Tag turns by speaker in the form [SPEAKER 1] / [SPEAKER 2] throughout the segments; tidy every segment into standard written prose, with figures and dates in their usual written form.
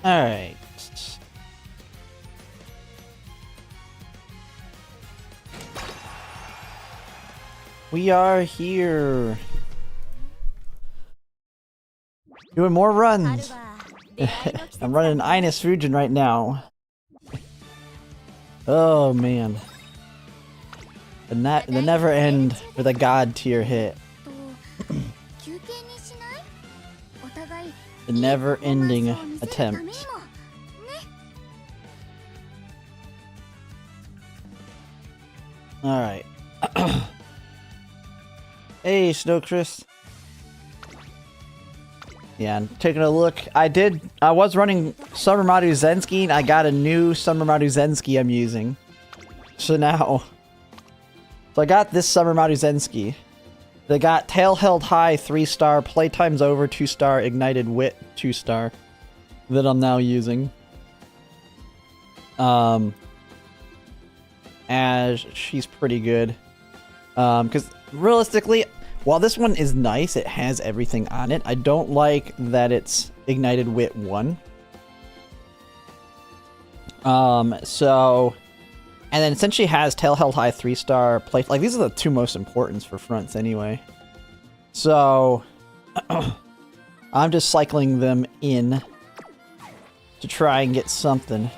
[SPEAKER 1] Alright. We are here. Doing more runs. I'm running Ines Fujin right now. Oh man. The never end with a god tier hit. The never ending attempt. Alright. Hey, Snow Chris. Yeah, I'm taking a look. I was running Summer Madu Zenski, and I got a new Summer Madu Zenski I'm using. So I got this Summer Madu Zenski. They got Tail Held High 3-star, Playtime's Over 2-star, Ignited Wit 2-star that I'm now using. As she's pretty good. Because realistically, while this one is nice, it has everything on it. I don't like that it's Ignited Wit 1. And then since she has Tail Held High 3-star play, like these are the two most importants for fronts anyway. So I'm just cycling them in to try and get something.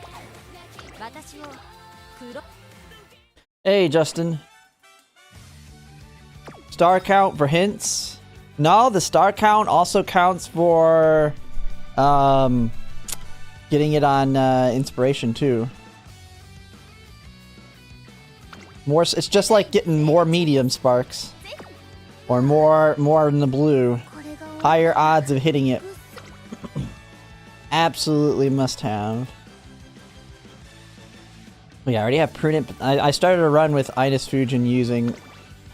[SPEAKER 1] Hey, Justin. Star count for hints? No, the star count also counts for getting it on inspiration too. It's just like getting more medium sparks. Or more in the blue. Higher odds of hitting it. Absolutely must have. Yeah, I already have prudent. I started a run with Ines Fujin using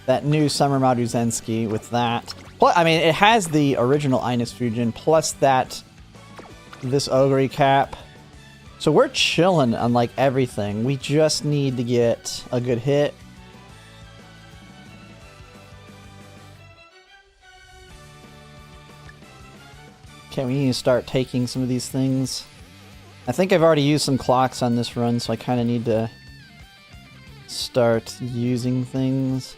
[SPEAKER 1] that new Summer Madu Zenski with that. I mean, it has the original Ines Fujin plus this Ogre cap. So we're chilling on like everything. We just need to get a good hit. Okay, we need to start taking some of these things. I think I've already used some clocks on this run, so I kind of need to start using things.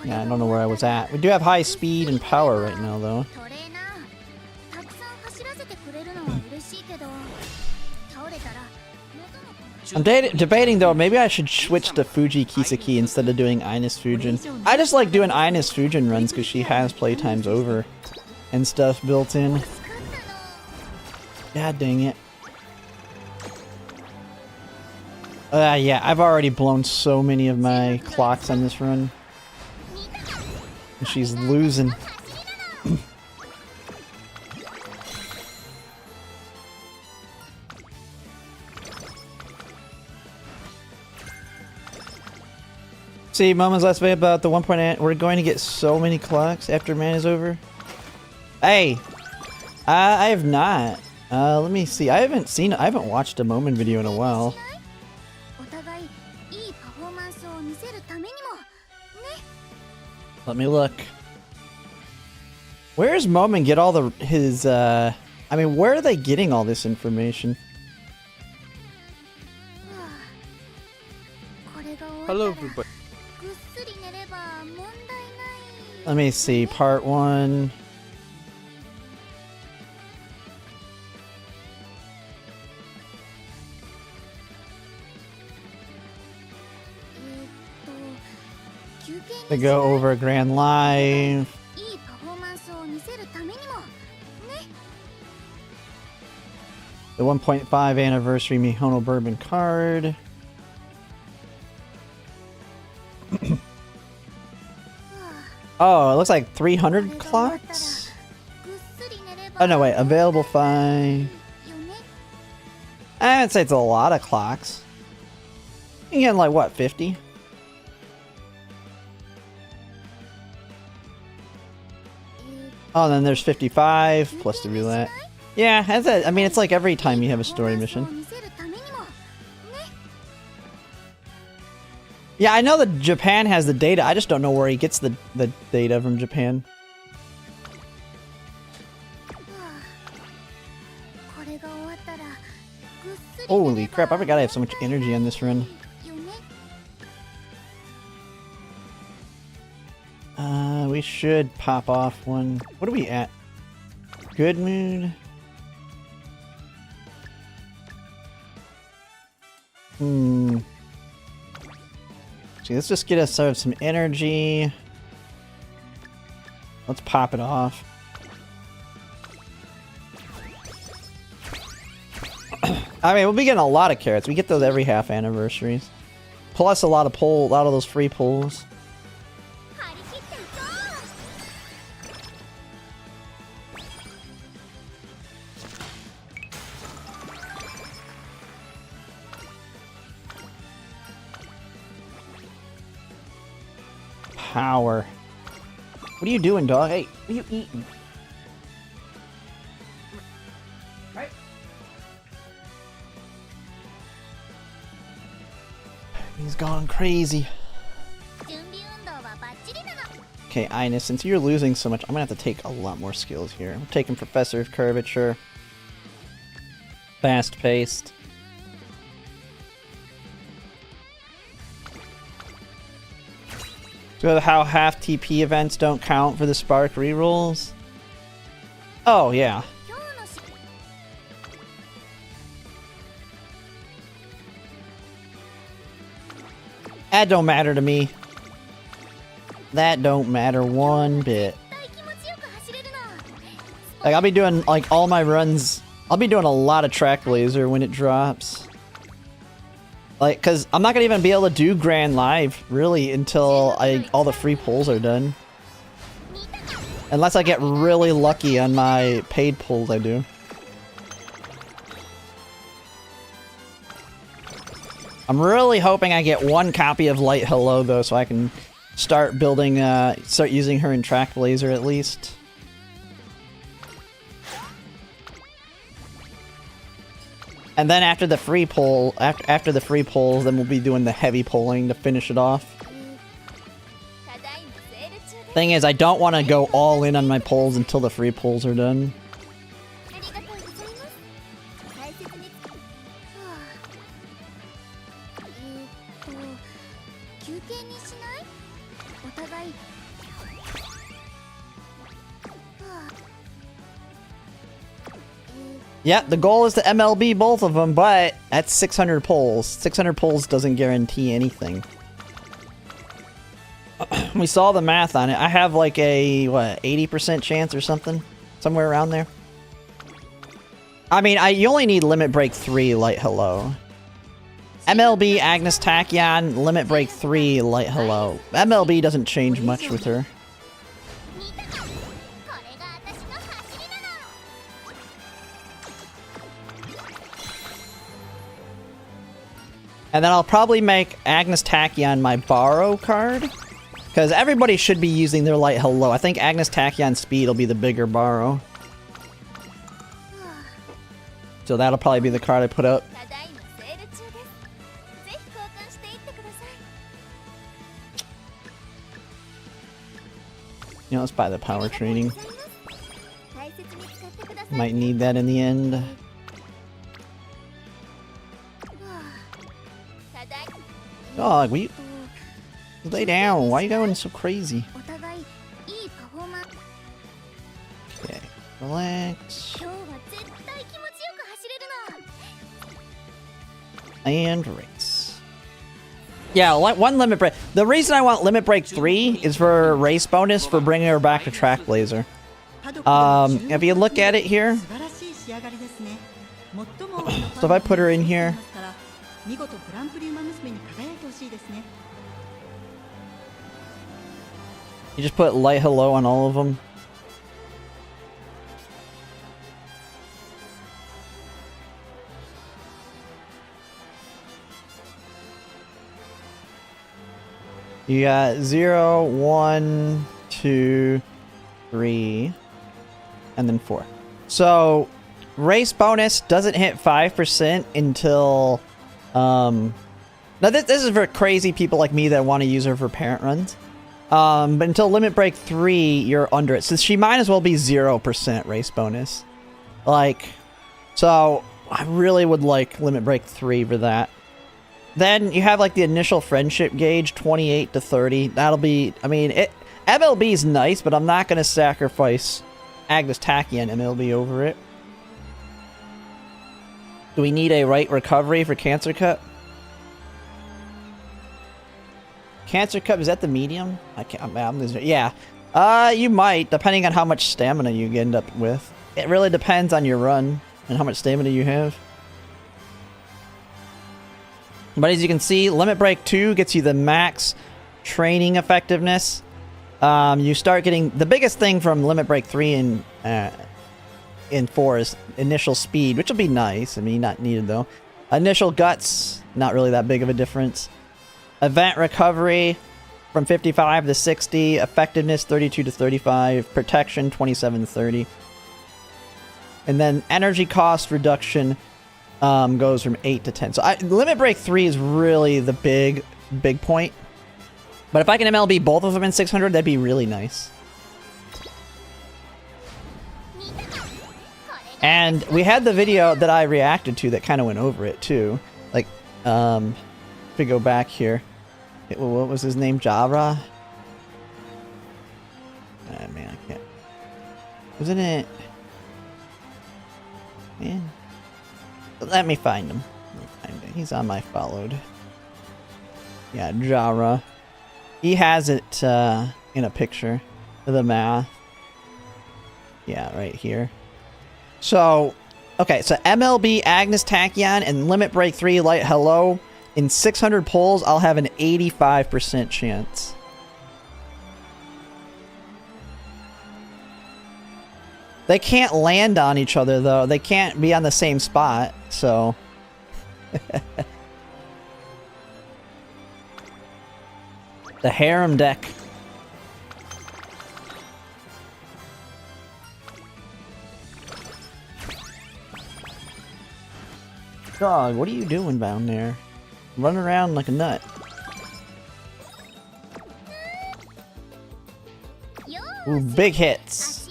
[SPEAKER 1] Yeah, I don't know where I was at. We do have high speed and power right now, though. I'm debating, though, maybe I should switch to Fuji Kiseki instead of doing Ines Fujin. I just like doing Ines Fujin runs because she has Playtime's Over and stuff built in. God dang it. Yeah, I've already blown so many of my clocks on this run. And she's losing. See, Mama's last video about the 1.8. We're going to get so many clocks after man is over. Hey, I have not. Let me see. I haven't watched a Momen video in a while. Let me look. Where does Momen get all his I mean, where are they getting all this information?
[SPEAKER 2] Hello, everybody.
[SPEAKER 1] Let me see, part 1. To go over Grand Live. The 1.5 anniversary Mihono Bourbon card. Oh, it looks like 300 clocks? Oh, no, wait. Available 5. I'd say it's a lot of clocks. You can get like, what, 50? Oh, and then there's 55 plus the roulette. Yeah, that's it. I mean, it's like every time you have a story mission. Yeah, I know that Japan has the data. I just don't know where he gets the data from Japan. Holy crap, I forgot I have so much energy on this run. We should pop off one. What are we at? Good mood. See, let's just get us some energy. Let's pop it off. I mean, we'll be getting a lot of carrots. We get those every half anniversaries. Plus a lot of those free pulls. Power. What are you doing, dog? Hey, what are you eating? Right. He's gone crazy. Okay, Ines, since you're losing so much, I'm gonna have to take a lot more skills here. I'm taking Professor of Curvature. Fast-paced. So how half TP events don't count for the Spark rerolls? Oh, yeah. That don't matter to me. That don't matter one bit. Like, I'll be doing, like, all my runs... I'll be doing a lot of Track Blazer when it drops. Like, cause I'm not gonna even be able to do Grand Live, really, until all the free pulls are done. Unless I get really lucky on my paid pulls I do. I'm really hoping I get one copy of Light Hello, though, so I can start building, start using her in Track Blazer at least. And then after the free pull, after the free pulls, then we'll be doing the heavy pulling to finish it off. Thing is, I don't want to go all in on my pulls until the free pulls are done. Yeah, the goal is to MLB both of them, but that's 600 pulls. 600 pulls doesn't guarantee anything. We saw the math on it. I have like a, what, 80% chance or something? Somewhere around there. I mean, you only need Limit Break 3, Light Hello. MLB, Agnes Tachyon, Limit Break 3, Light Hello. MLB doesn't change much with her. And then I'll probably make Agnes Tachyon my borrow card. Because everybody should be using their Light Hello. I think Agnes Tachyon's speed will be the bigger borrow. So that'll probably be the card I put up. You know, let's buy the power training. Might need that in the end. Dog, will you lay down? Why are you going so crazy? Okay, relax. And race. Yeah, one limit break. The reason I want limit break 3 is for race bonus for bringing her back to Track Blazer. If you look at it here, so if I put her in here, you just put Light Hello on all of them. You got 0, 1, 2, 3, and then 4. So, race bonus doesn't hit 5% until, Now this is for crazy people like me that want to use her for parent runs. But until Limit Break 3, you're under it. So she might as well be 0% race bonus. Like, so I really would like Limit Break 3 for that. Then you have like the initial friendship gauge, 28 to 30. That'll be, I mean, MLB is nice, but I'm not going to sacrifice Agnes Tachyon MLB over it. Do we need a right recovery for Cancer Cup? Cancer Cup, is that the medium? I can't, yeah. You might, depending on how much stamina you end up with. It really depends on your run and how much stamina you have. But as you can see, Limit Break 2 gets you the max training effectiveness. You start getting... The biggest thing from Limit Break 3 and 4 is initial speed, which will be nice. I mean, not needed, though. Initial guts, not really that big of a difference. Event recovery from 55 to 60. Effectiveness, 32 to 35. Protection, 27 to 30. And then energy cost reduction... goes from 8 to 10. So Limit Break 3 is really the big point. But if I can MLB both of them in 600, that'd be really nice. And we had the video that I reacted to that kind of went over it too. Like, if we go back here. What was his name? Jara? Ah, man, I can't. Wasn't it? Man. Let me find him. He's on my followed. Yeah, Jara. He has it in a picture. The math. Yeah, right here. So, okay, so MLB, Agnes Tachyon, and Limit Break 3 Light Hello. In 600 pulls, I'll have an 85% chance. They can't land on each other, though. They can't be on the same spot, so... The harem deck. Dog, what are you doing down there? Running around like a nut. Ooh, big hits.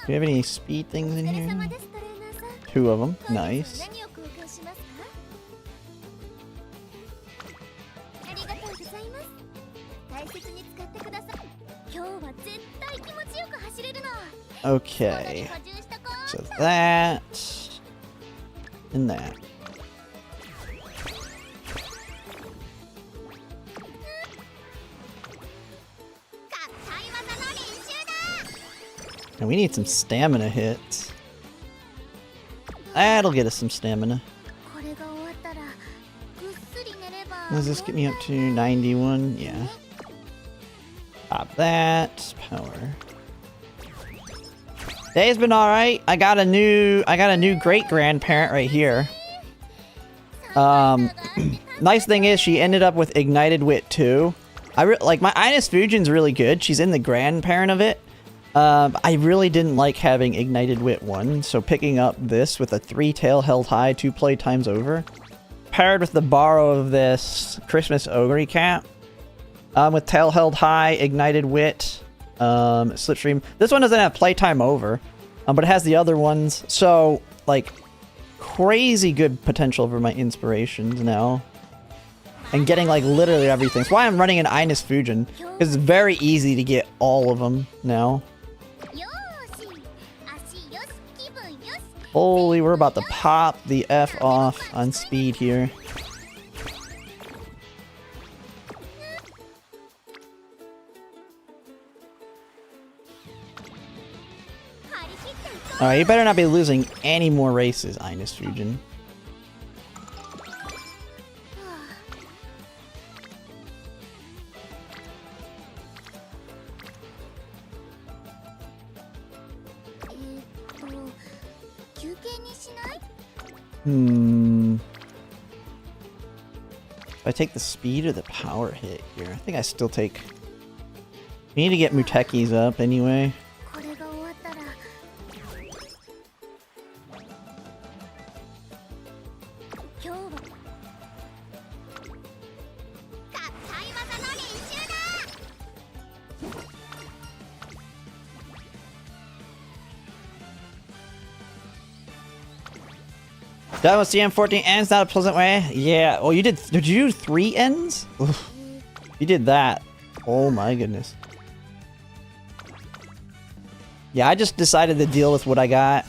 [SPEAKER 1] Do we have any speed things in here? 2 of them. Nice. Okay. So that and that. And we need some stamina hits. That'll get us some stamina. Does this get me up to 91? Yeah. Pop that. Power. Day's been alright. I got a new great grandparent right here. Nice thing is she ended up with Ignited Wit 2. Like my Ines Fujin's really good. She's in the grandparent of it. I really didn't like having Ignited Wit 1, so picking up this with a 3-tail held high 2 play times over, paired with the borrow of this Christmas Ogre Cap, with tail held high, Ignited Wit, Slipstream. This one doesn't have playtime over, but it has the other ones, so like crazy good potential for my inspirations now. And getting like literally everything. That's why I'm running an Ines Fujin, because it's very easy to get all of them now. Holy, we're about to pop the F off on speed here. Alright, you better not be losing any more races, Ines Fujin. If I take the speed or the power hit here, I think I still take... We need to get Muteki's up anyway. Done with CM14 ends, not a pleasant way. Yeah. Oh, you did you do 3 ends? Oof. You did that. Oh my goodness. Yeah, I just decided to deal with what I got.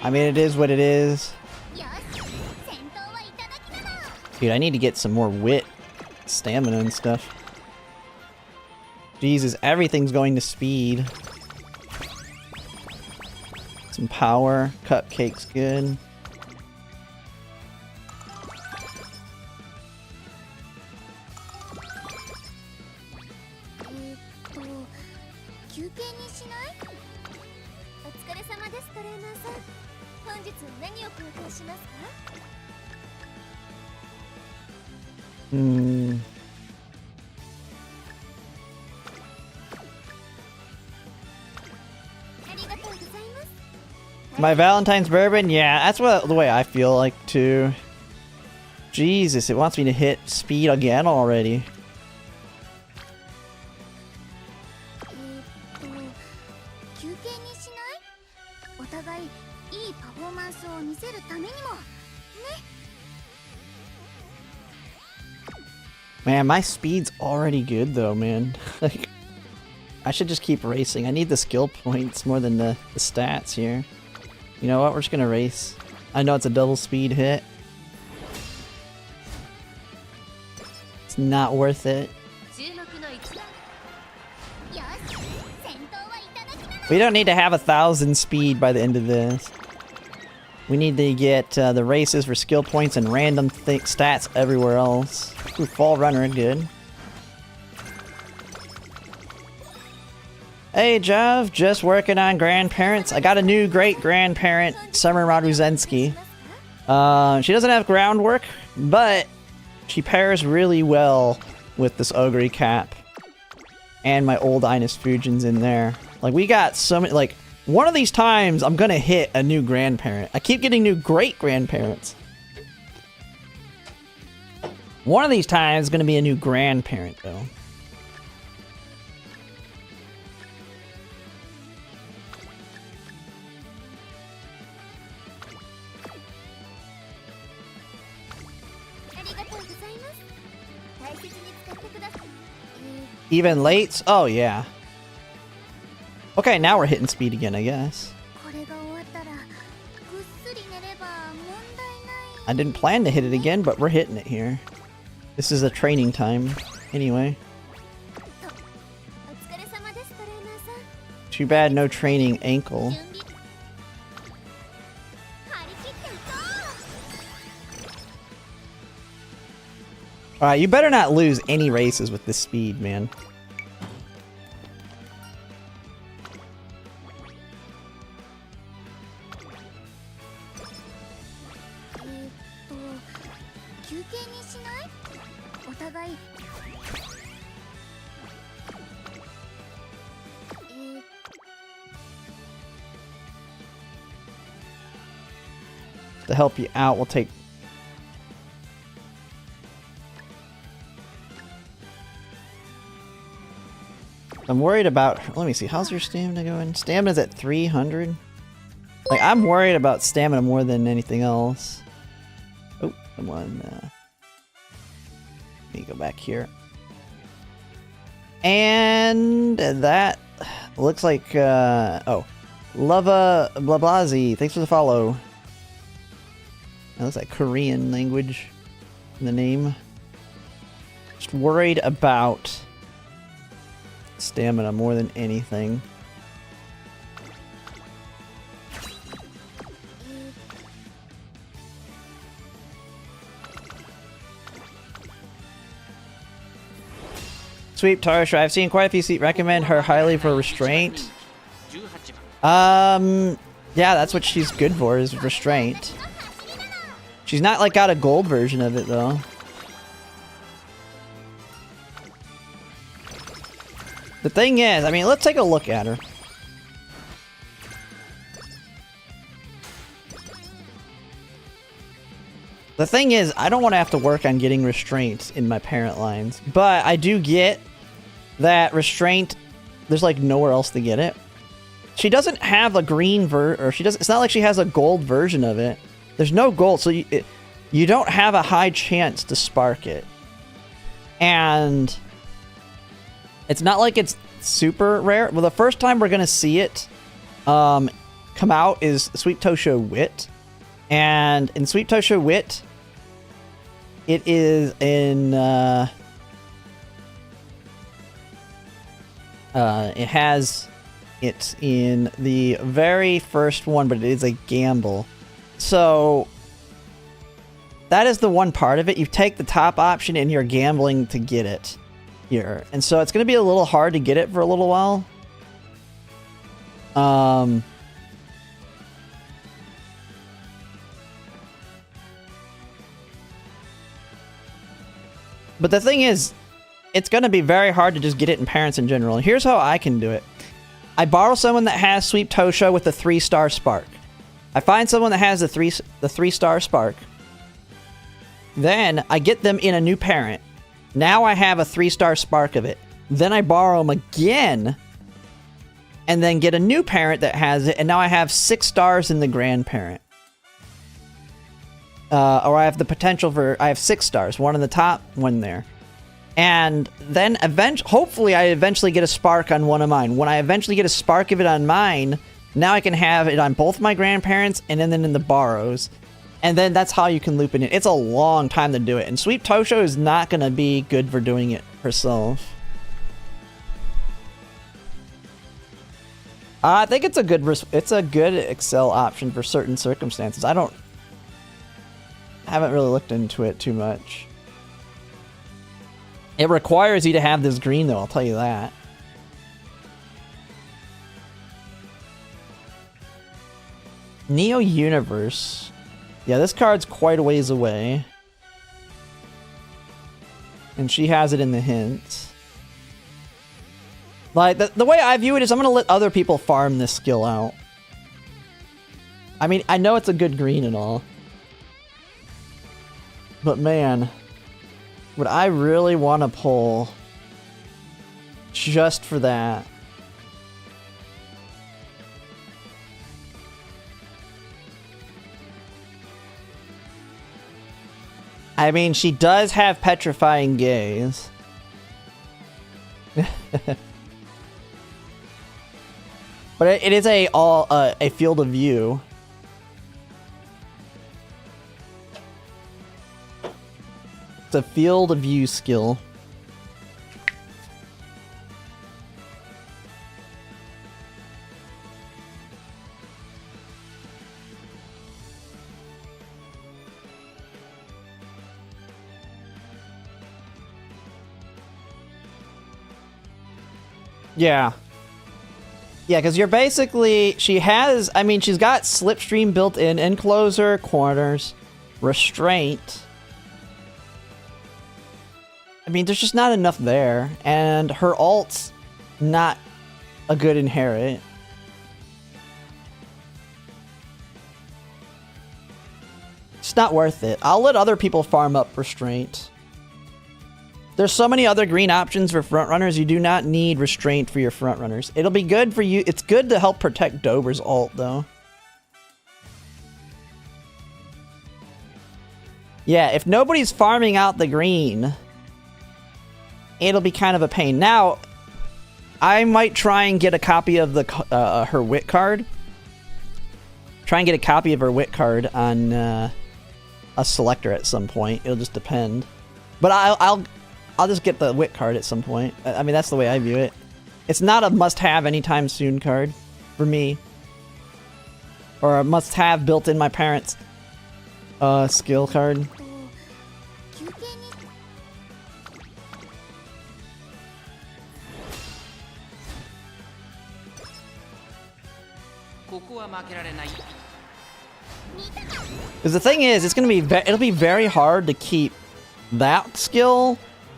[SPEAKER 1] I mean, it is what it is. Dude, I need to get some more wit, stamina and stuff. Jesus, everything's going to speed. Some power. Cupcake's good. My Valentine's bourbon? Yeah, that's the way I feel like too. Jesus, it wants me to hit speed again already. Man, my speed's already good though, man. Like, I should just keep racing. I need the skill points more than the stats here. You know what? We're just gonna race. I know it's a double speed hit. It's not worth it. We don't need to have 1,000 speed by the end of this. We need to get the races for skill points and random stats everywhere else. Ooh, fall runner, good. Hey, Jav, just working on grandparents. I got a new great-grandparent, Summer Maruzensky. She doesn't have groundwork, but she pairs really well with this Ogre cap. And my old Ines Fujin's in there. Like, we got so many, like, one of these times I'm gonna hit a new grandparent. I keep getting new great-grandparents. One of these times is gonna be a new grandparent, though. Even late? Oh, yeah. Okay, now we're hitting speed again, I guess. I didn't plan to hit it again, but we're hitting it here. This is a training time, anyway. Too bad no training ankle. Alright, you better not lose any races with this speed, man. To help you out, we'll take... I'm worried about... Let me see, how's your stamina going? Stamina's at 300? Like, I'm worried about stamina more than anything else. Oh, someone... Let me go back here. And that looks like... oh. Lava Blablazi, thanks for the follow. That looks like Korean language in the name. Just worried about stamina more than anything. Sweep Tarsha. I've seen quite a few recommend her highly for restraint. Yeah, that's what she's good for, is restraint. She's not like got a gold version of it though. The thing is, I mean, let's take a look at her. The thing is, I don't want to have to work on getting restraint in my parent lines, but I do get that restraint. There's like nowhere else to get it. She doesn't have a green it's not like she has a gold version of it. There's no gold, so you don't have a high chance to spark it. And it's not like it's super rare. Well, the first time we're gonna see it come out is Sweet Tosho Wit. And in Sweet Tosho Wit, it is in it has it in the very first one, but it is a gamble. So that is the one part of it. You take the top option and you're gambling to get it here. And so it's going to be a little hard to get it for a little while. But the thing is, it's going to be very hard to just get it in parents in general. And here's how I can do it. I borrow someone that has Sweet Tosho with the 3-star spark. I find someone that has the 3-star spark. Then I get them in a new parent. Now I have a 3-star spark of it. Then I borrow them again. And then get a new parent that has it. And now I have 6 stars in the grandparent. Or I have the potential for... I have 6 stars. 1 in the top, 1 there. And then hopefully I eventually get a spark on one of mine. When I eventually get a spark of it on mine, now I can have it on both my grandparents and then in the borrows. And then that's how you can loop it in. It's a long time to do it. And Sweet Tosho is not going to be good for doing it herself. I think it's a good Excel option for certain circumstances. I haven't really looked into it too much. It requires you to have this green, though, I'll tell you that. Neo Universe. Yeah, this card's quite a ways away. And she has it in the hint. Like, the way I view it is I'm going to let other people farm this skill out. I mean, I know it's a good green and all. But man... would I really want to pull just for that? I mean, she does have Petrifying Gaze. But it is a Field of View. It's a Field of View skill. Yeah. Yeah, because you're basically... she has... I mean, she's got Slipstream built in, Encloser, Corners, Restraint... I mean, there's just not enough there, and her ult's not a good inherit. It's not worth it. I'll let other people farm up Restraint. There's so many other green options for frontrunners, you do not need Restraint for your frontrunners. It'll be good for you. It's good to help protect Dober's ult, though. Yeah, if nobody's farming out the green... it'll be kind of a pain. Now, I might try and get a copy of the her wit card. Try and get a copy of her wit card on a selector at some point. It'll just depend. But I'll just get the wit card at some point. I mean, that's the way I view it. It's not a must-have anytime soon card for me. Or a must-have built in my parents' skill card. Because the thing is, it's gonna be it'll be very hard to keep that skill,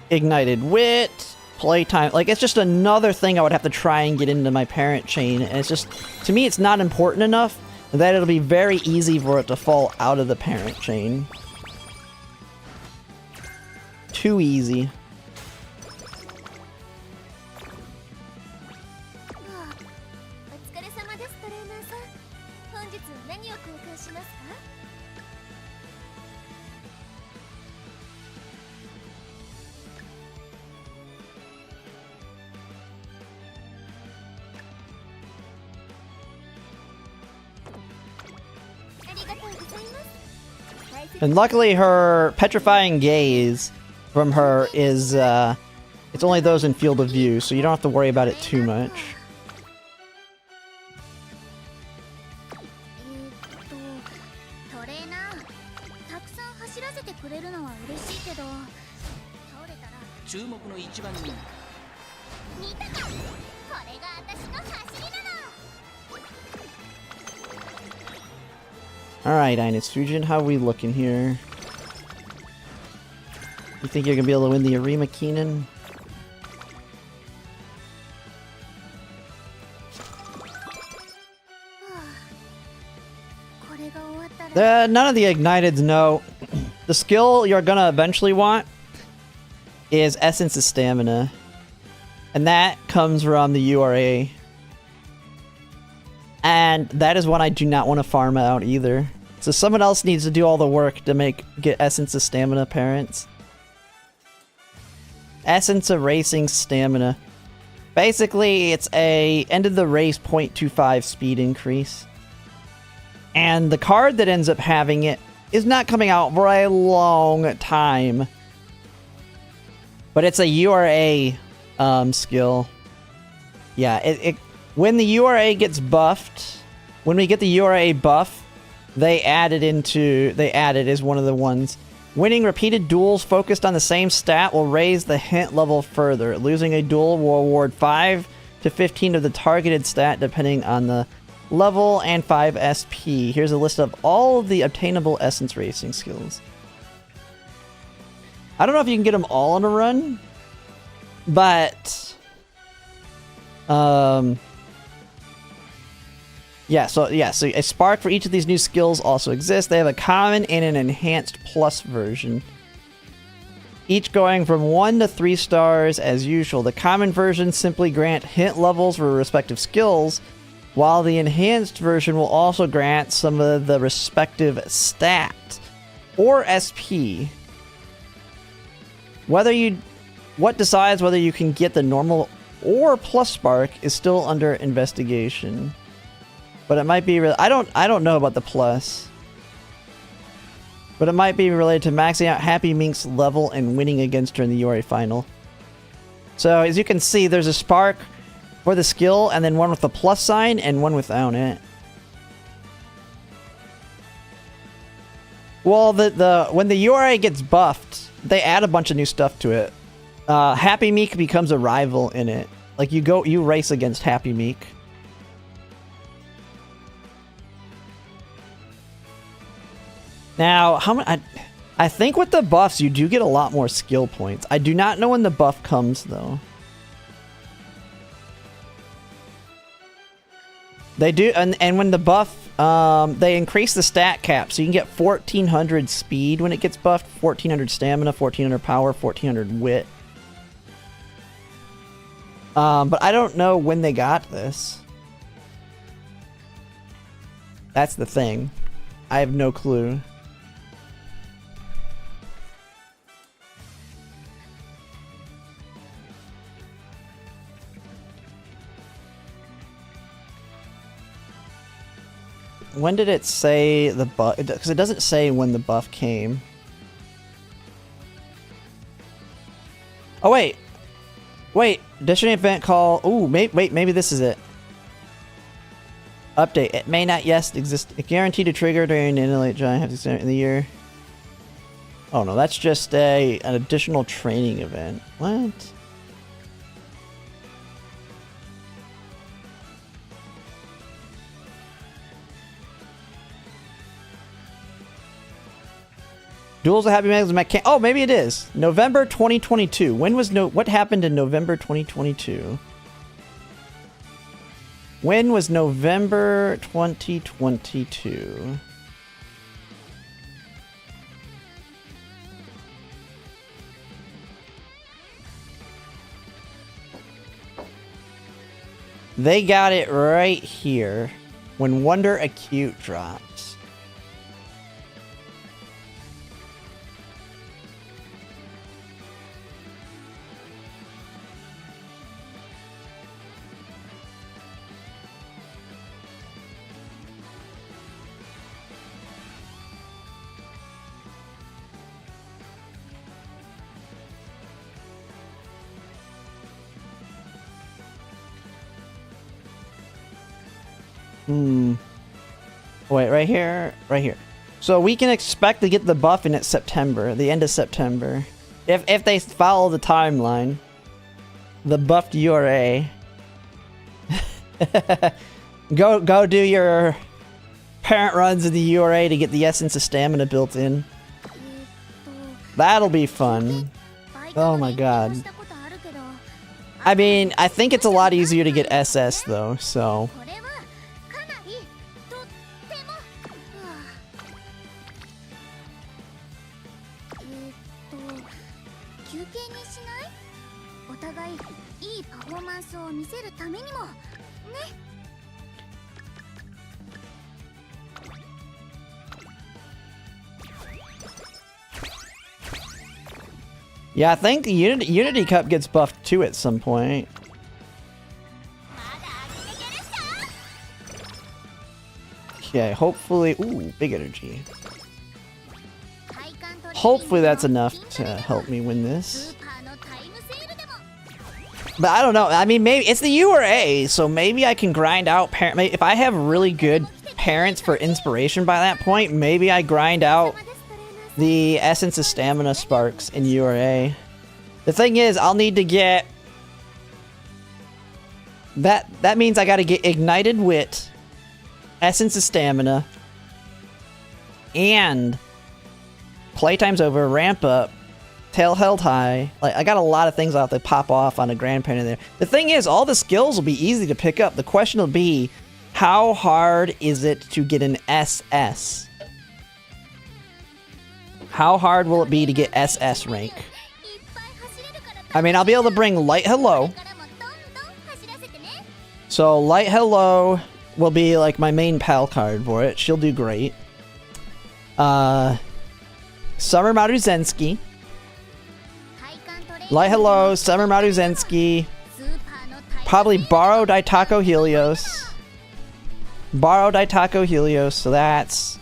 [SPEAKER 1] Ignited Wit, Playtime. Like, it's just another thing I would have to try and get into my parent chain, and it's just, to me, it's not important enough that it'll be very easy for it to fall out of the parent chain. too easy. And luckily her petrifying gaze from her is, it's only those in field of view, so you don't have to worry about it too much. Alright, Ines Fujin, how are we looking here? You think you're gonna be able to win the Arima, Keenan? None of the Igniteds know. The skill you're gonna eventually want is Essence of Stamina. And that comes from the URA. And that is one I do not want to farm out either. So someone else needs to do all the work to get Essence of Stamina parents. Essence of Racing Stamina. Basically, it's a end of the race 0.25 speed increase. And the card that ends up having it is not coming out for a long time. But it's a URA skill. Yeah, when the URA gets buffed, when we get the URA buff, they add it as one of the ones. Winning repeated duels focused on the same stat will raise the hint level further. Losing a duel will award 5 to 15 of the targeted stat depending on the level and 5 SP. Here's a list of all of the obtainable Essence Racing skills. I don't know if you can get them all on a run, but so a spark for each of these new skills also exists. They have a common and an enhanced plus version, each going from 1 to 3 stars as usual. The common version simply grant hint levels for respective skills, while the enhanced version will also grant some of the respective stat or SP. What decides whether you can get the normal or plus spark is still under investigation. But it might be I don't know about the plus. But it might be related to maxing out Happy Mink's level and winning against her in the URA final. So as you can see, there's a spark for the skill, and then one with the plus sign and one without it. Well, when the URA gets buffed, they add a bunch of new stuff to it. Happy Meek becomes a rival in it. Like you race against Happy Meek. Now, I think with the buffs, you do get a lot more skill points. I do not know when the buff comes, though. They do, and when the buff, they increase the stat cap, so you can get 1400 speed when it gets buffed, 1400 stamina, 1400 power, 1400 wit. But I don't know when they got this. That's the thing. I have no clue. When did it say the buff? Because it doesn't say when the buff came. Oh, wait. Wait. Additional event call. Ooh, wait, maybe this is it. Update. It may not yet exist. It guaranteed to trigger during an late giant in the year. Oh, no. That's just an additional training event. What? Duels of Happy Megas. Oh, maybe it is. November 2022. What happened in November 2022? When was November 2022? They got it right here when Wonder Acute drops. Wait, right here, right here. So we can expect to get the buff in September, the end of September. If they follow the timeline. The buffed URA. Go do your parent runs in the URA to get the essence of stamina built in. That'll be fun. Oh my god. I mean, I think it's a lot easier to get SS though, so... Yeah, I think the Unity Cup gets buffed too at some point. Okay, hopefully... Ooh, big energy. Hopefully that's enough to help me win this. But I don't know. I mean, maybe... It's the URA, so maybe I can grind out... If I have really good parents for inspiration by that point, maybe I grind out... the essence of stamina sparks in URA. The thing is, I'll need to get... That means I gotta get Ignited Wit, Essence of Stamina, and Playtime's Over, Ramp Up, Tail Held High. Like, I got a lot of things I'll have to pop off on a grandparent in there. The thing is, all the skills will be easy to pick up. The question will be, how hard is it to get an SS? How hard will it be to get SS rank? I mean, I'll be able to bring Light Hello. So Light Hello will be like my main pal card for it. She'll do great. Summer Maruzensky. Light Hello, Summer Maruzensky. Probably borrow Daitako Helios. Borrow Daitako Helios, so that's...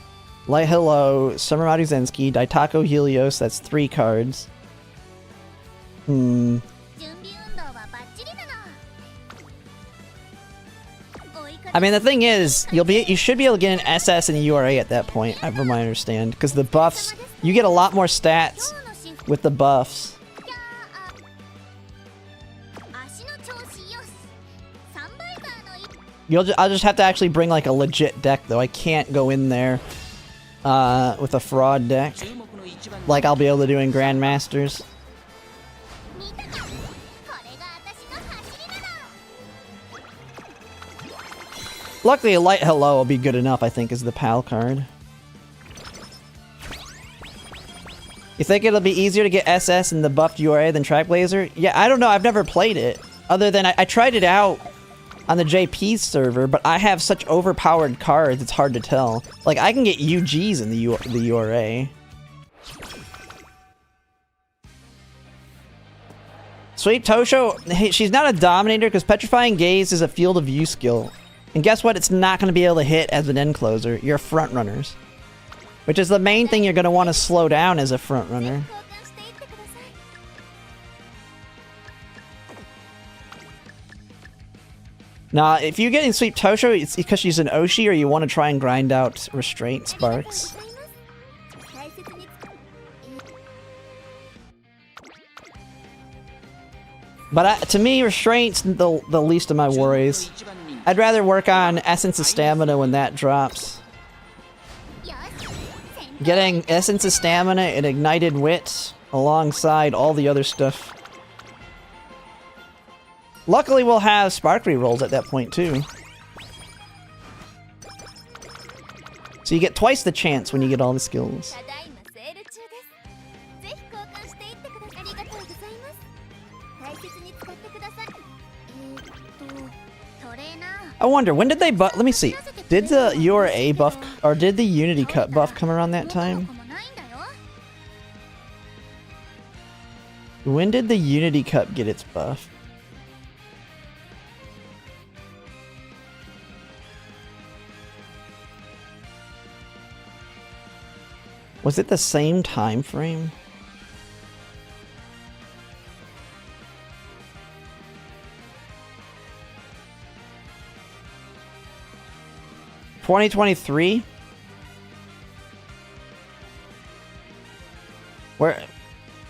[SPEAKER 1] Light Hello, Summer Maruzensky, Daitako Helios, that's 3 cards. I mean, the thing is, you should be able to get an SS and a URA at that point, from what I understand, because the buffs, you get a lot more stats with the buffs. I'll just have to actually bring like a legit deck though. I can't go in there with a fraud deck like I'll be able to do in Grandmasters. Luckily, a Light Hello will be good enough, I think, as the PAL card. You think it'll be easier to get SS in the buffed URA than Trackblazer? Yeah, I don't know. I've never played it. Other than I tried it out on the JP server, but I have such overpowered cards, it's hard to tell. Like, I can get UGs in the URA. Sweep Tosho, hey, she's not a Dominator because Petrifying Gaze is a Field of View skill. And guess what? It's not going to be able to hit as an end closer. You're front runners. Which is the main thing you're going to want to slow down as a front runner. Now, if you're getting Sweep Tosho, it's because she's an Oshi or you want to try and grind out Restraint Sparks. But to me, Restraint's the least of my worries. I'd rather work on Essence of Stamina when that drops. Getting Essence of Stamina and Ignited Wit alongside all the other stuff. Luckily, we'll have Spark rerolls at that point, too. So you get twice the chance when you get all the skills. wonder, when did they buff? Let me see. Did the URA buff, or did the Unity Cup buff come around that time? When did the Unity Cup get its buff? Was it the same time frame? $2023? Where?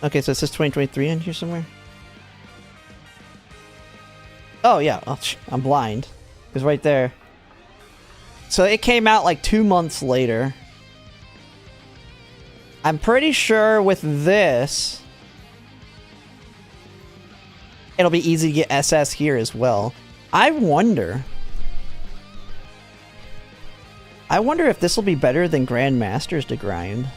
[SPEAKER 1] Okay, so it says 2023 in here somewhere. Oh yeah, oh, I'm blind. It's right there. So it came out like 2 months later. I'm pretty sure with this, it'll be easy to get SS here as well. I wonder if this will be better than Grandmasters to grind.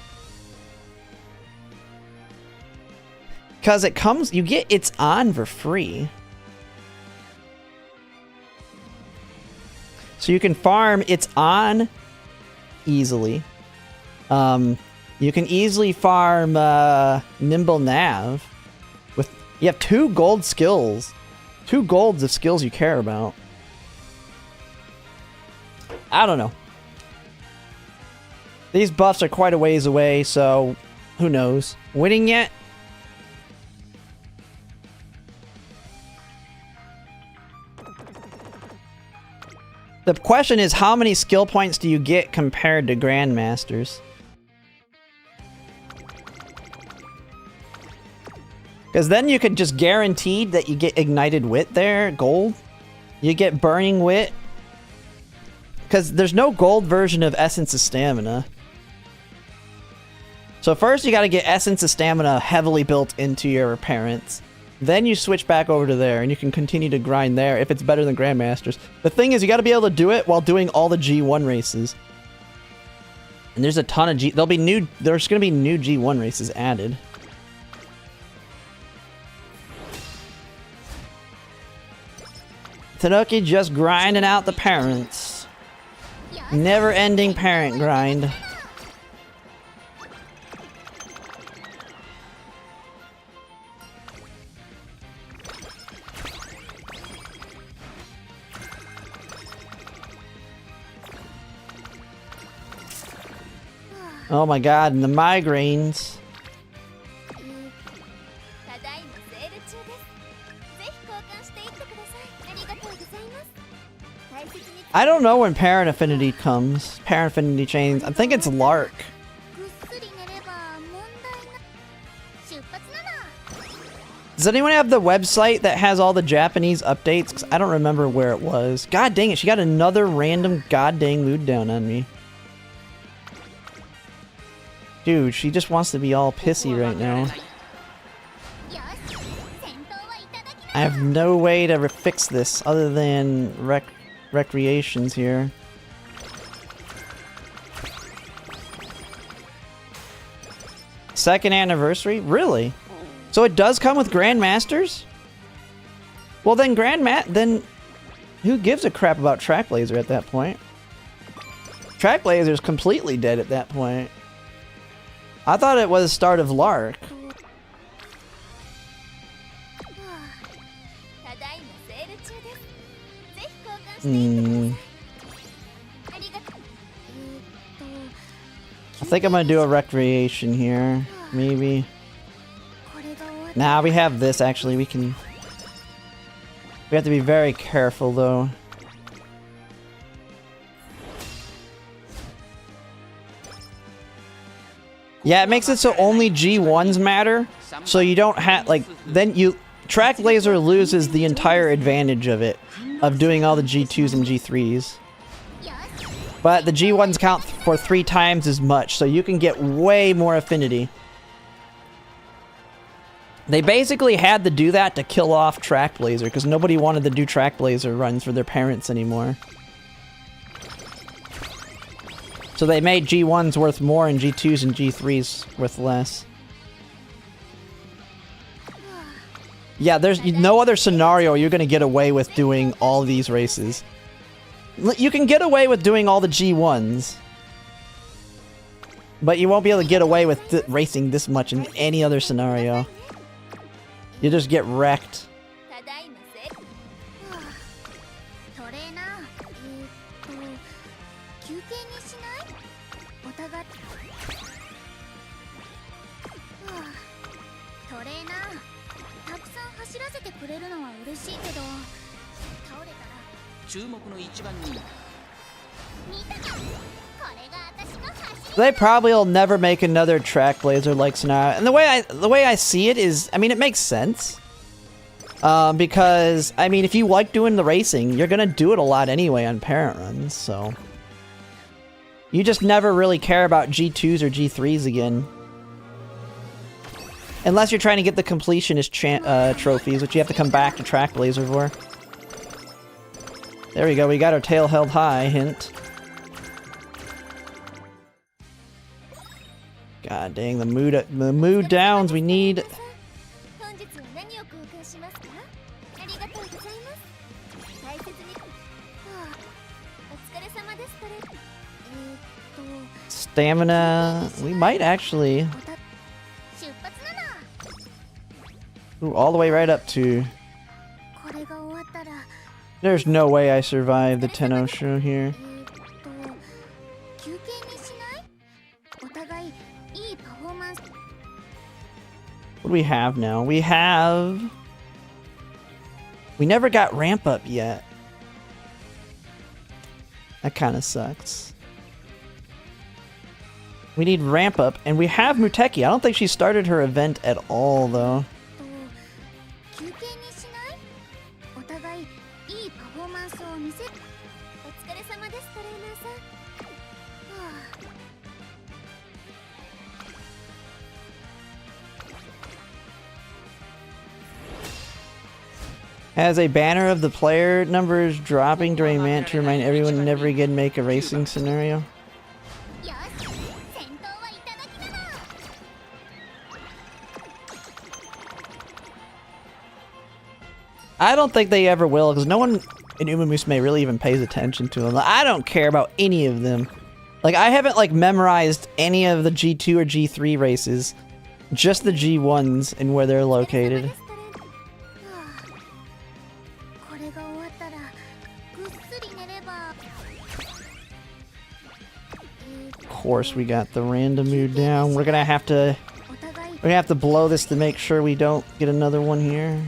[SPEAKER 1] Because it comes, you get It's On for free. So you can farm It's On easily. You can easily farm Nimble Nav. You have 2 gold skills. 2 golds of skills you care about. I don't know. These buffs are quite a ways away, so who knows? Winning yet? The question is, how many skill points do you get compared to Grandmasters? Because then you could just guaranteed that you get Ignited Wit there, gold. You get Burning Wit. Because there's no gold version of Essence of Stamina. So first you gotta get Essence of Stamina heavily built into your parents. Then you switch back over to there, and you can continue to grind there if it's better than Grandmasters. The thing is, you gotta be able to do it while doing all the G1 races. And there's a ton of there's gonna be new G1 races added. Tanuki just grinding out the parents. Never-ending parent grind. Oh my god, and the migraines. I don't know when Parent Affinity comes. Parent Affinity change. I think it's Lark. Does anyone have the website that has all the Japanese updates? Because I don't remember where it was. God dang it, she got another random god dang mood down on me. Dude, she just wants to be all pissy right now. I have no way to fix this other than recreations here. Second anniversary? Really? So it does come with Grandmasters? Well then then who gives a crap about Track Blazer at that point? Track Blazer's completely dead at that point. I thought it was the start of Lark. I think I'm gonna do a recreation here, maybe. Nah, we have this actually. We have to be very careful though. Yeah, it makes it so only G1s matter. So you don't have, like, then Track Blazer loses the entire advantage of it, of doing all the G2s and G3s. But the G1s count for 3 times as much, so you can get way more affinity. They basically had to do that to kill off Track Blazer, because nobody wanted to do Track Blazer runs for their parents anymore. So they made G1s worth more and G2s and G3s worth less. Yeah, there's no other scenario you're gonna get away with doing all these races. You can get away with doing all the G1s. But you won't be able to get away with racing this much in any other scenario. You just get wrecked. They probably will never make another track blazer like Sonata. And the way I see it is, I mean, it makes sense. Because, I mean, if you like doing the racing, you're gonna do it a lot anyway on parent runs, so. You just never really care about G2s or G3s again. Unless you're trying to get the completionist trophies, which you have to come back to track blazer for. There we go, we got our tail held high, hint. God dang, the mood downs, we need... Stamina, we might actually... Ooh, all the way right up to... There's no way I survive the Tenno show here. What do we have now? We never got ramp up yet. That kind of sucks. We need ramp up, and we have Muteki. I don't think she started her event at all, though. Has a banner of the player numbers dropping during match to remind everyone to never again make a racing scenario. I don't think they ever will, because no one in Umamusume really even pays attention to them. I don't care about any of them. Like, I haven't, like, memorized any of the G2 or G3 races. Just the G1s and where they're located. Of course, we got the random mood down. We're gonna have to blow this to make sure we don't get another one here.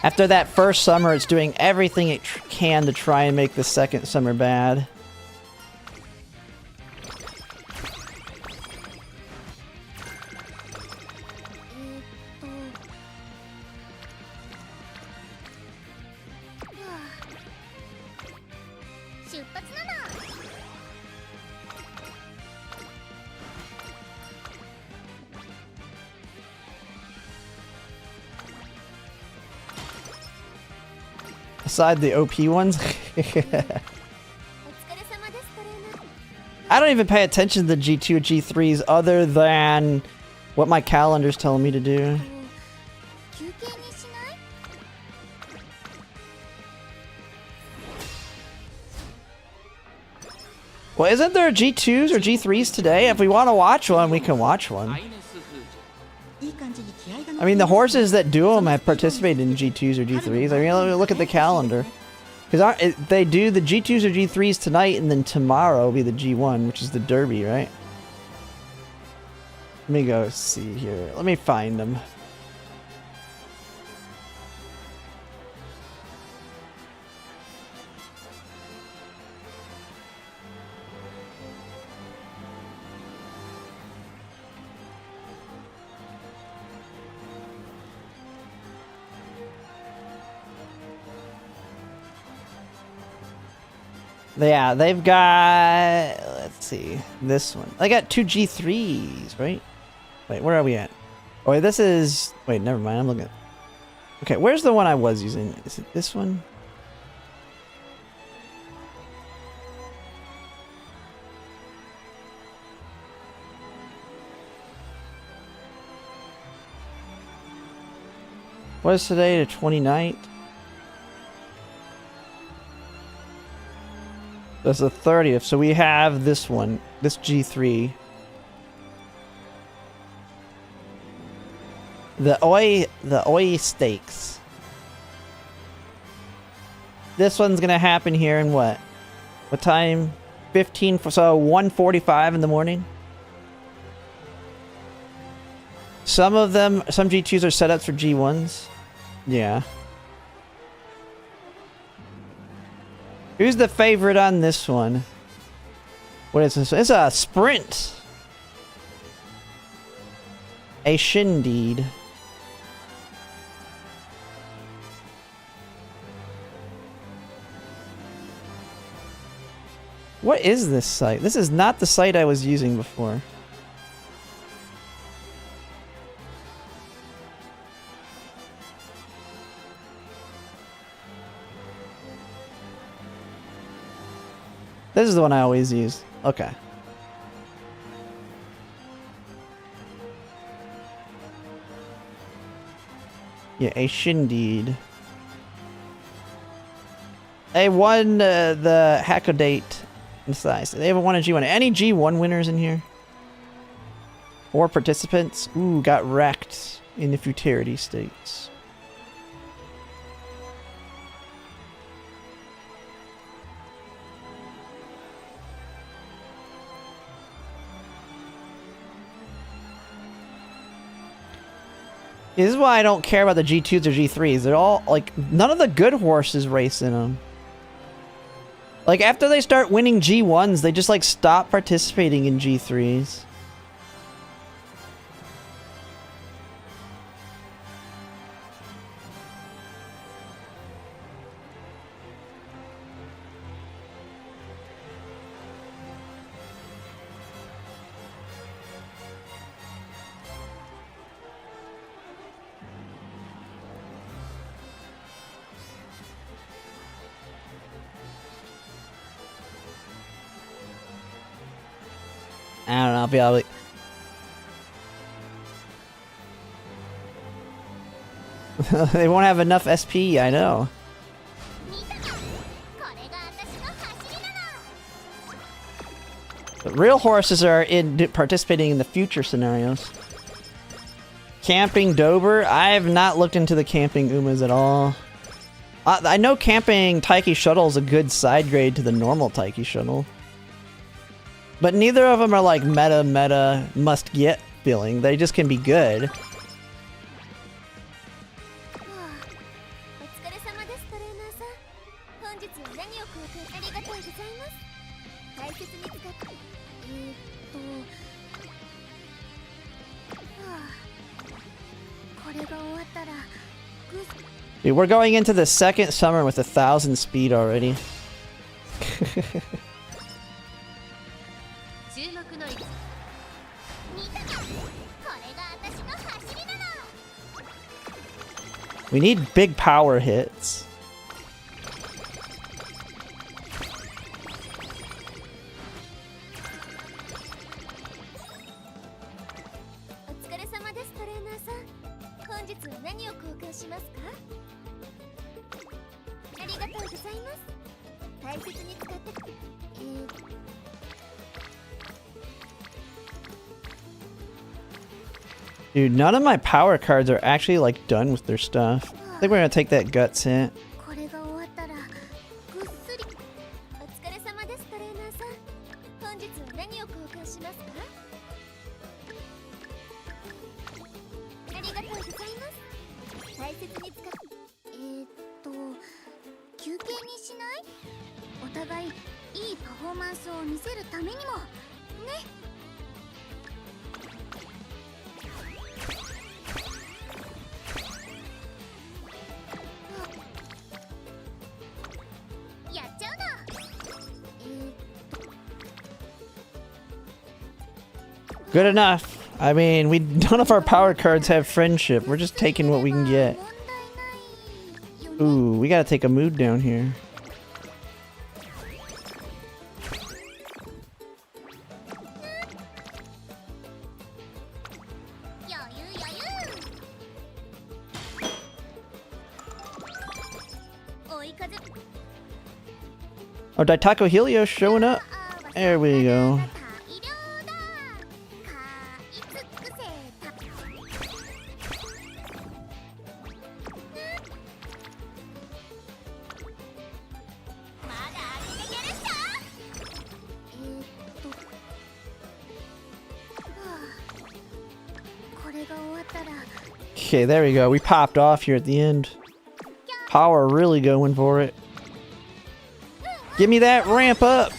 [SPEAKER 1] After that first summer, it's doing everything it can to try and make the second summer bad. Aside the OP ones. I don't even pay attention to the G2 or G3s other than what my calendar's telling me to do. Well, isn't there G2s or G3s today? If we want to watch one, we can watch one. I mean, the horses that do them have participated in G2s or G3s. I mean, look at the calendar. Because they do the G2s or G3s tonight, and then tomorrow will be the G1, which is the Derby, right? Let me go see here. Let me find them. Yeah, they've got, let's see, this one. They got two G3s, right? Wait, where are we at? Oh, wait, this is, wait, never mind, I'm looking. Okay, where's the one I was using? Is it this one? What is today, the 29th? That's the 30th, so we have this one, this G3. The Oi Steaks. This one's gonna happen here in what? What time? 15, so 1:45 in the morning. Some of them, some G2s are set up for G1s. Yeah. Who's the favorite on this one? What is this? It's a sprint. A shindeed. What is this site? This is not the site I was using before. This is the one I always use. Okay. Yeah, a shindeed. They won the Hackadate. Nice. They haven't won a G1. Any G1 winners in here? Or participants? Ooh, got wrecked in the futurity states. This is why I don't care about the G2s or G3s. They're all, like, none of the good horses race in them. Like, after they start winning G1s, they just, like, stop participating in G3s. I don't know, I'll be able to... They won't have enough SP, I know. But real horses are participating in the future scenarios. Camping Dober? I have not looked into the camping Umas at all. I know camping Taiki Shuttle is a good side grade to the normal Taiki Shuttle. But neither of them are like meta must get feeling. They just can be good. Dude, we're going into the second summer with 1,000 speed already. We need big power hits. Dude, none of my power cards are actually like done with their stuff. I think we're gonna take that guts hit. Good enough. I mean, none of our power cards have friendship. We're just taking what we can get. Ooh, we gotta take a mood down here. Oh, Daitako Helios showing up. There we go. Okay, there we go. We popped off here at the end. Power really going for it. Give me that ramp up.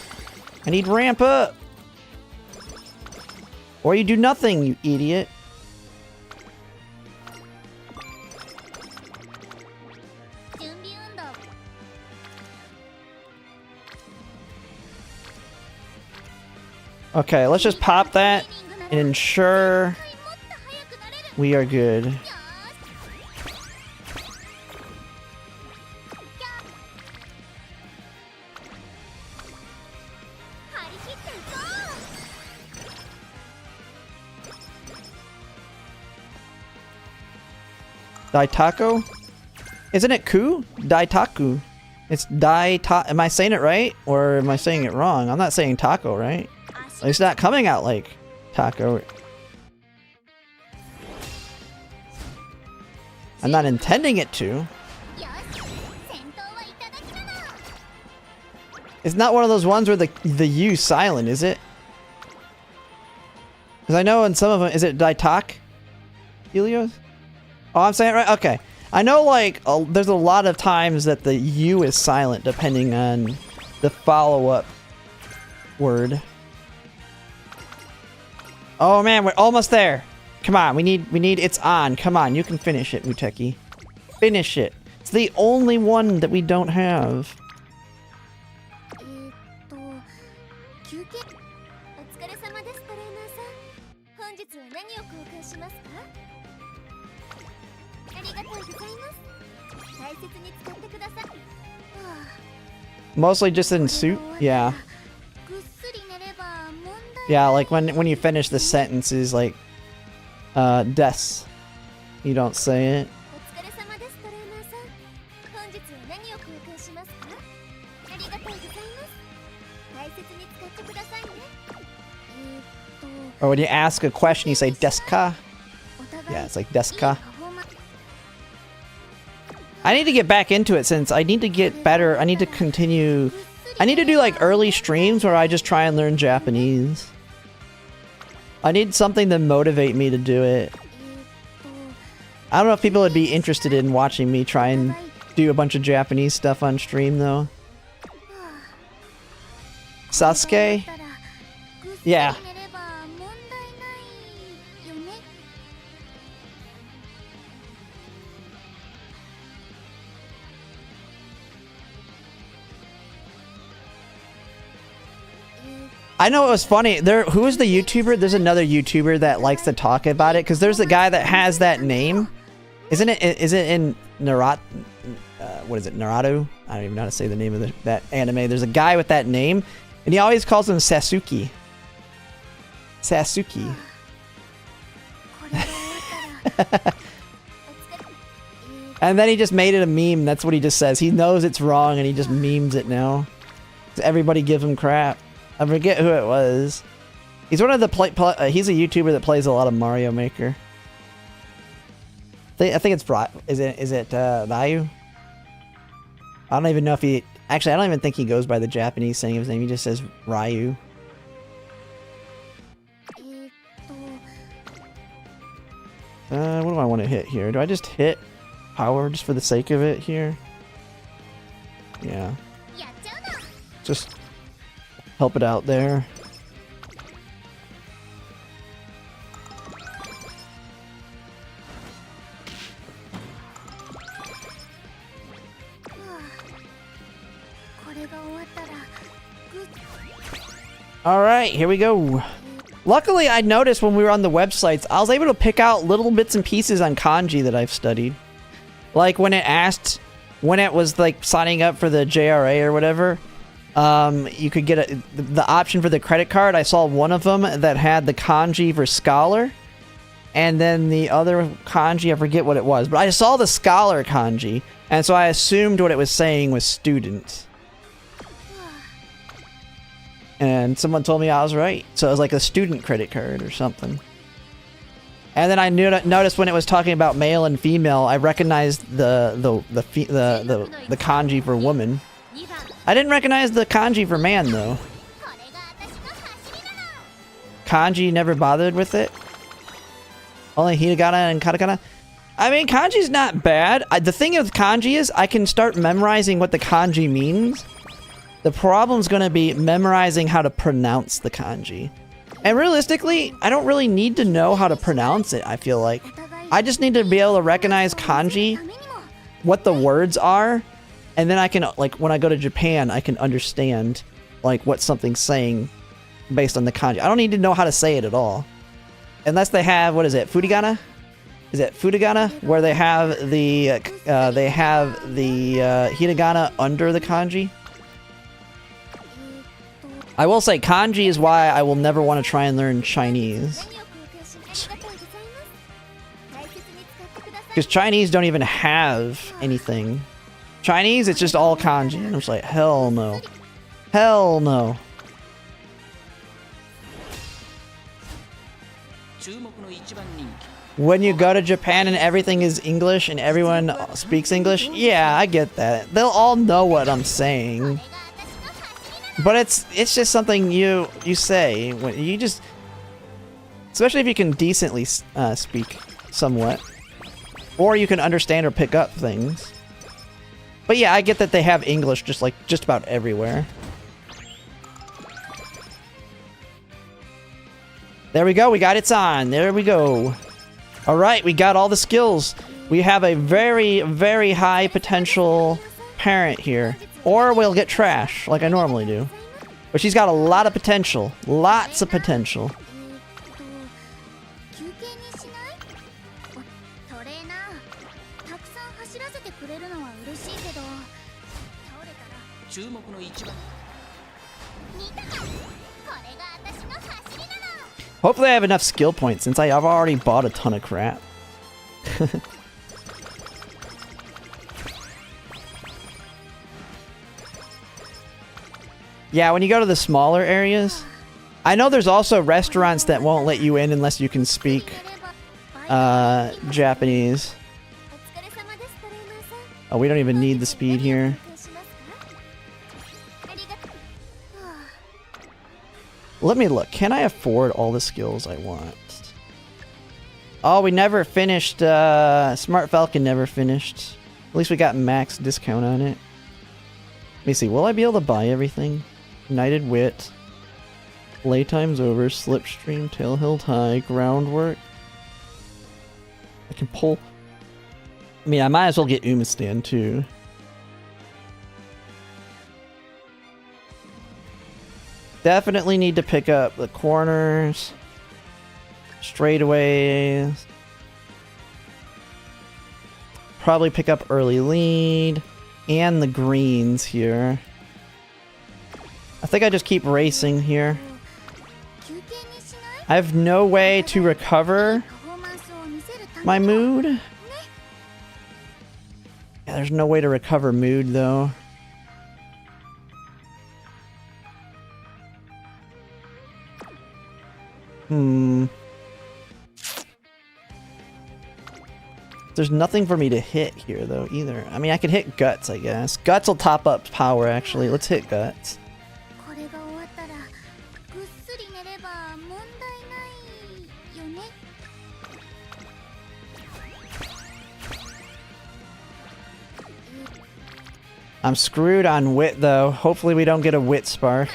[SPEAKER 1] I need ramp up. Or you do nothing, you idiot. Okay, let's just pop that and ensure we are good. Daitako? Isn't it Ku? Daitaku. It's Daita. Am I saying it right? Or am I saying it wrong? I'm not saying taco, right? It's not coming out like taco. I'm not intending it to. It's not one of those ones where the U silent, is it? Because I know in some of them, is it Daitak? Helios? Oh, I'm saying it right? Okay. I know, like, there's a lot of times that the U is silent depending on the follow-up word. Oh man, we're almost there. Come on, we need, it's on. Come on, you can finish it, Muteki. Finish it. It's the only one that we don't have. Mostly just in suit? Yeah. Yeah, like when you finish the sentences, like, des. You don't say it. Or when you ask a question, you say desu ka? Yeah, it's like desu ka. I need to get back into it since I need to get better. I need to continue. I need to do like early streams where I just try and learn Japanese. I need something to motivate me to do it. I don't know if people would be interested in watching me try and do a bunch of Japanese stuff on stream though. Sasuke? Yeah. I know it was funny. Who is the YouTuber? There's another YouTuber that likes to talk about it because there's a guy that has that name. Isn't it? Is it in Naruto? What is it? Naruto? I don't even know how to say the name of that anime. There's a guy with that name, and he always calls him Sasuke. Sasuke. And then he just made it a meme. That's what he just says. He knows it's wrong, and he just memes it now. Everybody give him crap. I forget who it was. He's one of the he's a YouTuber that plays a lot of Mario Maker. I think it's is it Ryu? I don't even know if he actually. I don't even think he goes by the Japanese saying of his name. He just says Ryu. What do I want to hit here? Do I just hit power just for the sake of it here? Yeah. Just help it out there. Alright, here we go. Luckily, I noticed when we were on the websites, I was able to pick out little bits and pieces on kanji that I've studied. Like when it asked, when it was like signing up for the JRA or whatever, you could get the option for the credit card. I saw one of them that had the kanji for scholar. And then the other kanji, I forget what it was. But I saw the scholar kanji. And so I assumed what it was saying was student. And someone told me I was right. So it was like a student credit card or something. And then I noticed when it was talking about male and female, I recognized the kanji for woman. I didn't recognize the kanji for man though. Kanji never bothered with it. Only hiragana and katakana. I mean, kanji's not bad. The thing with kanji is I can start memorizing what the kanji means. The problem's gonna be memorizing how to pronounce the kanji. And realistically, I don't really need to know how to pronounce it, I feel like. I just need to be able to recognize kanji, what the words are, and then I can, like, when I go to Japan, I can understand, like, what something's saying based on the kanji. I don't need to know how to say it at all. Unless they have, what is it, furigana? Is it furigana? Where they have the hiragana under the kanji? I will say kanji is why I will never want to try and learn Chinese. Because Chinese don't even have anything. Chinese, it's just all kanji. And I'm just like, hell no. Hell no. When you go to Japan and everything is English and everyone speaks English, yeah, I get that. They'll all know what I'm saying. But it's just something you say when you just, especially if you can decently speak somewhat, or you can understand or pick up things. But yeah, I get that they have English just about everywhere. There we go. We got it on. There we go. All right, we got all the skills. We have a very, very high potential parent here. Or we'll get trash, like I normally do. But she's got a lot of potential. Lots of potential. Hopefully I have enough skill points since I've already bought a ton of crap. Yeah, when you go to the smaller areas, I know there's also restaurants that won't let you in unless you can speak Japanese. Oh, we don't even need the speed here. Let me look. Can I afford all the skills I want? Oh, we never finished. Smart Falcon never finished. At least we got max discount on it. Let me see. Will I be able to buy everything? United Wit. Playtime's over. Slipstream. Tail Hill High. Groundwork. I can pull. I mean, I might as well get Umastand too. Definitely need to pick up the corners, straightaways. Probably pick up early lead and the greens here. I think I just keep racing here. I have no way to recover my mood. Yeah, there's no way to recover mood though. There's nothing for me to hit here though either. I mean, I could hit Guts, I guess. Guts will top up power actually. Let's hit Guts. I'm screwed on Wit though. Hopefully we don't get a Wit Spark.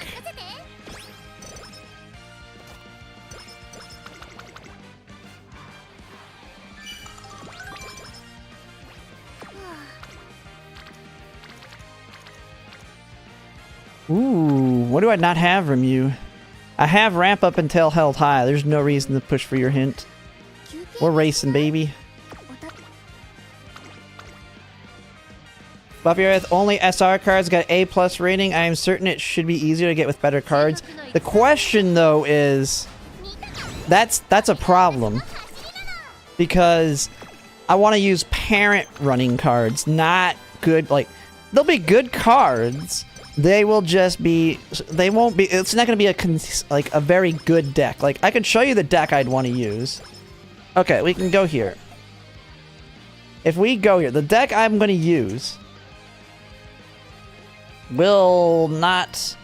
[SPEAKER 1] Ooh, what do I not have from you? I have ramp up until held high. There's no reason to push for your hint. We're racing, baby. Buffy Earth, only SR cards got A+ rating. I am certain it should be easier to get with better cards. The question though is, that's a problem. because I want to use parent running cards, not good, like, they'll be good cards. They will just be, they won't be, it's not going to be a very good deck. Like, I can show you the deck I'd want to use. Okay, we can go here. If we go here, the deck I'm going to use will not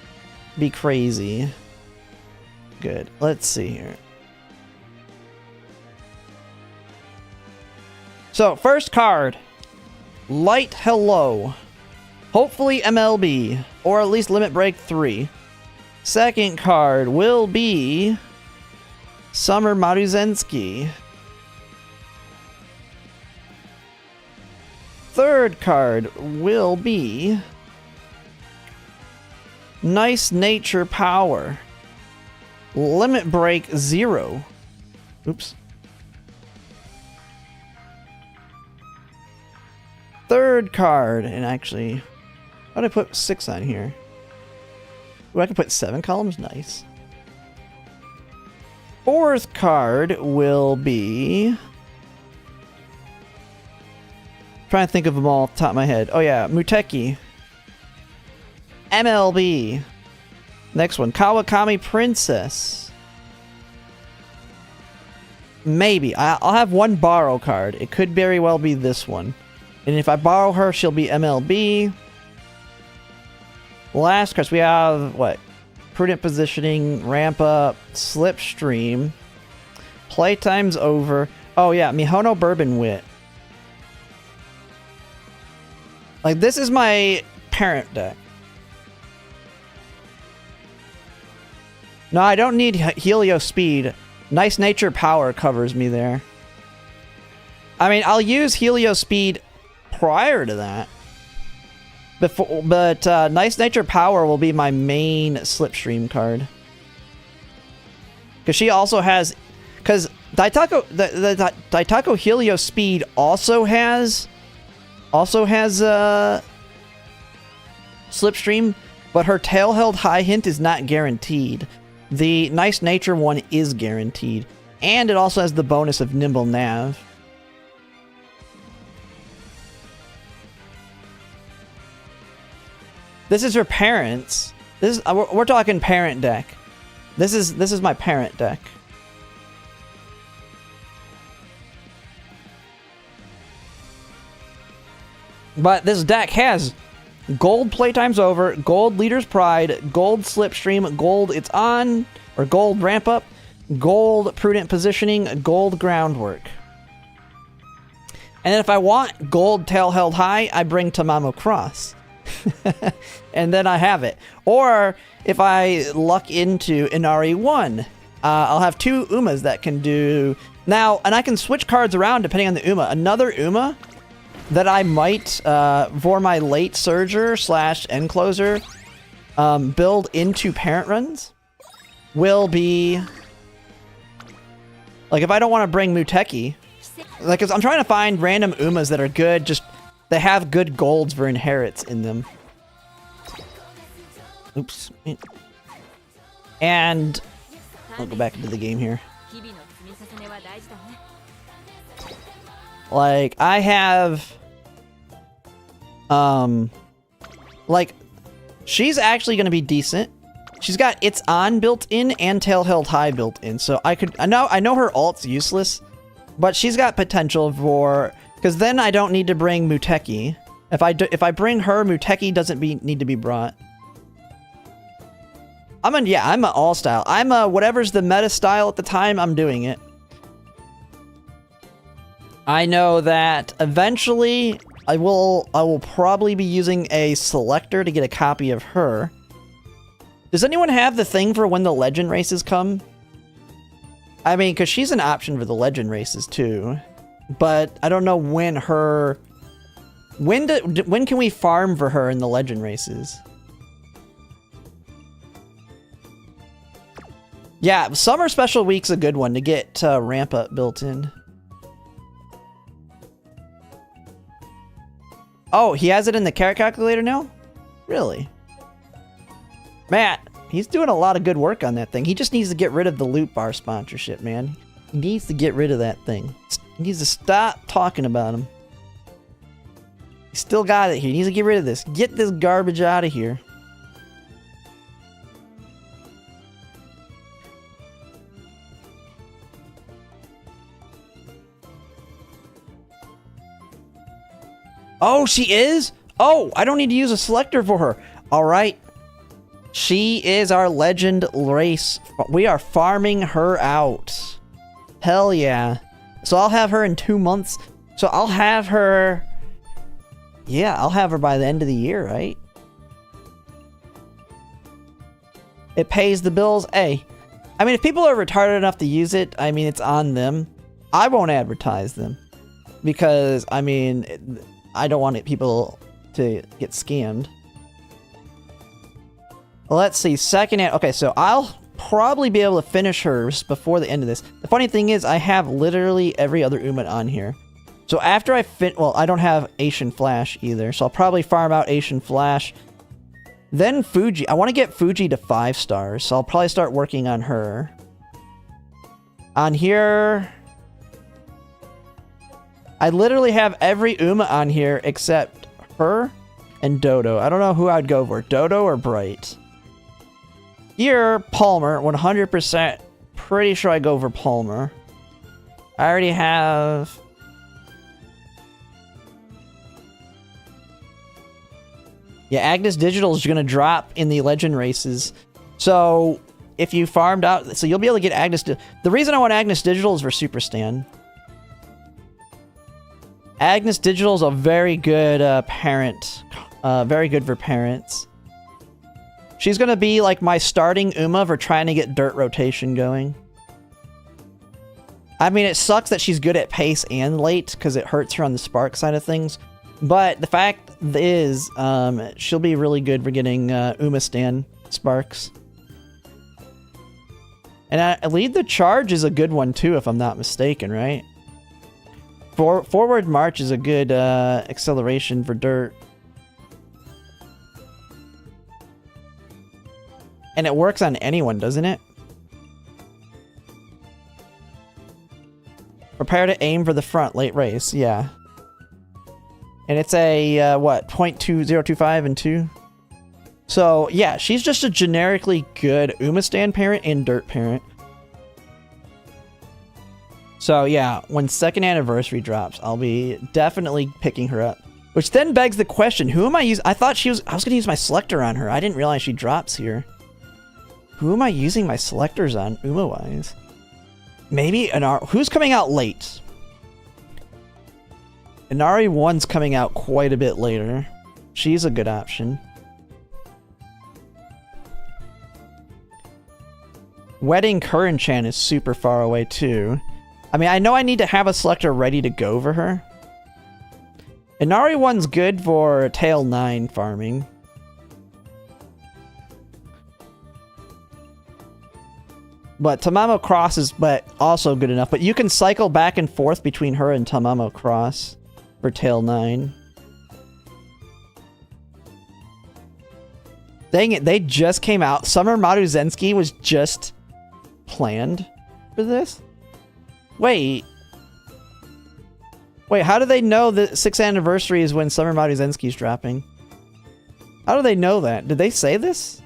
[SPEAKER 1] be crazy. Good. Let's see here. So, first card. Light Hello. Hopefully MLB. Or at least Limit Break 3. Second card will be Summer Maruzensky. Third card will be Nice Nature Power. Limit Break 0. Oops. Third card, and actually, how did I put 6 on here? Ooh, I can put 7 columns? Nice. Fourth card will be... trying to think of them all off the top of my head. Oh yeah, Muteki. MLB. Next one, Kawakami Princess. Maybe. I'll have one borrow card. It could very well be this one. And if I borrow her, she'll be MLB. Last cards, we have, what? Prudent Positioning, Ramp Up, Slipstream. Playtime's over. Oh yeah, Mihono Bourbon Wit. Like, this is my parent deck. No, I don't need Helio Speed. Nice Nature Power covers me there. I mean, I'll use Helio Speed prior to that. But Nice Nature Power will be my main Slipstream card. Because she also has... because Daitako... the Daitako Helio Speed also has Slipstream, but her Tail-Held High Hint is not guaranteed. The Nice Nature one is guaranteed. And it also has the bonus of Nimble Nav. This is her parents. This is, we're talking parent deck. This is my parent deck. But this deck has Gold Playtime's Over, Gold Leader's Pride, Gold Slipstream, Gold It's On, or Gold Ramp Up, Gold Prudent Positioning, Gold Groundwork. And then if I want Gold Tail Held High, I bring Tamamo Cross. And then I have it. Or if I luck into Inari 1, I'll have 2 Umas that can do... now, and I can switch cards around depending on the Uma. Another Uma that I might, for my late Surger / end closer, build into parent runs will be... like, if I don't want to bring Muteki, like, 'cause I'm trying to find random Umas that are good, just, they have good golds for inherits in them. Oops. And I'll go back into the game here. Like, I have... like, she's actually going to be decent. She's got It's On built in and Tail Held High built in. So I know her ult's useless, but she's got potential for... because then I don't need to bring Muteki. If I bring her, Muteki doesn't need to be brought. I'm an all style. I'm a whatever's the meta style at the time, I'm doing it. I know that eventually I will probably be using a selector to get a copy of her. Does anyone have the thing for when the legend races come? I mean, because she's an option for the legend races too. But I don't know when her... when can we farm for her in the legend races? Yeah, Summer Special Week's a good one to get Ramp Up built in. Oh, he has it in the carrot calculator now? Really? Matt, he's doing a lot of good work on that thing. He just needs to get rid of the loot bar sponsorship, man. He needs to get rid of that thing. He needs to stop talking about him. He still got it here. He needs to get rid of this. Get this garbage out of here. Oh, she is? Oh, I don't need to use a selector for her. All right. She is our legend race. We are farming her out. Hell yeah. So I'll have her in 2 months. So I'll have her... Yeah, I'll have her by the end of the year, right? It pays the bills. Hey, I mean, if people are retarded enough to use it, I mean, it's on them. I won't advertise them. Because, I mean... I don't want people to get scammed. Let's see, second hand. Okay, so I'll probably be able to finish hers before the end of this. The funny thing is, I have literally every other Uma on here. So after I well, I don't have Asian Flash either, so I'll probably farm out Asian Flash. Then Fuji. I want to get Fuji to 5 stars, so I'll probably start working on her. On here... I literally have every Uma on here except her and Dodo. I don't know who I'd go for, Dodo or Bright. Here, Palmer, 100%. Pretty sure I go for Palmer. I already have... Yeah, Agnes Digital is going to drop in the Legend races. So, if you farmed out... So, you'll be able to get Agnes... The reason I want Agnes Digital is for Super Stan. Agnes Digital is a very good parent. Very good for parents. She's going to be like my starting Uma for trying to get dirt rotation going. I mean, it sucks that she's good at pace and late because it hurts her on the spark side of things. But the fact is, she'll be really good for getting Uma Stan sparks. And Lead the Charge is a good one too, if I'm not mistaken, right? Forward March is a good acceleration for dirt. And it works on anyone, doesn't it? Prepare to aim for the front, late race, yeah. And it's a, what, 0.2025 and 2? So, yeah, she's just a generically good Uma Stan parent and dirt parent. So yeah, when 2nd anniversary drops, I'll be definitely picking her up. Which then begs the question, who am I using? I thought I was going to use my selector on her. I didn't realize she drops here. Who am I using my selectors on, Uma-wise? Maybe Inari. Who's coming out late? Inari 1's coming out quite a bit later. She's a good option. Wedding Curran-chan is super far away too. I mean, I know I need to have a selector ready to go for her. Inari 1's good for Tail 9 farming. But Tamamo Cross is also good enough. But you can cycle back and forth between her and Tamamo Cross for Tail 9. Dang it, they just came out. Summer Maruzenski was just planned for this? Wait, how do they know that 6th anniversary is when Summer Maruzenski's dropping? How do they know that? Did they say this?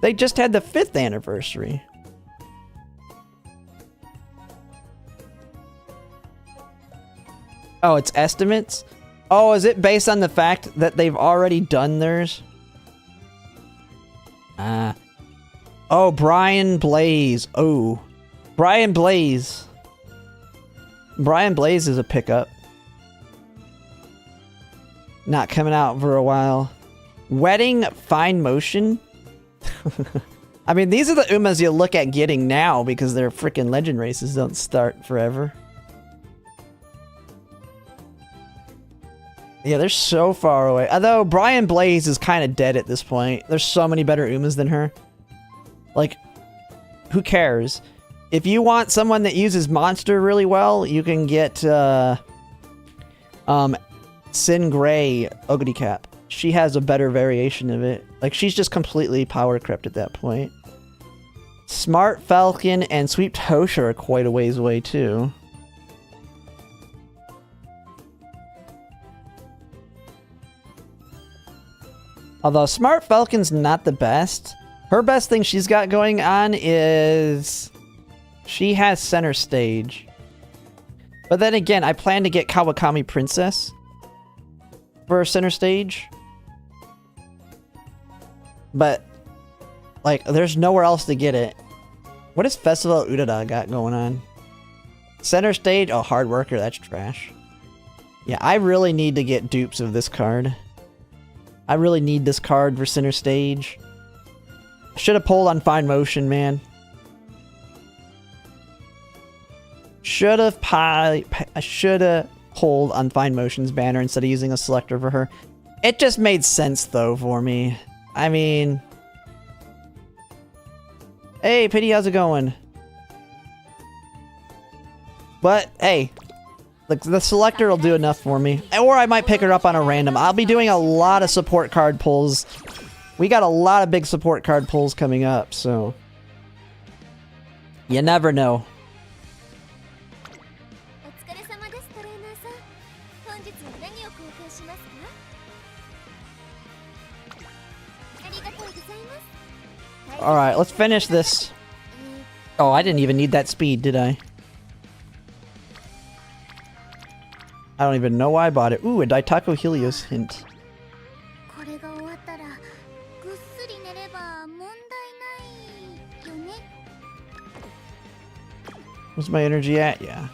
[SPEAKER 1] They just had the 5th anniversary. Oh, it's estimates? Oh, is it based on the fact that they've already done theirs? Ah. Oh, Brian Blaze. Oh. Brian Blaze. Brian Blaze is a pickup. Not coming out for a while. Wedding Fine Motion? I mean, these are the Umas you look at getting now because their freaking legend races don't start forever. Yeah, they're so far away. Although, Brian Blaze is kind of dead at this point. There's so many better Umas than her. Like, who cares? If you want someone that uses Monster really well, you can get, Sin Gray Ogre Cap. She has a better variation of it. Like, she's just completely power crept at that point. Smart Falcon and Sweep Tosha are quite a ways away too. Although Smart Falcon's not the best. Her best thing she's got going on is she has center stage. But then again, I plan to get Kawakami Princess for center stage. But, like, there's nowhere else to get it. What does Festival Urara got going on? Center stage? Oh, Hard Worker, that's trash. Yeah, I really need to get dupes of this card. I really need this card for center stage. Should have pulled on Fine Motion, man. Should have pulled on Fine Motion's banner instead of using a selector for her. It just made sense though for me. I mean, hey, Pity, how's it going? But hey, the selector will do enough for me, or I might pick her up on a random. I'll be doing a lot of support card pulls. We got a lot of big support card pulls coming up, so you never know. Alright, let's finish this. Oh, I didn't even need that speed, did I? I don't even know why I bought it. Ooh, a Daitaku Helios hint. What's my energy at? Yeah.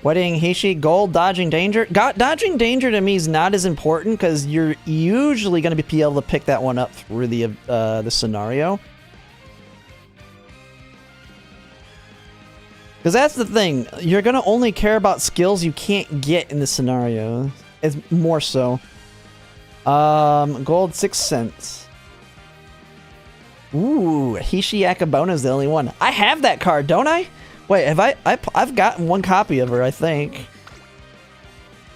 [SPEAKER 1] Wedding Heishi, gold, dodging danger. Dodging danger to me is not as important because you're usually going to be able to pick that one up through the scenario. Because that's the thing. You're going to only care about skills you can't get in the scenario. It's more so. Gold 6 cents. Ooh, Heishi Akabona's the only one. I have that card, don't I? Wait, have I've gotten one copy of her, I think.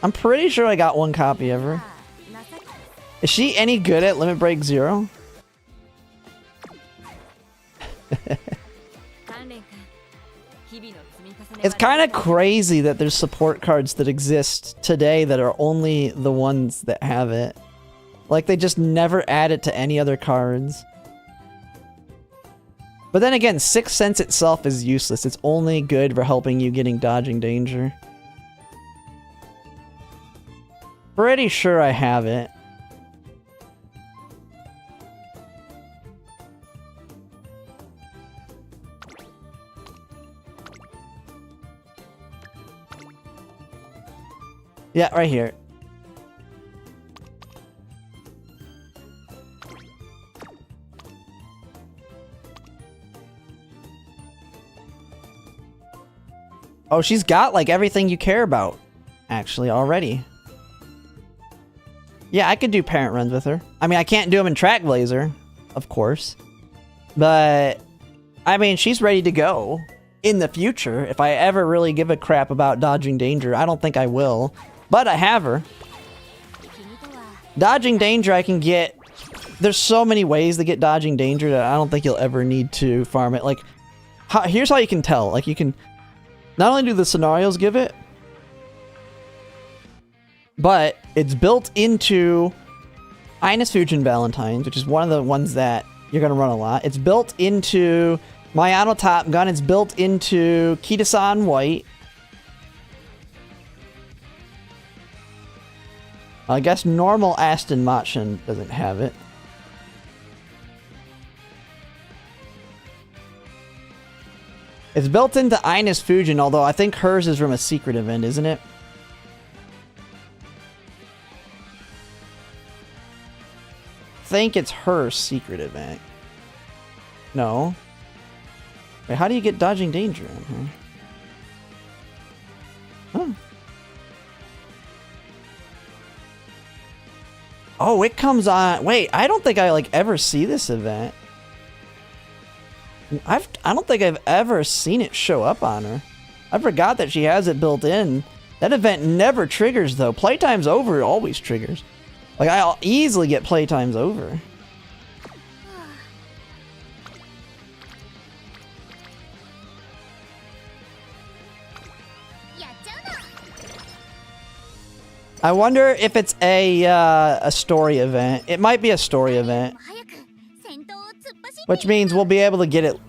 [SPEAKER 1] I'm pretty sure I got one copy of her. Is she any good at Limit Break 0? It's kind of crazy that there's support cards that exist today that are only the ones that have it. Like, they just never add it to any other cards. But then again, 6 cents itself is useless. It's only good for helping you getting dodging danger. Pretty sure I have it. Yeah, right here. Oh, she's got, like, everything you care about, actually, already. Yeah, I could do parent runs with her. I mean, I can't do them in Track Blazer, of course. But, I mean, she's ready to go in the future. If I ever really give a crap about dodging danger, I don't think I will. But I have her. Dodging danger I can get... There's so many ways to get dodging danger that I don't think you'll ever need to farm it. Like, here's how you can tell. Like, you can... Not only do the scenarios give it, but it's built into Ines Fujin Valentine's, which is one of the ones that you're going to run a lot. It's built into Mayano Top Gun. It's built into Kitasan White. I guess normal Aston Martin doesn't have it. It's built into Ines Fujin, although I think hers is from a secret event, isn't it? I think it's her secret event. No. Wait, how do you get dodging danger on her? Huh. Oh, it comes on... Wait, I don't think I, like, ever see this event. I don't think I've ever seen it show up on her. I forgot that she has it built in. That event never triggers, though. Playtime's over, it always triggers. Like, I'll easily get playtimes over. I wonder if it's a story event. It might be a story event. Which means we'll be able to get it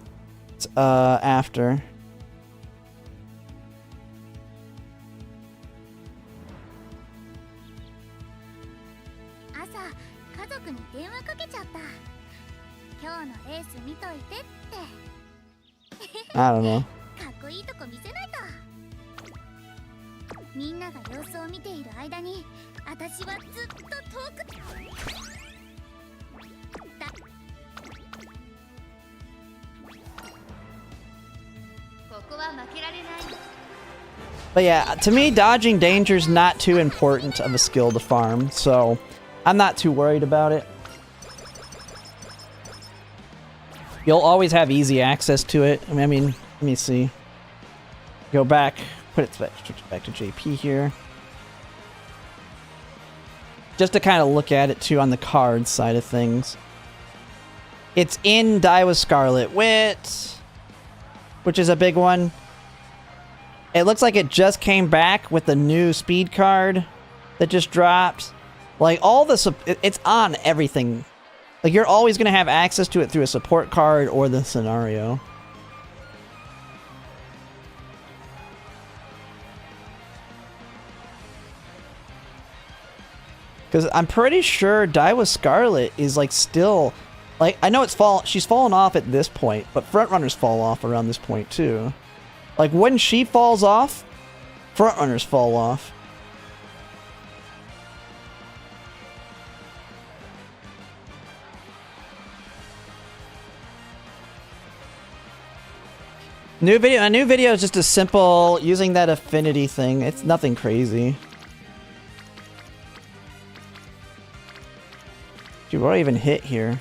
[SPEAKER 1] after. I don't know. But yeah, to me, dodging danger's not too important of a skill to farm, so I'm not too worried about it. You'll always have easy access to it. I mean, let me see. Go back, put it back to JP here. Just to kind of look at it too on the card side of things. It's in Die with Scarlet Wit, which is a big one. It looks like it just came back with the new speed card that just dropped. Like, all the... It's on everything. Like, you're always going to have access to it through a support card or the scenario. Because I'm pretty sure Die with Scarlet is, like, still... Like, I know she's fallen off at this point, but Frontrunners fall off around this point, too. Like, when she falls off, Frontrunners fall off. A new video is just a simple, using that affinity thing. It's nothing crazy. Dude, what do I even hit here?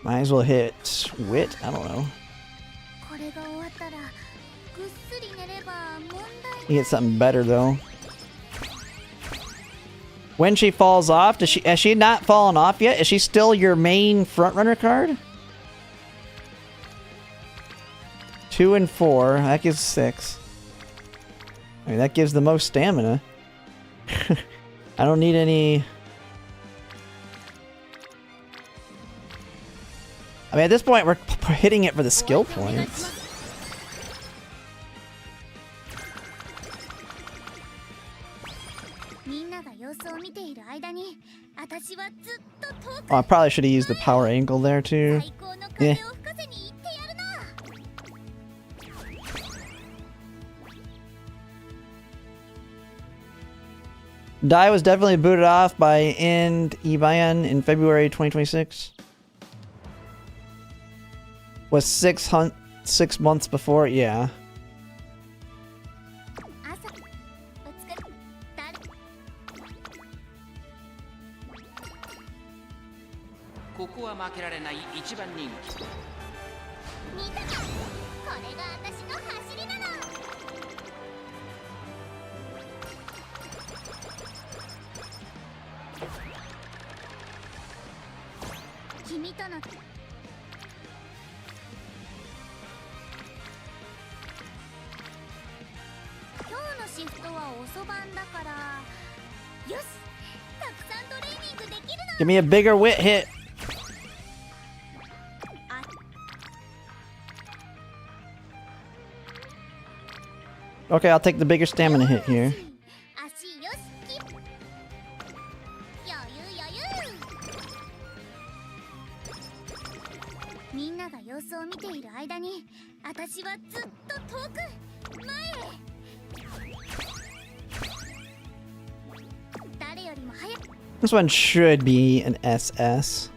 [SPEAKER 1] Might as well hit Wit. I don't know. You get something better though. When she falls off, has she not fallen off yet? Is she still your main frontrunner card? 2 and 4. That gives 6. I mean, that gives the most stamina. I don't need any... I mean, at this point, we're hitting it for the skill points. Oh, I probably should have used the power angle there, too. Yeah. Die was definitely booted off by End Ebayan in February 2026. Was 6 months before? Yeah. Give me a bigger wit hit. Okay, I'll take the bigger stamina hit here. This one should be an SS.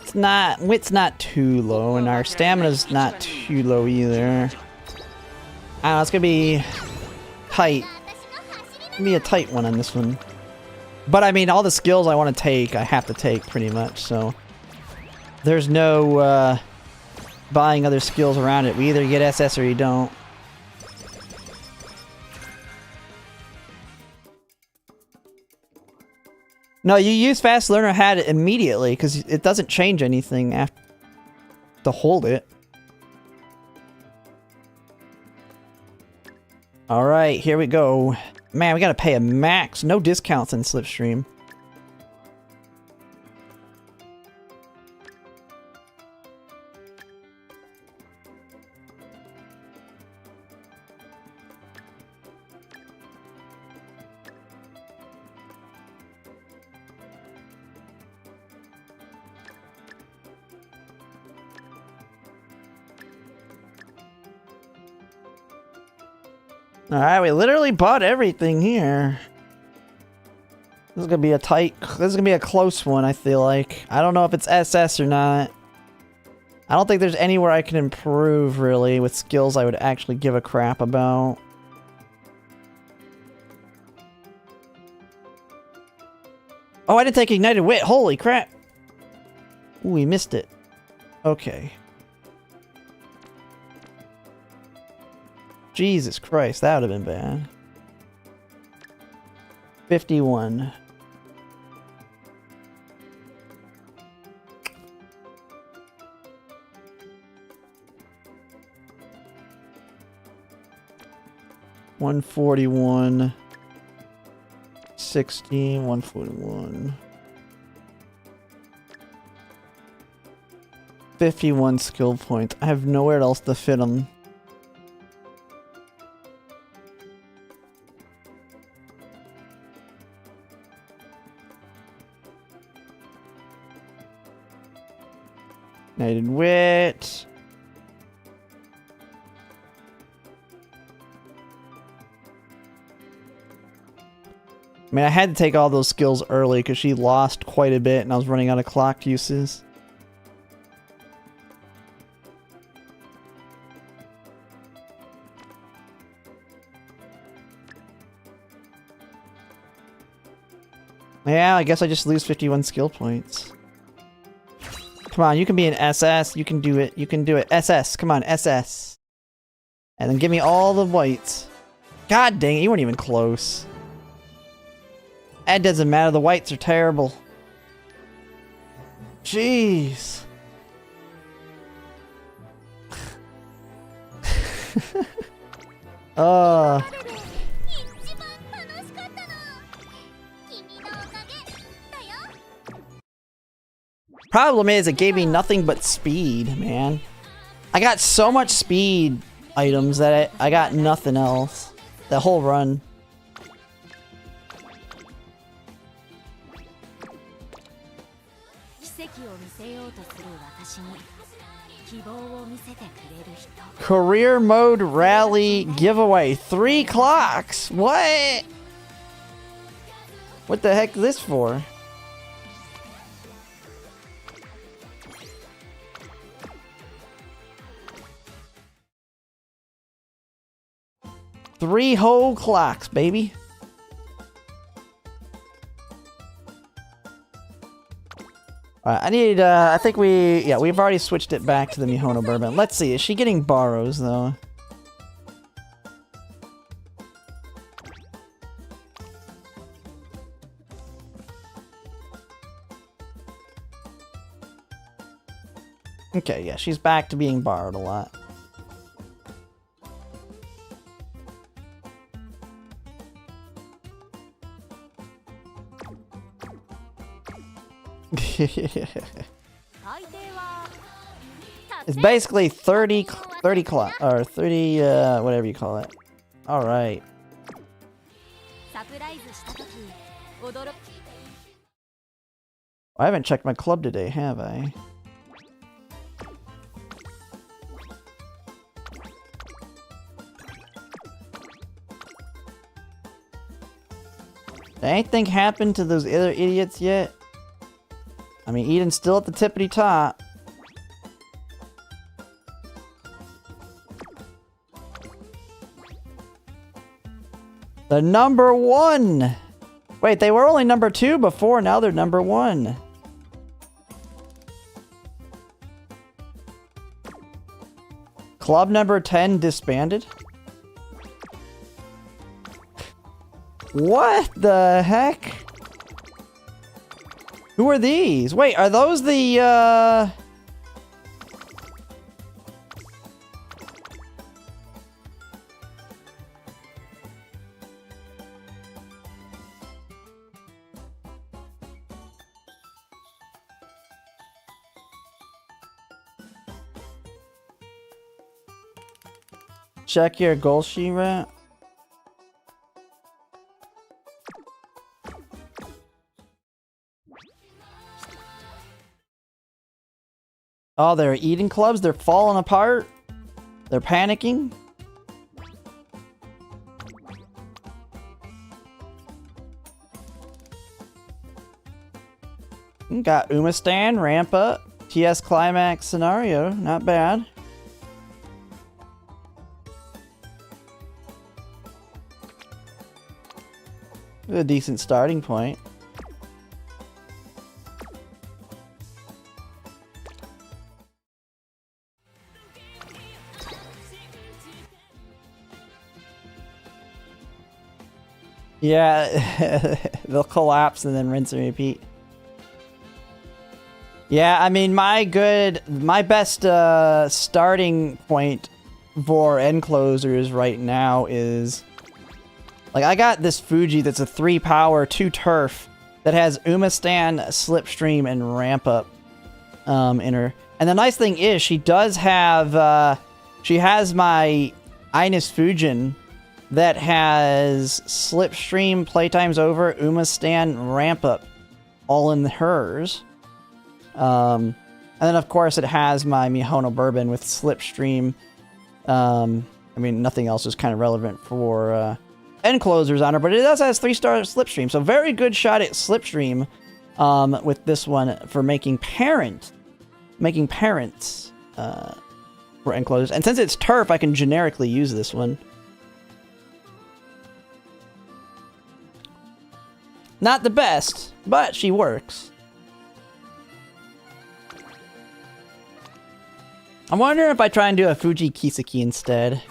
[SPEAKER 1] It's not, wit's not too low, and our stamina's not too low either. I don't know, it's gonna be tight. It's gonna be a tight one on this one. But I mean, all the skills I want to take, I have to take pretty much, so. There's no buying other skills around it. We either get SS or you don't. No, you use Fast Learner Hat immediately because it doesn't change anything after to hold it. Alright, here we go. Man, we gotta pay a max. No discounts in Slipstream. Alright, we literally bought everything here. This is gonna be a this is gonna be a close one, I feel like. I don't know if it's SS or not. I don't think there's anywhere I can improve, really, with skills I would actually give a crap about. Oh, I didn't take Ignited Wit! Holy crap! Ooh, we missed it. Okay. Jesus Christ, that would have been bad. 51. $141. 16, 141. 51 skill points. I have nowhere else to fit them. Ignited Wit. I mean, I had to take all those skills early because she lost quite a bit and I was running out of clock uses. Yeah, I guess I just lose 51 skill points. Come on, you can be an SS. You can do it. You can do it. SS. Come on, SS. And then give me all the whites. God dang it, you weren't even close. That doesn't matter. The whites are terrible. Jeez. Problem is, it gave me nothing but speed, man. I got so much speed items that I got nothing else. The whole run. Career mode rally giveaway. 3 clocks? What? What the heck is this for? Three whole clocks, baby. Alright, I need, I think we've already switched it back to the Mihono Bourbon. Let's see, is she getting borrows, though? Okay, yeah, she's back to being borrowed a lot. It's basically 30 clock, or 30, whatever you call it. Alright. I haven't checked my club today, have I? Did anything happen to those other idiots yet? I mean, Eden's still at the tippity top. The number 1! Wait, they were only number 2 before, now they're number 1. Club number 10 disbanded? What the heck? Who are these? Wait, are those the, Check your goal sheet, rat. Oh, they're eating clubs? They're falling apart? They're panicking? Got Umamusume, ramp up, TS climax scenario, not bad. A decent starting point. Yeah, they'll collapse and then rinse and repeat. Yeah, I mean, my best starting point for end closers right now is, like, I got this Fuji that's a 3 power, 2 turf that has Umamusume, Slipstream, and Ramp Up in her. And the nice thing is, she does have, she has my Ines Fujin that has Slipstream, Playtime's Over, Umamusume, Ramp Up, all in hers. And then, of course, it has my Mihono Bourbon with Slipstream. I mean, nothing else is kind of relevant for end closers on her, but it does has 3-star Slipstream. So very good shot at Slipstream with this one for making parents for end closers. And since it's turf, I can generically use this one. Not the best, but she works. I'm wondering if I try and do a Fuji Kiseki instead.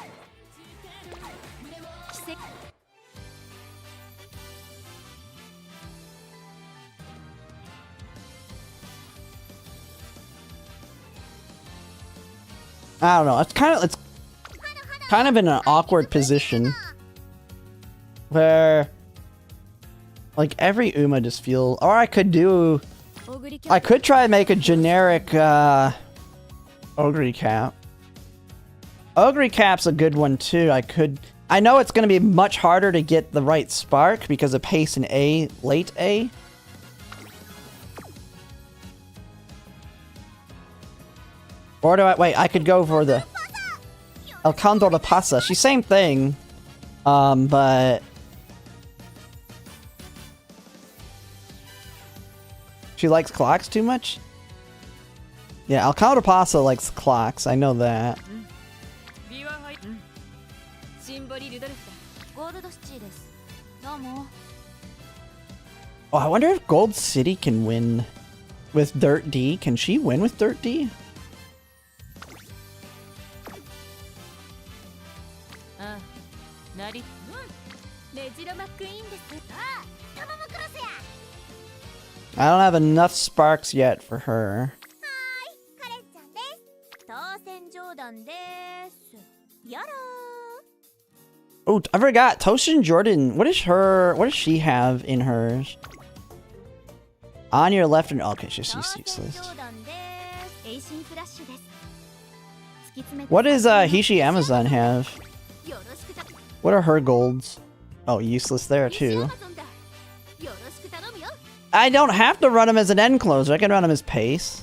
[SPEAKER 1] I don't know. It's kind of in an awkward position where, like, every Uma just feels. Or I could try and make a generic Ogre Cap. Ogre Cap's a good one too. I know it's going to be much harder to get the right spark because of pace in A, late A. Or do I could go for the El Condor de Pasa. She's same thing. But she likes clocks too much? Yeah, El Condor de Pasa likes clocks. I know that. Oh, I wonder if Gold City can win with Dirt D. Can she win with Dirt D? I don't have enough sparks yet for her. Oh, I forgot. Toshin Jordan. What does she have in hers? On your left and okay, she's useless. What does Hishi Amazon have? What are her golds? Oh, useless there too. I don't have to run him as an end closer. I can run him as pace.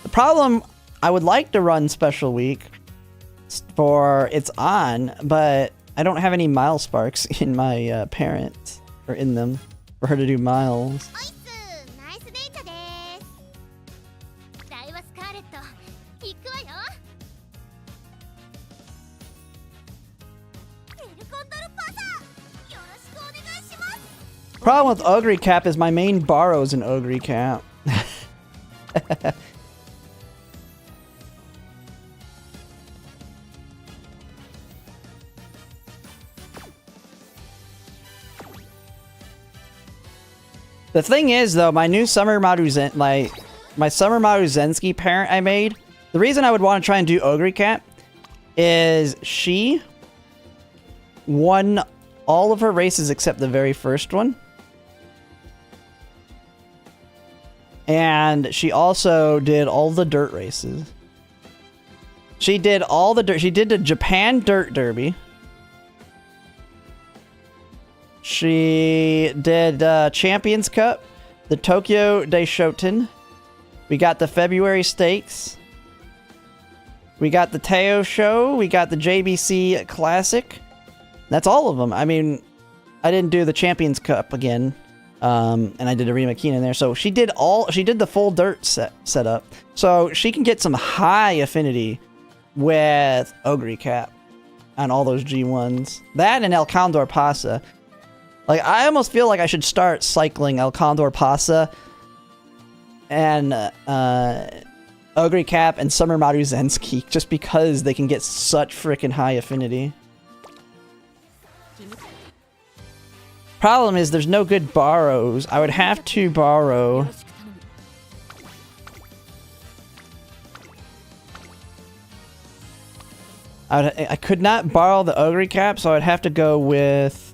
[SPEAKER 1] The problem, I would like to run Special Week for it's on, but I don't have any mile sparks in my parents, or in them, for her to do miles. Problem with Ogre Cap is my main borrows an Ogre Cap. The thing is, though, my new Summer Maru my Summer Maru Zensky parent I made, the reason I would want to try and do Ogre Cat is she won all of her races except the very first one. And she also did all the dirt races. She did all the dirt. She did the Japan Dirt Derby. She did Champions Cup, the Tokyo Daishoten. We got the February Stakes. We got the Teo Show. We got the JBC Classic. That's all of them. I mean, I didn't do the Champions Cup again. And I did a Rima Keen in there. So she did the full dirt setup. So she can get some high affinity with Ogre Cap on all those G1s. That and El Condor Pasa. Like, I almost feel like I should start cycling El Condor Pasa and Ogre Cap and Summer Maru Zensky just because they can get such freaking high affinity. Problem is, there's no good borrows. I would have to borrow... I could not borrow the Ogre Cap, so I'd have to go with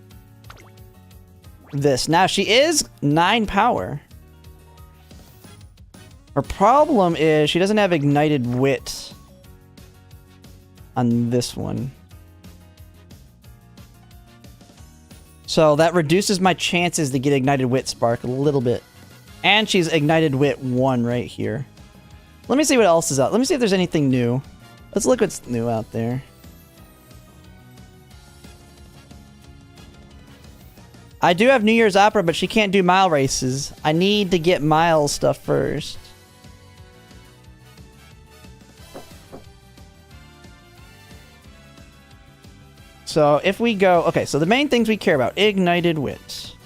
[SPEAKER 1] this. Now, she is 9 power. Her problem is she doesn't have Ignited Wit on this one. So that reduces my chances to get Ignited Wit Spark a little bit. And she's Ignited Wit 1 right here. Let me see what else is out. Let me see if there's anything new. Let's look what's new out there. I do have New Year's Opera, but she can't do mile races. I need to get mile stuff first. So if we go... Okay, so the main things we care about. Ignited Wit.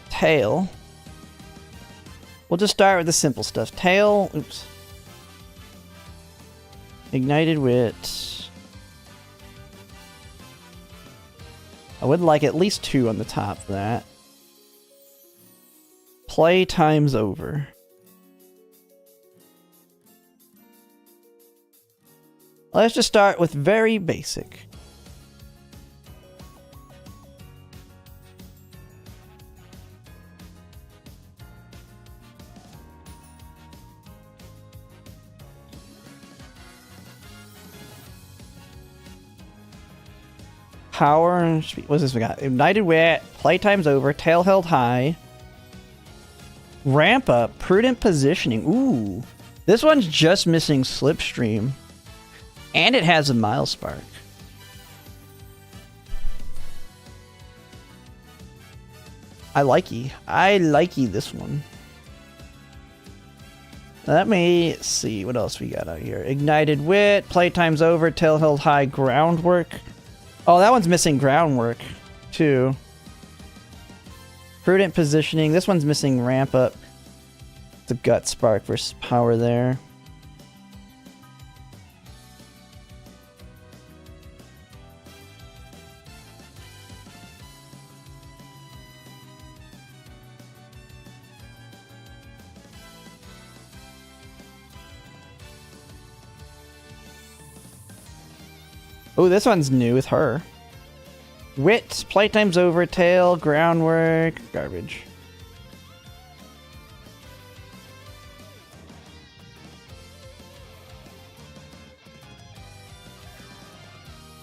[SPEAKER 1] Tail. We'll just start with the simple stuff. Tail... Oops. Ignited Wit. I would like at least 2 on the top of that. Play time's over. Let's just start with very basic. Power and speed. What's this we got? Ignited Wit, playtime's over, tail held high. Ramp up, prudent positioning. Ooh. This one's just missing Slipstream. And it has a Mile Spark. I likey this one. Let me see what else we got out here. Ignited Wit, playtime's over, tail held high, groundwork. Oh, that one's missing groundwork, too. Prudent positioning. This one's missing ramp up. It's a gut spark versus power there. Oh, this one's new with her. Wit, playtime's over, tail, groundwork, garbage.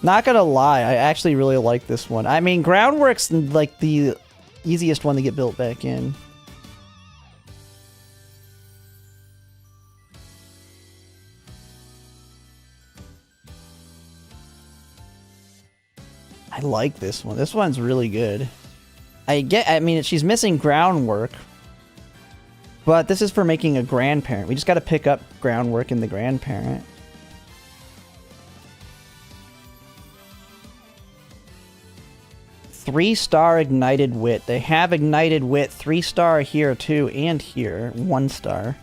[SPEAKER 1] Not gonna lie, I actually really like this one. I mean, groundwork's like the easiest one to get built back in. I like this one. This one's really good. I mean, she's missing groundwork. But this is for making a grandparent. We just gotta pick up groundwork in the grandparent. Three-star Ignited Wit. They have Ignited Wit 3-star here too, and here 1-star.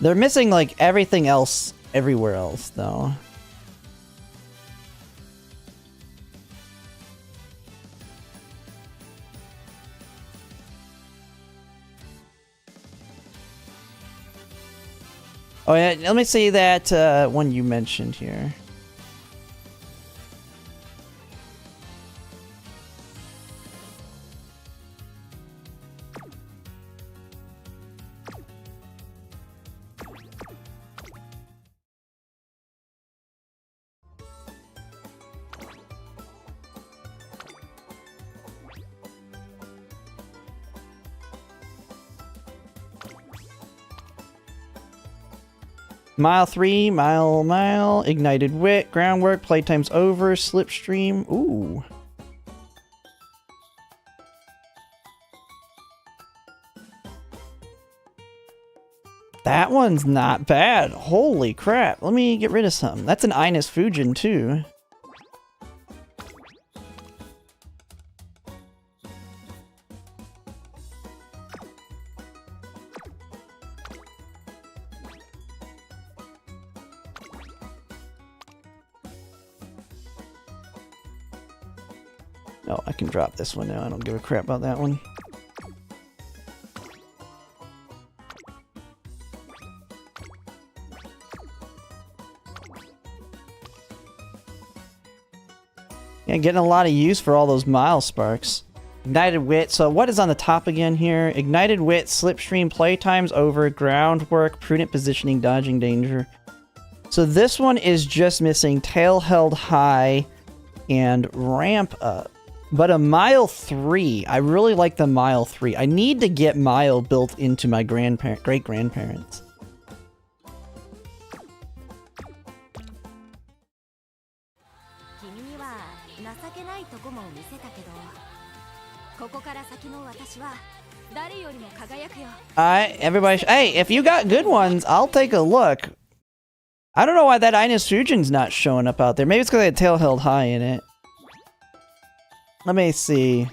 [SPEAKER 1] They're missing like everything else everywhere else though. Oh yeah, let me see that one you mentioned here. Mile 3, mile, ignited wit, groundwork, playtime's over, slipstream. Ooh. That one's not bad. Holy crap. Let me get rid of something. That's an Ines Fujin too. Oh, I can drop this one now. I don't give a crap about that one. Yeah, getting a lot of use for all those mile sparks. Ignited wit. So what is on the top again here? Ignited wit, slipstream, playtime's over, groundwork, prudent positioning, dodging danger. So this one is just missing tail held high and ramp up. But a mile 3, I really like the mile 3. I need to get mile built into my great-grandparents. Alright, everybody. Hey, if you got good ones, I'll take a look. I don't know why that Ines Fujin's not showing up out there. Maybe it's because they had tail held high in it. Let me see.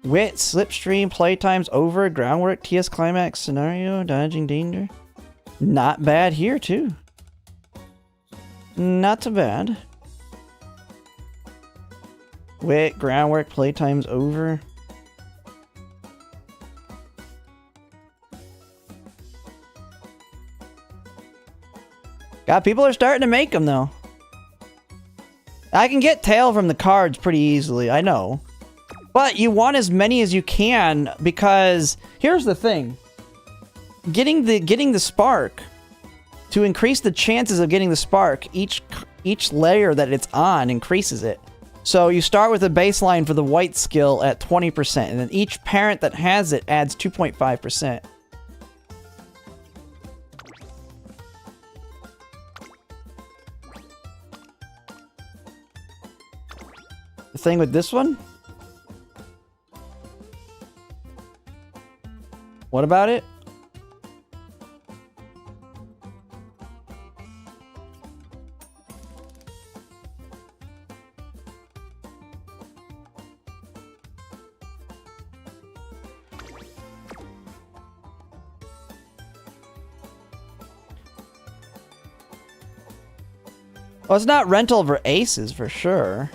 [SPEAKER 1] Wit, slipstream, playtime's over, groundwork, TS climax, scenario, dodging danger. Not bad here, too. Not too bad. Wit, groundwork, playtime's over. God, people are starting to make them, though. I can get tail from the cards pretty easily, I know. But you want as many as you can, because here's the thing. Getting the spark, to increase the chances of getting the spark, each layer that it's on increases it. So you start with a baseline for the white skill at 20%, and then each parent that has it adds 2.5%. The thing with this one? What about it? Well, it's not rental for aces for sure.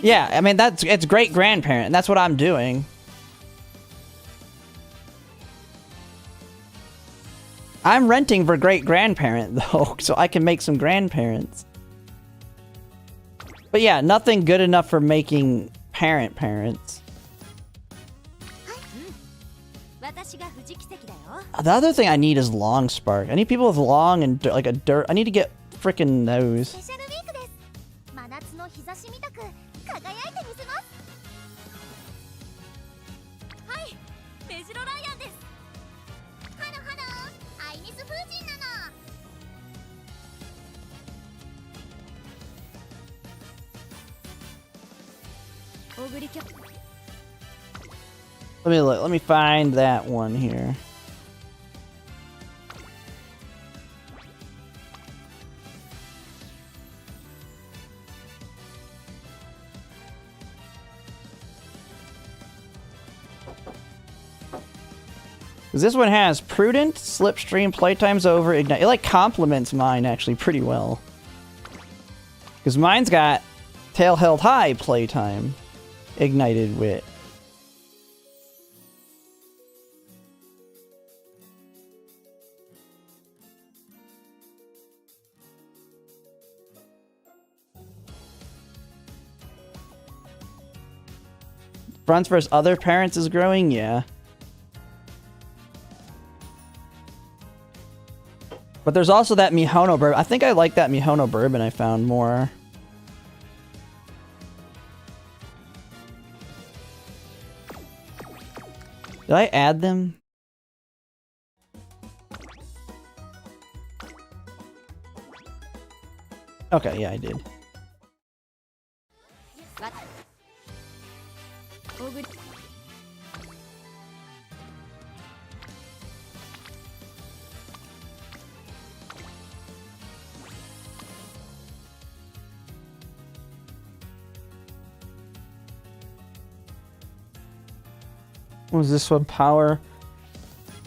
[SPEAKER 1] Yeah, I mean, it's great grandparent, and that's what I'm doing. I'm renting for great grandparent though, so I can make some grandparents. But yeah, nothing good enough for making parents. The other thing I need is long spark. I need people with long and like a dirt. I need to get freaking those. Let me look. Let me find that one here. Because this one has Prudent, Slipstream, Playtime's Over, Ignite. It like complements mine actually pretty well. Because mine's got Tail Held High, Playtime, Ignited Wit. Fronts versus other parents is growing? Yeah. But there's also that Mihono bourbon. I think I like that Mihono bourbon I found more. Did I add them? Okay, yeah, I did. What was this one? Power.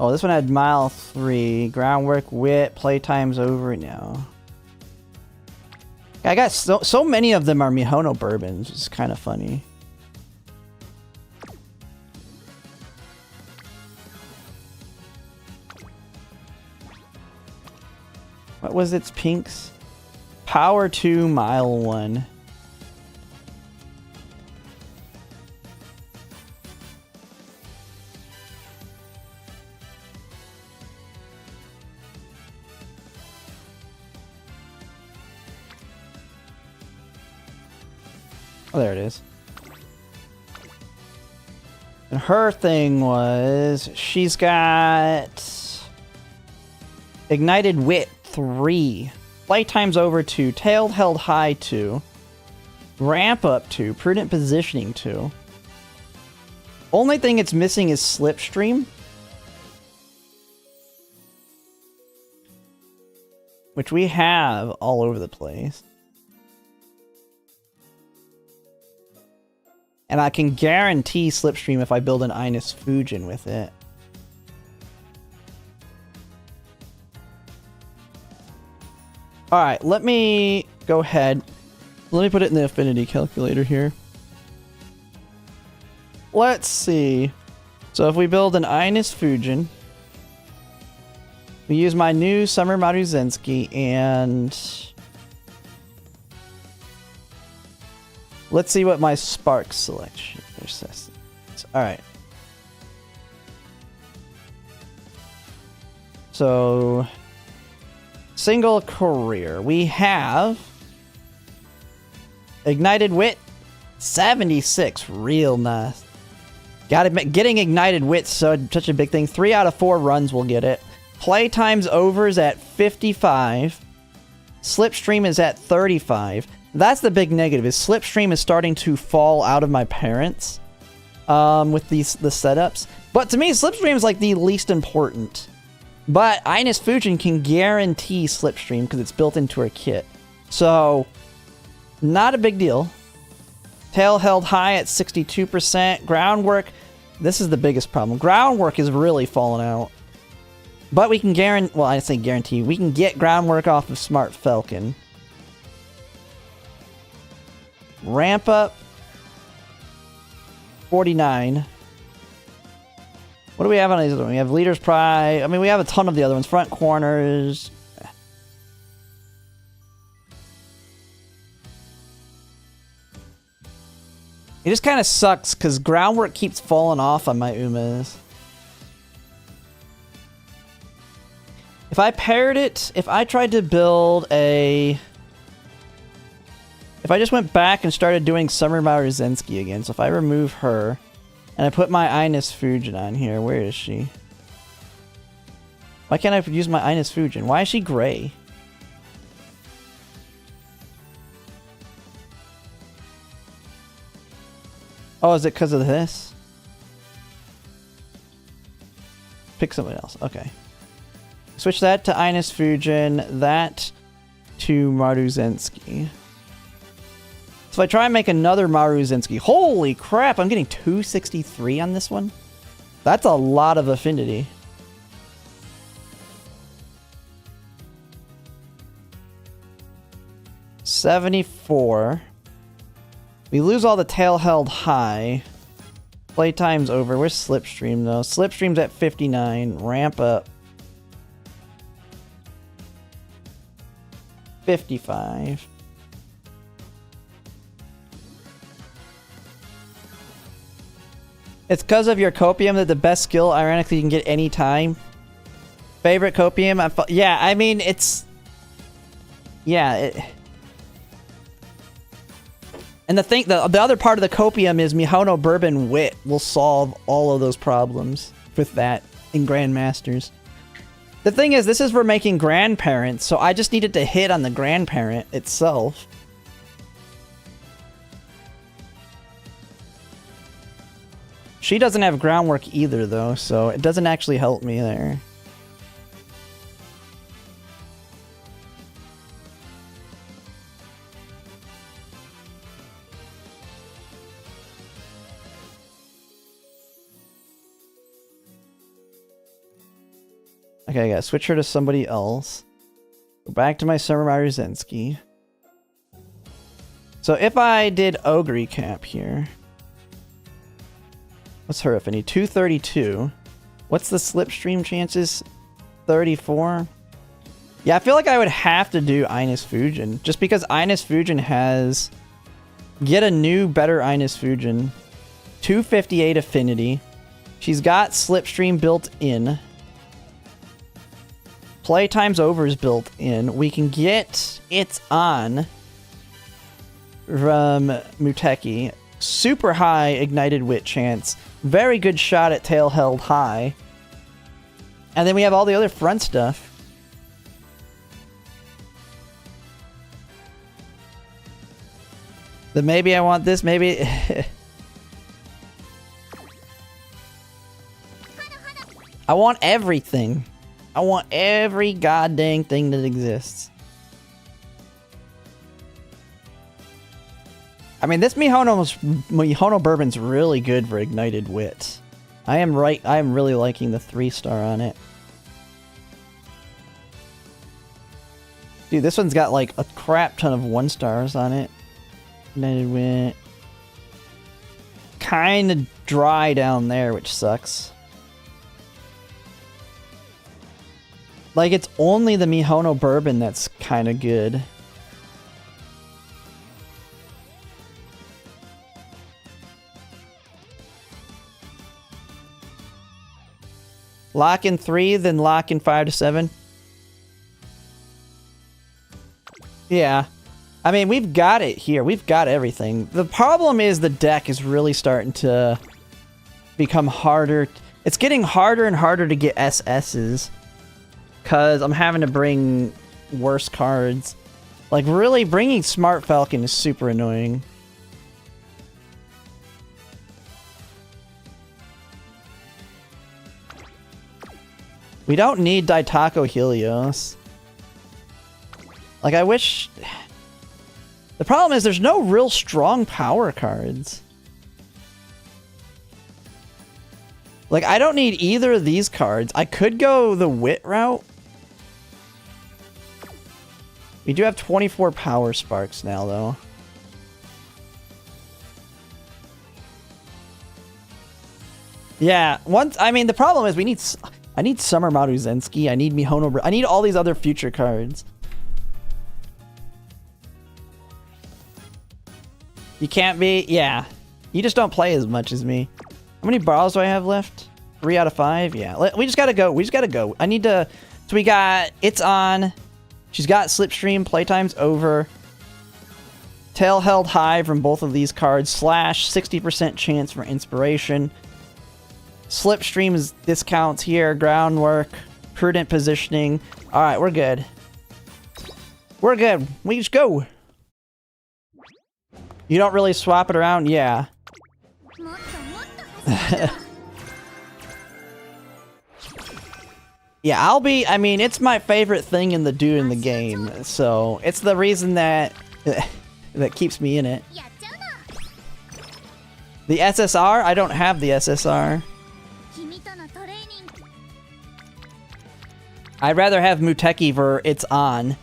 [SPEAKER 1] Oh, this one had Mile 3. Groundwork, Wit, Playtime's Over now. I got so many of them are Mihono bourbons. It's kind of funny. What was its pinks? Power 2, Mile 1. Oh, there it is. And her thing was, she's got Ignited Wit 3, Playtime's Over 2, Tail Held High 2, Ramp Up 2, Prudent Positioning 2. Only thing it's missing is Slipstream, which we have all over the place. And I can guarantee Slipstream if I build an Ines Fujin with it. Alright, let me go ahead. Let me put it in the affinity calculator here. Let's see. So if we build an Ines Fujin, we use my new Summer Maruzensky, and let's see what my Spark selection is. Alright. So, single career. We have Ignited Wit 76. Real nice. Gotta admit, getting Ignited Wit's such a big thing. 3 out of 4 runs will get it. Playtime's Overs at 55. Slipstream is at 35. That's the big negative, is Slipstream is starting to fall out of my parents with the setups. But to me, Slipstream is like the least important. But Ines Fujin can guarantee Slipstream because it's built into her kit. So, not a big deal. Tail Held High at 62%. Groundwork, this is the biggest problem. Groundwork is really falling out. But we can guarantee, well, I say guarantee, we can get Groundwork off of Smart Falcon. Ramp Up 49. What do we have on these other ones? We have Leader's Pride. I mean, we have a ton of the other ones. Front Corners. It just kind of sucks because Groundwork keeps falling off on my Umas. If I paired it, if I tried to build a... If I just went back and started doing Summer Maruzensky again, so if I remove her, and I put my Ines Fujin on here, where is she? Why can't I use my Ines Fujin? Why is she gray? Oh, is it because of this? Pick someone else, okay. Switch that to Ines Fujin, that to Maruzensky. So if I try and make another Maruzensky, holy crap, I'm getting 263 on this one. That's a lot of affinity. 74. We lose all the tail held high. Playtime's over. Where's Slipstream though? Slipstream's at 59. Ramp up. 55. It's because of your copium that the best skill, ironically, you can get any time. Favorite copium? Yeah, I mean, it's... Yeah, and the other part of the copium is Mihono Bourbon Wit will solve all of those problems with that in Grandmasters. The thing is, this is for making grandparents, so I just needed to hit on the grandparent itself. She doesn't have groundwork either, though, so it doesn't actually help me there. Okay, I gotta switch her to somebody else. Go back to my Summer Maru Zensky. So if I did Ogre Cap here... What's her affinity? 232. What's the Slipstream chances? 34. Yeah, I feel like I would have to do Ines Fujin. Just because Ines Fujin has... Get a new, better Ines Fujin. 258 affinity. She's got Slipstream built in. Playtime's over is built in. We can get It's On from Muteki. Super high Ignited Wit chance. Very good shot at Tail Held High. And then we have all the other front stuff. Then maybe I want this, maybe... I want everything. I want every goddamn thing that exists. I mean, this Mihono Bourbon's really good for Ignited Wit. I am really liking the 3-star on it. Dude, this one's got like a crap ton of 1-stars on it. Ignited Wit. Kinda dry down there, which sucks. Like, it's only the Mihono Bourbon that's kind of good. Lock in 3, then lock in 5 to 7. Yeah. I mean, we've got it here. We've got everything. The problem is the deck is really starting to become harder. It's getting harder and harder to get SS's. Because I'm having to bring worse cards. Like, really, bringing Smart Falcon is super annoying. We don't need Daitako Helios. Like, I wish... The problem is there's no real strong power cards. Like, I don't need either of these cards. I could go the Wit route. We do have 24 power sparks now, though. Yeah, I mean, the problem is I need Summer Maru Zensky, I need Mihono, I need all these other future cards. You can't be, yeah. You just don't play as much as me. How many borrows do I have left? 3 out of 5? Yeah, we just gotta go. We just gotta go. I need to, so we got It's On. She's got Slipstream, Playtime's over. Tail Held High from both of these cards, slash 60% chance for Inspiration. Slipstream's discounts here, Groundwork, Prudent Positioning. Alright, we're good. We're good. We just go. You don't really swap it around? Yeah. Yeah, I mean, it's my favorite thing in the game, so it's the reason that that keeps me in it. The SSR? I don't have the SSR. I'd rather have Muteki for It's On.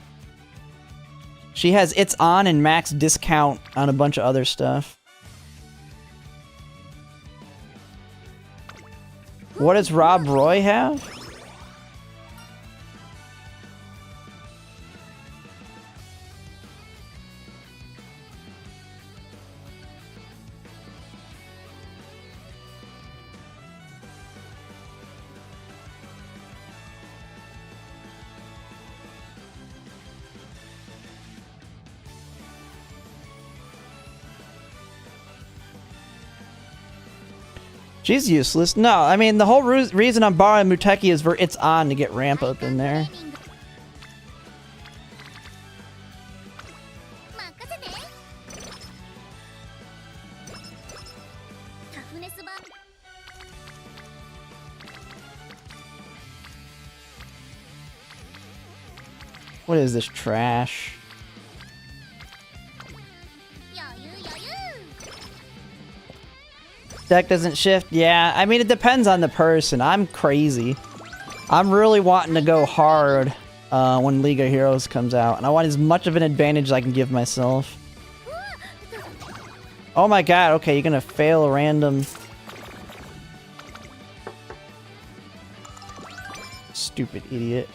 [SPEAKER 1] She has It's On and max discount on a bunch of other stuff. What does Rob Roy have? She's useless. No, I mean, the whole reason I'm borrowing Muteki is for It's On to get ramp up in there. What is this trash? Deck doesn't shift? Yeah, I mean, it depends on the person. I'm crazy. I'm really wanting to go hard when League of Heroes comes out, and I want as much of an advantage as I can give myself. Oh my god, okay, you're gonna fail a random... Stupid idiot.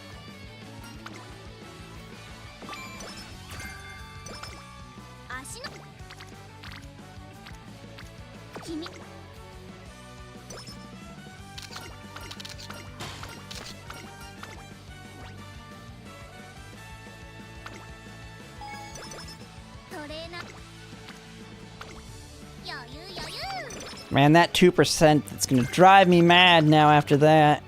[SPEAKER 1] Man, that 2%, it's gonna drive me mad now after that.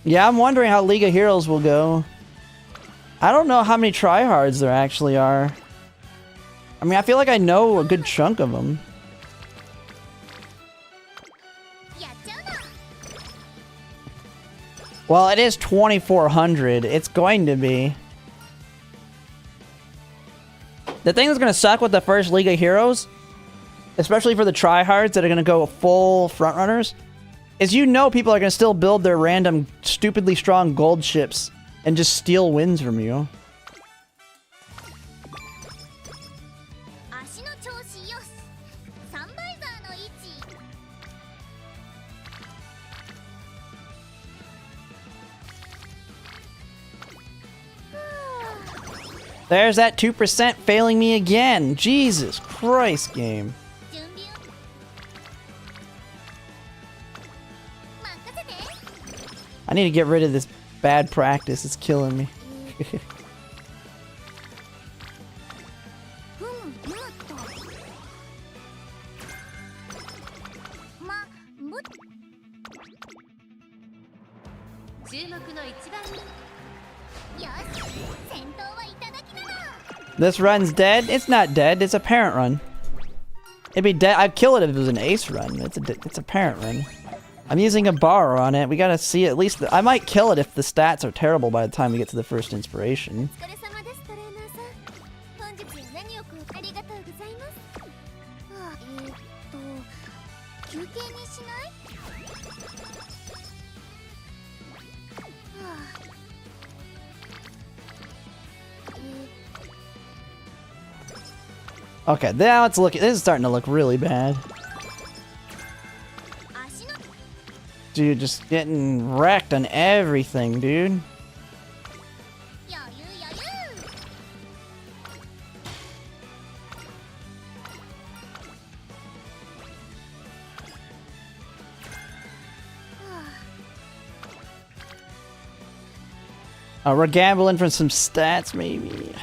[SPEAKER 1] Yeah, I'm wondering how League of Heroes will go. I don't know how many tryhards there actually are. I mean, I feel like I know a good chunk of them. Well, it is 2,400. It's going to be. The thing that's going to suck with the first League of Heroes, especially for the tryhards that are going to go full frontrunners, is you know people are going to still build their random stupidly strong gold ships and just steal wins from you. There's that 2% failing me again. Jesus Christ, game. I need to get rid of this bad practice. It's killing me. This run's dead? It's not dead. It's a parent run. It'd be dead. I'd kill it if it was an ace run. It's a parent run. I'm using a borrow on it. We gotta see at least... I might kill it if the stats are terrible by the time we get to the first inspiration. Okay, now it's looking... This is starting to look really bad. Dude, just getting wrecked on everything, dude. We're gambling for some stats, maybe.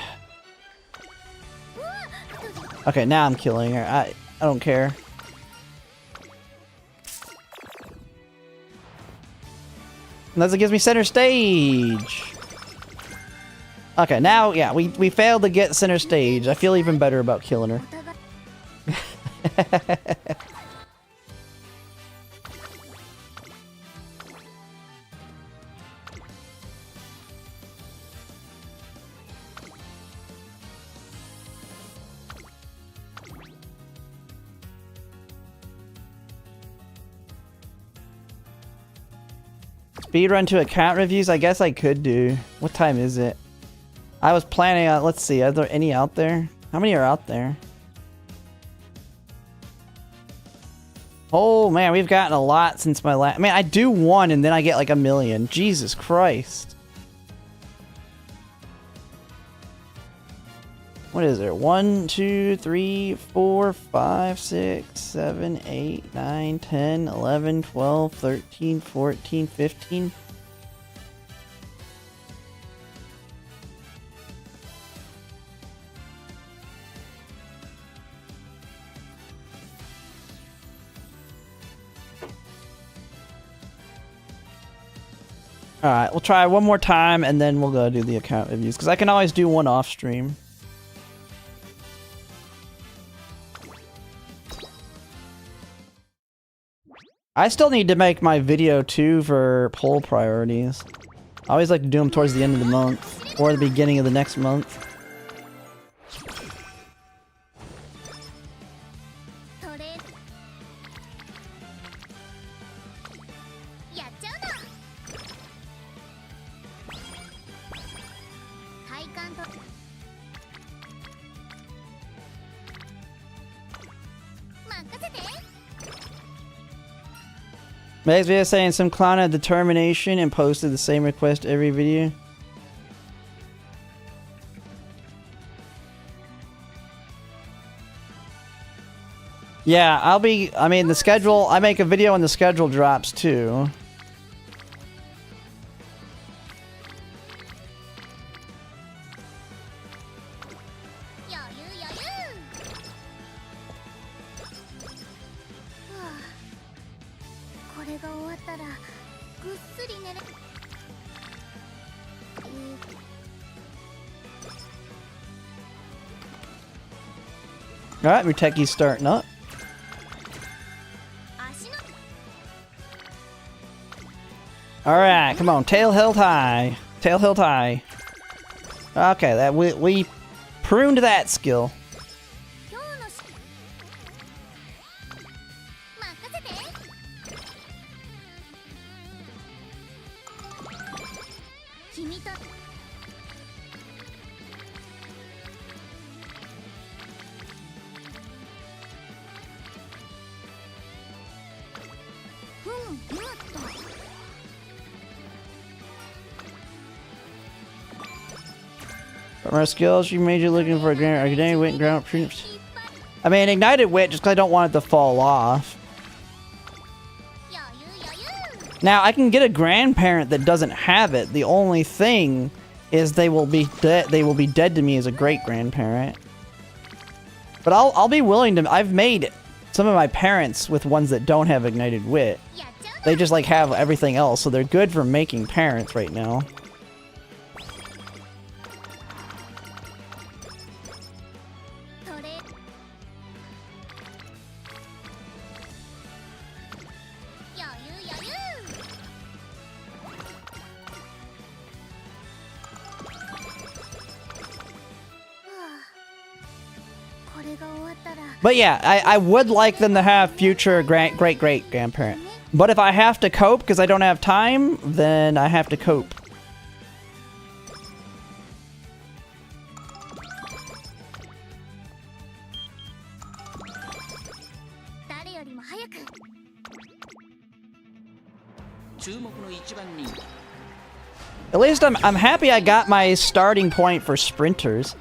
[SPEAKER 1] Okay, now I'm killing her. I don't care. Unless it gives me center stage. Okay, now, yeah, we failed to get center stage. I feel even better about killing her. Speedrun to account reviews? I guess I could do. What time is it? I was planning on, let's see, are there any out there? How many are out there? Oh man, we've gotten a lot since my last... I mean, I do one and then I get like 1,000,000. Jesus Christ. What is there? 1, 2, 3, 4, 5, 6, 7, 8, 9, 10, 11, 12, 13, 14, 15. Alright, we'll try one more time and then we'll go do the account reviews. Because I can always do one off stream. I still need to make my video too for poll priorities. I always like to do them towards the end of the month or the beginning of the next month. Meg's video saying some clown had determination and posted the same request every video. Yeah, I mean the schedule, I make a video when the schedule drops too. Alright, Muteki's starting up. Alright, come on, tail held high. Tail held high. Okay, that we pruned that skill. From our skills, you major looking for a ignited wit and ground proof. I mean, ignited wit just because I don't want it to fall off. Now, I can get a grandparent that doesn't have it. The only thing is they will be dead. They will be dead to me as a great grandparent. But I'll be willing to. I've made some of my parents with ones that don't have ignited wit. They just like have everything else, so they're good for making parents right now. But yeah, I would like them to have future great-great-grandparent. But if I have to cope because I don't have time, then I have to cope. At least I'm happy I got my starting point for sprinters.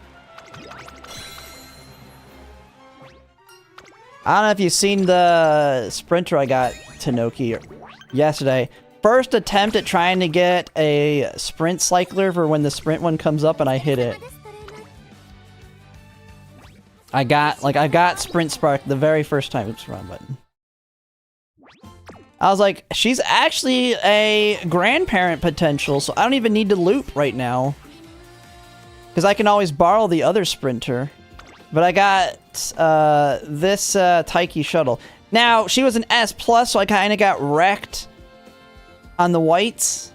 [SPEAKER 1] I don't know if you've seen the sprinter I got, Tanoki, yesterday. First attempt at trying to get a sprint cycler for when the sprint one comes up and I hit it. I got sprint spark the very first time. Oops, wrong button. I was like, she's actually a grandparent potential, so I don't even need to loop right now. Because I can always borrow the other sprinter. But I got this Taiki shuttle. Now, she was an S+, so I kind of got wrecked on the whites.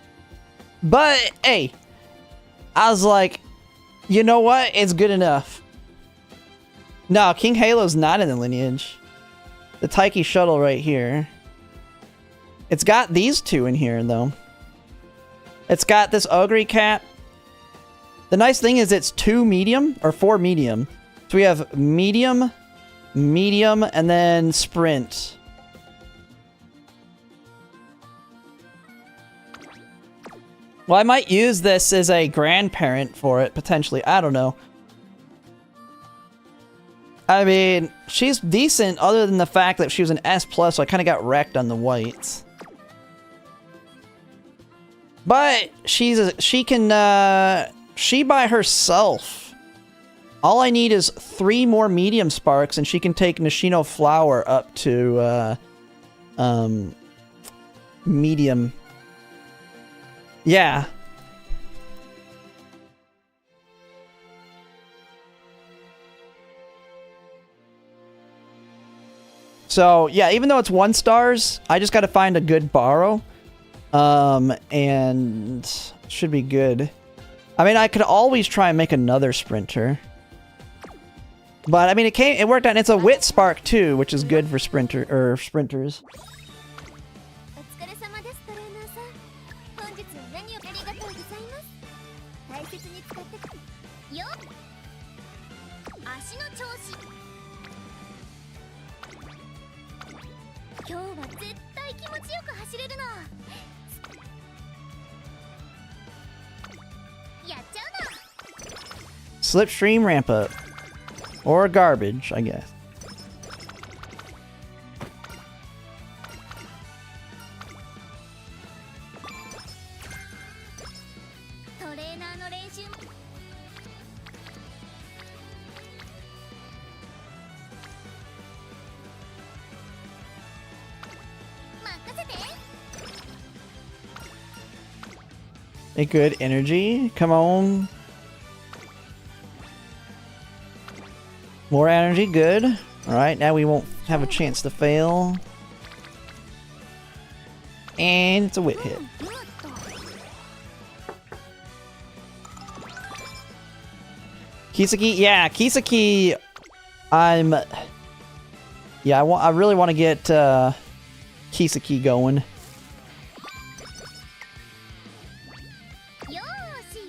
[SPEAKER 1] But, hey, I was like, you know what? It's good enough. No, King Halo's not in the lineage. The Taiki shuttle right here. It's got these two in here, though. It's got this Ogre cap. The nice thing is it's 2 medium, or 4 medium. So we have medium, medium, and then sprint. Well, I might use this as a grandparent for it, potentially. I don't know. I mean, she's decent other than the fact that she was an S+, so I kind of got wrecked on the whites. But she by herself. All I need is 3 more medium sparks and she can take Nishino Flower up to medium. Yeah. So, yeah, even though it's 1 stars, I just gotta find a good borrow. And should be good. I mean, I could always try and make another sprinter. But, I mean, it worked out, and it's a wit spark, too, which is good for sprinters. Slipstream ramp up. Or garbage, I guess. A good energy. Come on. More energy, good. Alright, now we won't have a chance to fail. And it's a wit hit. Kiseki, yeah, Kiseki, yeah, I really want to get Kiseki going.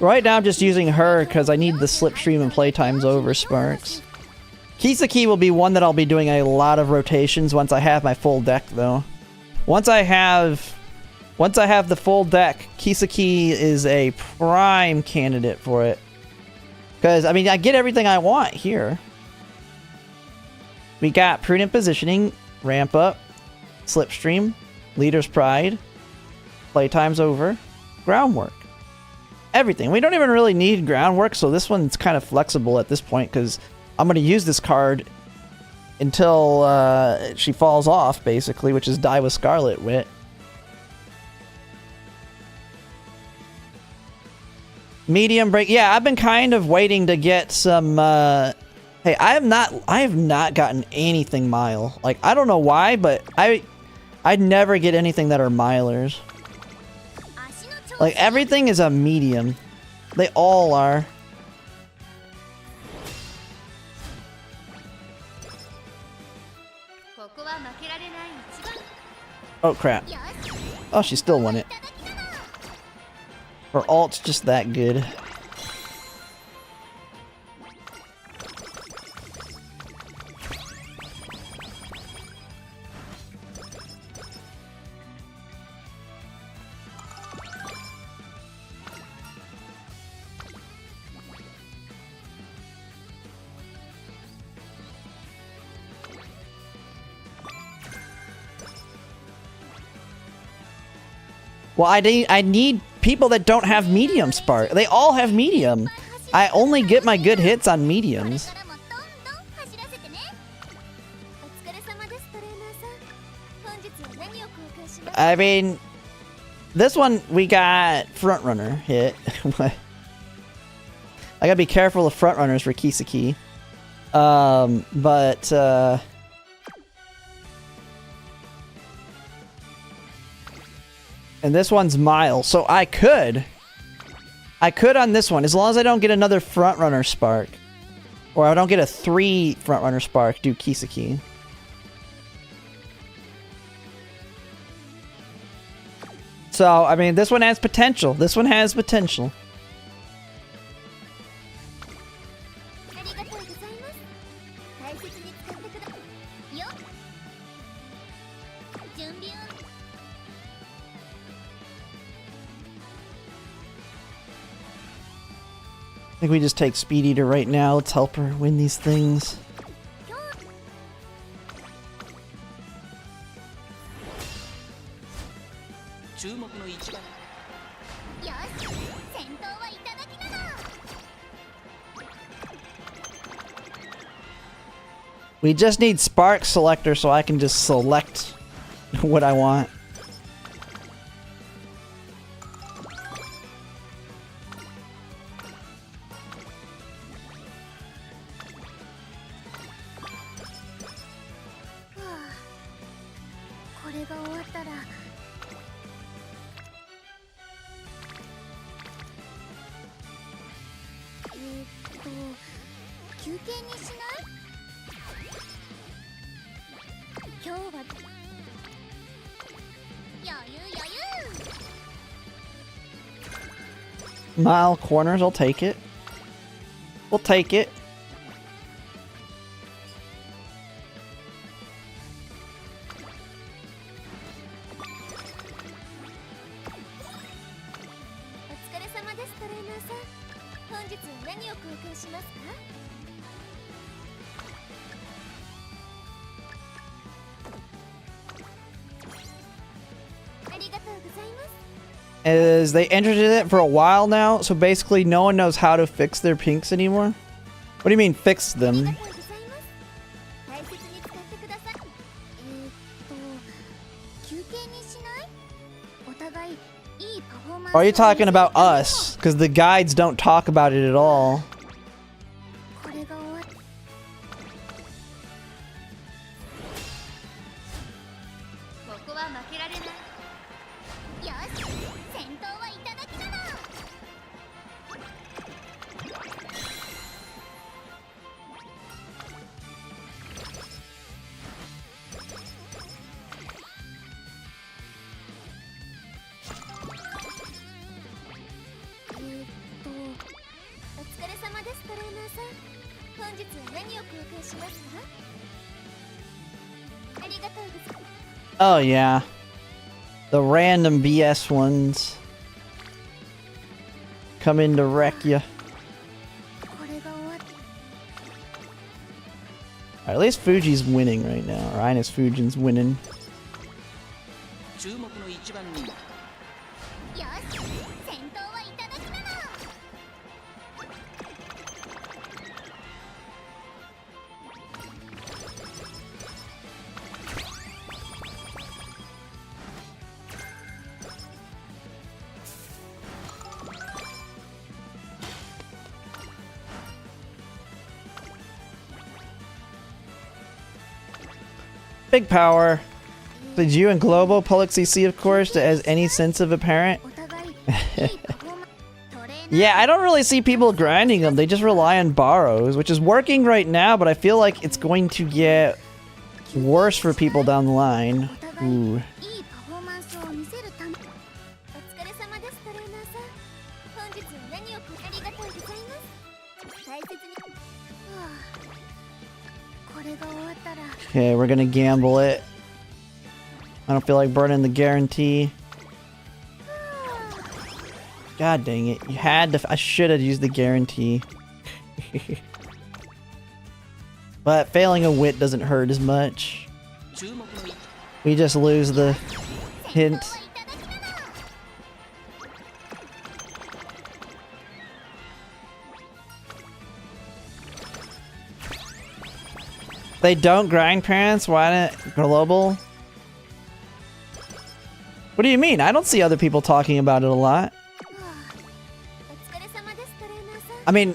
[SPEAKER 1] Right now I'm just using her because I need the slipstream and playtime's over sparks. Kiseki will be one that I'll be doing a lot of rotations once I have my full deck, though. Once I have the full deck, Kiseki is a prime candidate for it. Because, I mean, I get everything I want here. We got prudent positioning, ramp up, slipstream, leader's pride, playtime's over, groundwork. Everything. We don't even really need groundwork, so this one's kind of flexible at this point because I'm going to use this card until she falls off, basically, which is Die with Scarlet Wit. Medium break. Yeah, I've been kind of waiting to get some... Hey, I have not gotten anything mile. Like, I don't know why, but I never get anything that are milers. Like, everything is a medium. They all are. Oh, crap. Oh, she still won it. Her alt's just that good. Well, I need people that don't have medium spark. They all have medium. I only get my good hits on mediums. I mean, this one we got front runner hit. I gotta be careful of front runners for Kiseki. And this one's Mile, so I could on this one, as long as I don't get another frontrunner spark, or I don't get a 3 frontrunner spark, do Kiseki. So, I mean, this one has potential. This one has potential. I think we just take Speed Eater right now. Let's help her win these things. We just need Spark Selector so I can just select what I want. Mile corners, I'll take it. We'll take it. Is they introduced it for a while now, so basically no one knows how to fix their pinks anymore. What do you mean fix them? Are you talking about us? Because the guides don't talk about it at all. Oh yeah, the random BS ones come in to wreck you. At least Fuji's winning right now. Or Ines Fujin's winning. Big power. Did you and Global Public CC, of course, as any sense of a parent? Yeah, I don't really see people grinding them. They just rely on borrows, which is working right now, but I feel like it's going to get worse for people down the line. Ooh. Okay, we're gonna gamble it. I don't feel like burning the guarantee. God dang it. You had to. I should have used the guarantee. But failing a wit doesn't hurt as much. We just lose the hint. They don't grind parents? Why not Global? What do you mean? I don't see other people talking about it a lot. I mean,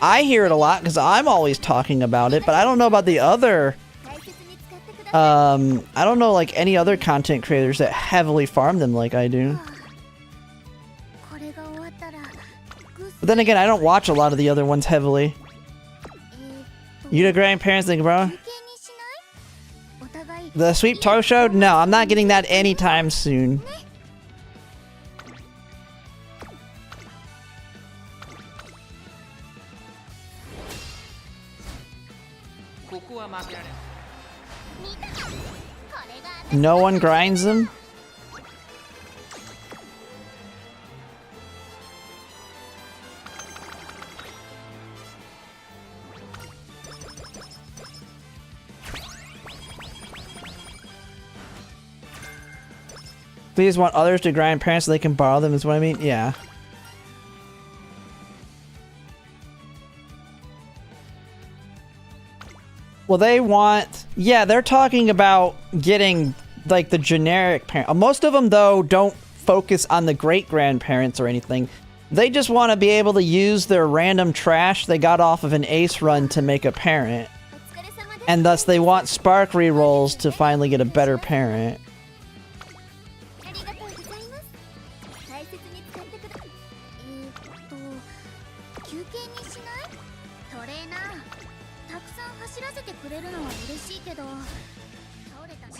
[SPEAKER 1] I hear it a lot because I'm always talking about it, but I don't know about the other... I don't know like any other content creators that heavily farm them like I do. But then again, I don't watch a lot of the other ones heavily. You the grandparents think, bro? The Sweet Toe Show? No, I'm not getting that anytime soon. No one grinds them? Please want others to grind parents so they can borrow them is what I mean? Yeah. Well, they want... Yeah, they're talking about getting, like, the generic parent. Most of them, though, don't focus on the great-grandparents or anything. They just want to be able to use their random trash they got off of an ace run to make a parent. And thus, they want Spark rerolls to finally get a better parent.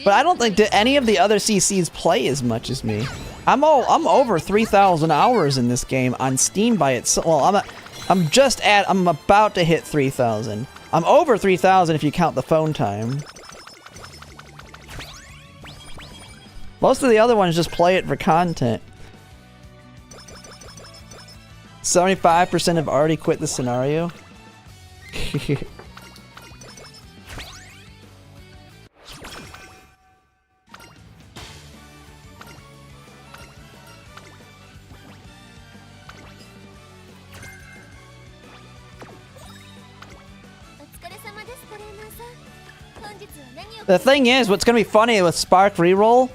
[SPEAKER 1] But I don't think that any of the other CCs play as much as me. I'm over 3,000 hours in this game on Steam by itself. Well, I'm about to hit 3,000. I'm over 3,000 if you count the phone time. Most of the other ones just play it for content. 75% have already quit the scenario. The thing is, what's going to be funny with Spark Reroll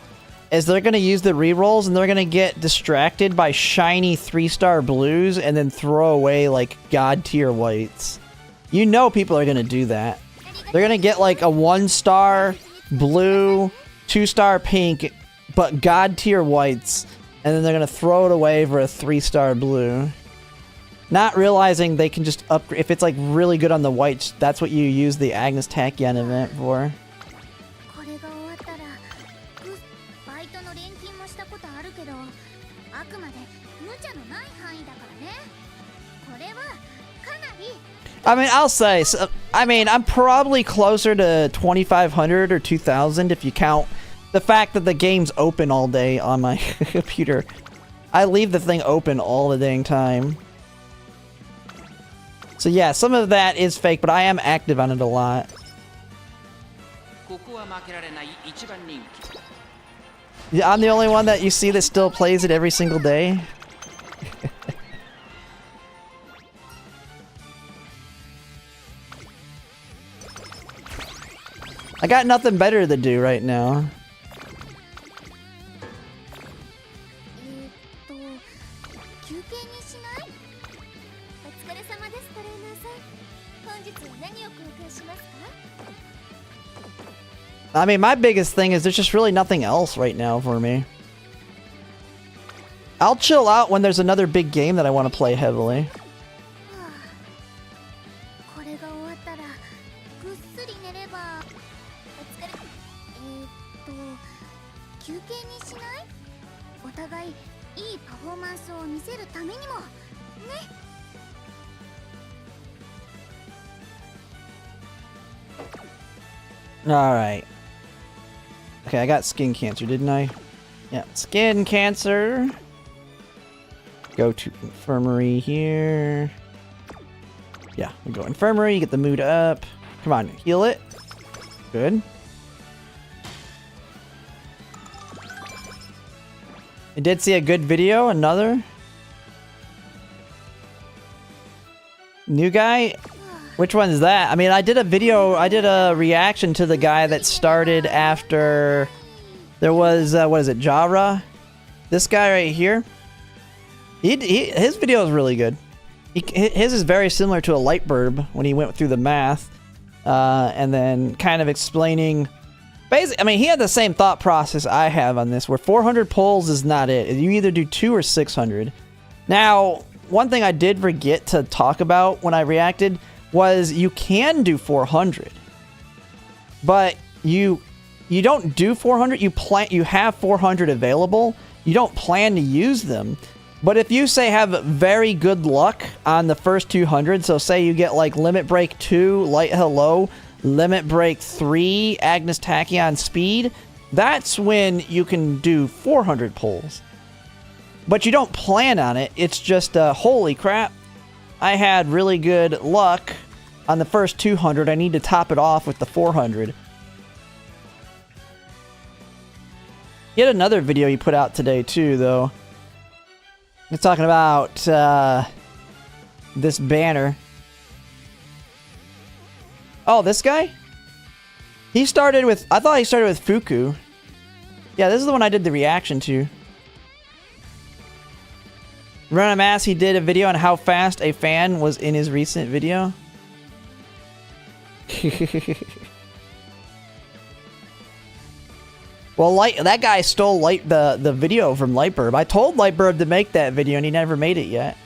[SPEAKER 1] is they're going to use the rerolls and they're going to get distracted by shiny 3-star blues and then throw away, like, God tier whites. You know people are going to do that. They're going to get, like, a 1-star blue, 2-star pink, but God tier whites, and then they're going to throw it away for a 3-star blue. Not realizing they can just upgrade. If it's, like, really good on the whites, that's what you use the Agnes Tachyon event for. I mean, I'll say, so, I mean, I'm probably closer to 2,500 or 2,000 if you count the fact that the game's open all day on my computer. I leave the thing open all the dang time. So yeah, some of that is fake, but I am active on it a lot. Yeah, I'm the only one that you see that still plays it every single day. I got nothing better to do right now. I mean, my biggest thing is there's just really nothing else right now for me. I'll chill out when there's another big game that I want to play heavily. Alright. Okay, I got skin cancer, didn't I? Yeah, skin cancer. Go to infirmary here. Yeah, we go infirmary, you get the mood up. Come on, heal it. Good. I did see a good video, another. New guy? Which one is that? I mean, I did a video, I did a reaction to the guy that started after there was, what is it, Jara? This guy right here. His video is really good. His is very similar to a Lightburb when he went through the math. And then kind of explaining... Basically, I mean, he had the same thought process I have on this, where 400 pulls is not it. You either do 2 or 600. Now, one thing I did forget to talk about when I reacted was you can do 400, but you don't do 400. You have 400 available. You don't plan to use them. But if you say have very good luck on the first 200, so say you get like Limit Break 2, Light Hello, Limit Break 3, Agnes Tachyon Speed, that's when you can do 400 pulls. But you don't plan on it. It's just, holy crap. I had really good luck on the first 200. I need to top it off with the 400. He had another video he put out today, too, though. He's talking about, this banner. Oh, this guy? He started with... I thought he started with Fuku. Yeah, this is the one I did the reaction to. Run a Mass, he did a video on how fast a fan was in his recent video. Well, that guy stole the video from Lightburb. I told Lightburb to make that video and he never made it yet.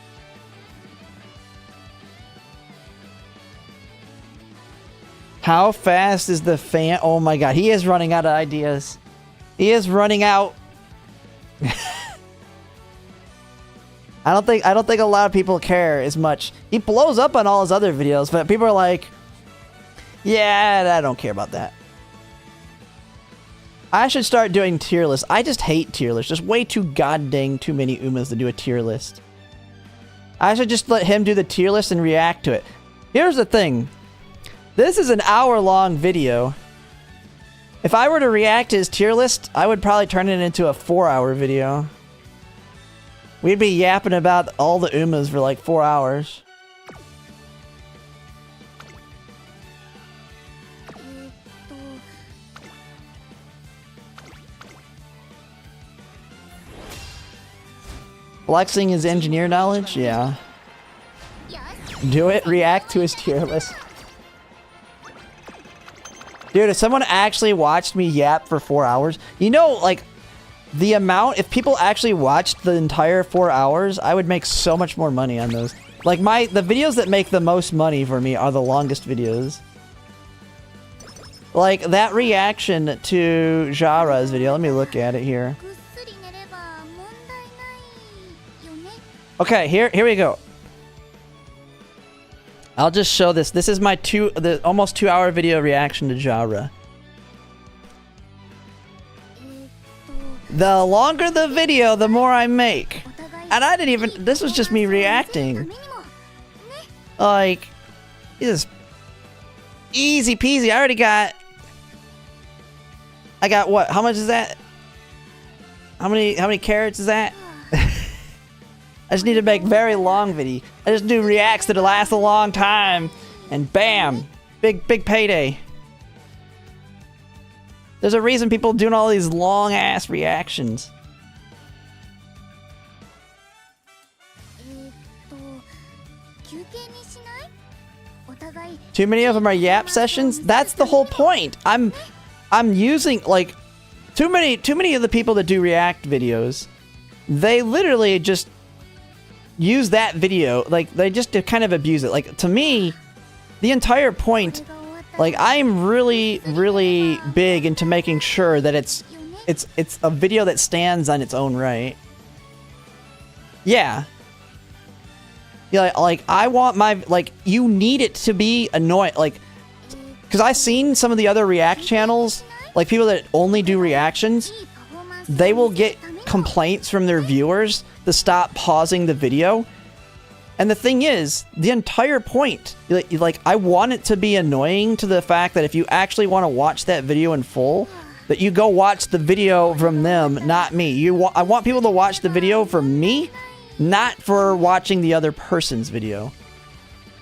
[SPEAKER 1] How fast is the fan? Oh my god, he is running out of ideas. He is running out. I don't think a lot of people care as much. He blows up on all his other videos, but people are like, yeah, I don't care about that. I should start doing tier lists. I just hate tier lists. Just way too goddamn too many Umas to do a tier list. I should just let him do the tier list and react to it. Here's the thing. This is an hour-long video. If I were to react to his tier list, I would probably turn it into a 4-hour video. We'd be yapping about all the Umas for like 4 hours. Flexing his engineer knowledge? Yeah. Do it, react to his tier list. Dude, if someone actually watched me yap for 4 hours, you know, like, the amount, if people actually watched the entire 4 hours, I would make so much more money on those. Like, the videos that make the most money for me are the longest videos. Like, that reaction to Jara's video, let me look at it here. Okay, here we go. I'll just show this. This is my almost 2-hour video reaction to Jara. The longer the video, the more I make. And I didn't even... This was just me reacting. Like... This is... Easy peasy. I already got... I got what? How much is that? How many carrots is that? I just need to make very long video. I just do reacts that last a long time. And bam! Big payday. There's a reason people doing all these long-ass reactions. Too many of them are yap sessions? That's the whole point. I'm using, like, too many of the people that do react videos, they literally just use that video, like, they just kind of abuse it. Like, to me, the entire point, like, I'm really big into making sure that it's a video that stands on its own right. Yeah. Yeah, like, I want my, like, you need it to be annoying, like, because I've seen some of the other react channels, like, people that only do reactions, they will get complaints from their viewers to stop pausing the video. And the thing is, the entire point, like, I want it to be annoying to the fact that if you actually want to watch that video in full, that you go watch the video from them, not me. I want people to watch the video from me, not for watching the other person's video.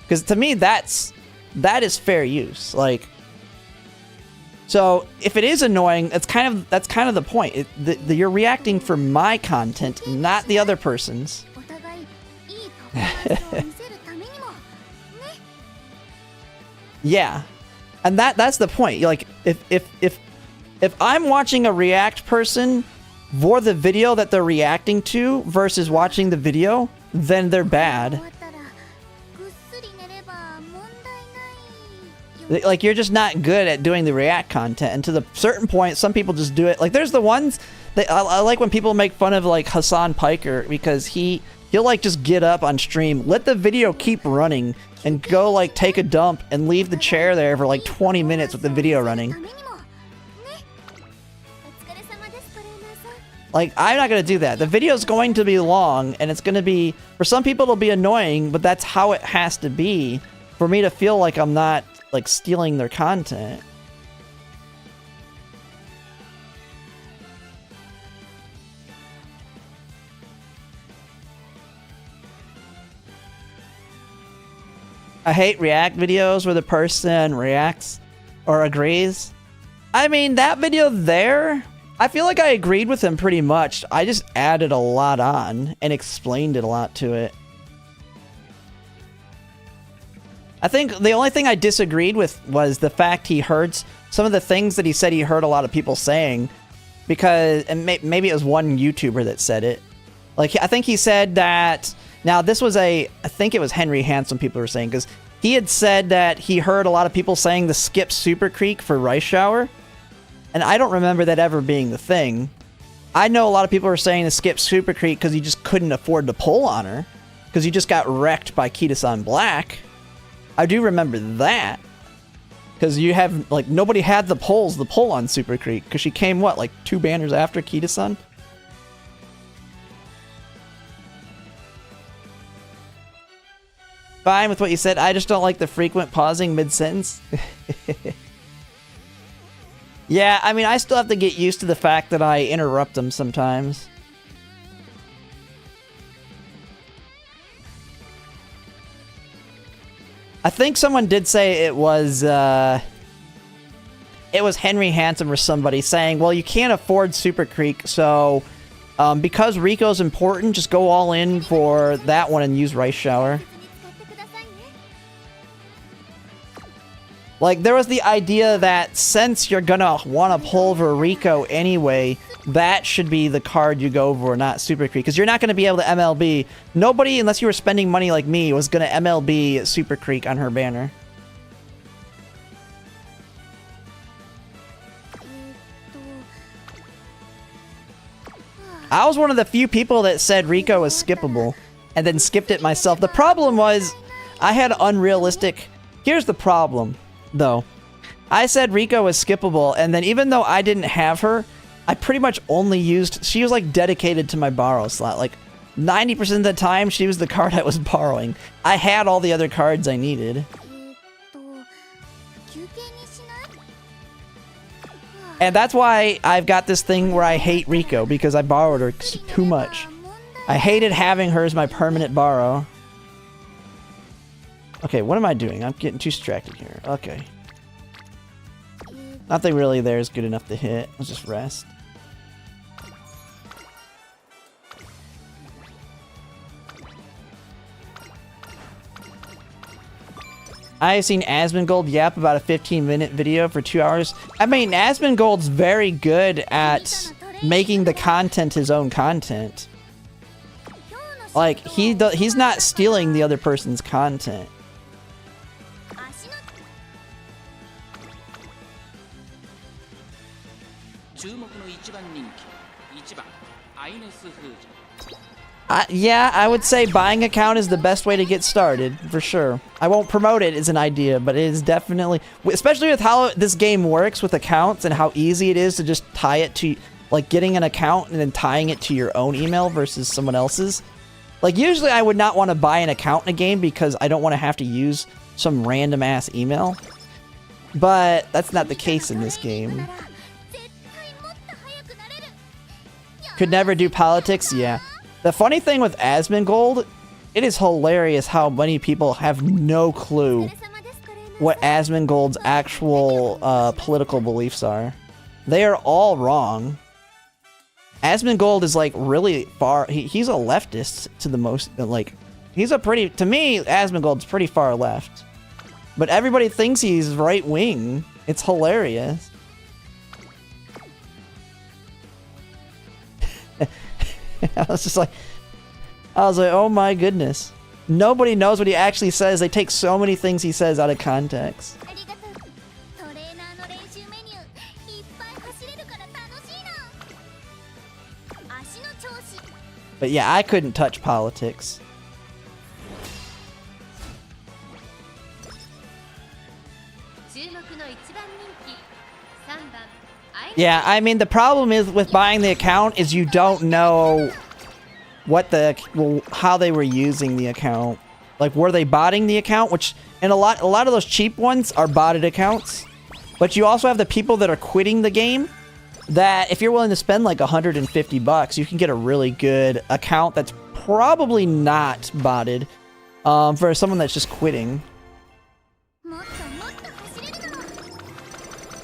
[SPEAKER 1] Because to me, that is fair use. Like, so if it is annoying, that's kind of the point. You're reacting for my content, not the other person's. Yeah, and that's the point. Like, if I'm watching a react person for the video that they're reacting to versus watching the video, then they're bad. Like, you're just not good at doing the react content, and to the certain point, some people just do it. Like, there's the ones that I like when people make fun of, like, Hassan Piker, because he he'll like just get up on stream, let the video keep running, and go like take a dump and leave the chair there for like 20 minutes with the video running. Like, I'm not gonna do that. The video's going to be long, and it's gonna be, for some people it'll be annoying, but that's how it has to be for me to feel like I'm not like stealing their content. I hate react videos where the person reacts or agrees. I mean, that video there, I feel like I agreed with him pretty much. I just added a lot on and explained it a lot to it. I think the only thing I disagreed with was the fact he heard some of the things that he said he heard a lot of people saying, because, and maybe it was one YouTuber that said it. Like, I think he said that, now this was I think it was Henry Handsome people were saying, because he had said that he heard a lot of people saying the skip Super Creek for Rice Shower. And I don't remember that ever being the thing. I know a lot of people are saying to skip Super Creek because you just couldn't afford to pull on her. Because you just got wrecked by Kita-san Black. I do remember that. Because you have, like, nobody had the pull on Super Creek. Because she came, what, like 2 banners after Kita-san? Fine with what you said. I just don't like the frequent pausing mid-sentence. Yeah, I mean, I still have to get used to the fact that I interrupt them sometimes. I think someone did say it was Henry Handsome or somebody saying, well, you can't afford Super Creek, so because Rico's important, just go all in for that one and use Rice Shower. Like, there was the idea that since you're gonna want to pull for Rico anyway, that should be the card you go for, not Super Creek. Because you're not going to be able to MLB. Nobody, unless you were spending money like me, was going to MLB Super Creek on her banner. I was one of the few people that said Rico was skippable, and then skipped it myself. The problem was, I had unrealistic... Here's the problem, though. I said Rico was skippable, and then even though I didn't have her, I pretty much only used... She was, like, dedicated to my borrow slot. Like, 90% of the time, she was the card I was borrowing. I had all the other cards I needed. And that's why I've got this thing where I hate Rico, because I borrowed her too much. I hated having her as my permanent borrow. Okay, what am I doing? I'm getting too distracted here. Okay. Nothing really there is good enough to hit. Let's just rest. I've seen Asmongold yap about a 15-minute video for 2 hours. I mean, Asmongold's very good at making the content his own content. Like, he's not stealing the other person's content. Yeah, I would say buying account is the best way to get started, for sure. I won't promote it as an idea, but it is definitely... Especially with how this game works with accounts and how easy it is to just tie it to... Like, getting an account and then tying it to your own email versus someone else's. Like, usually I would not want to buy an account in a game because I don't want to have to use some random-ass email. But that's not the case in this game. Could never do politics? Yeah. The funny thing with Asmongold, it is hilarious how many people have no clue what Asmongold's actual political beliefs are. They are all wrong. Asmongold is like really far, he's a leftist to the most, like, he's a pretty, to me, Asmongold's pretty far left. But everybody thinks he's right wing. It's hilarious. I was like, oh my goodness. Nobody knows what he actually says. They take so many things he says out of context. But yeah, I couldn't touch politics. Yeah, I mean, the problem is with buying the account is you don't know what how they were using the account. Like, were they botting the account? Which, and a lot of those cheap ones are botted accounts. But you also have the people that are quitting the game that if you're willing to spend like 150 bucks, you can get a really good account that's probably not botted for someone that's just quitting.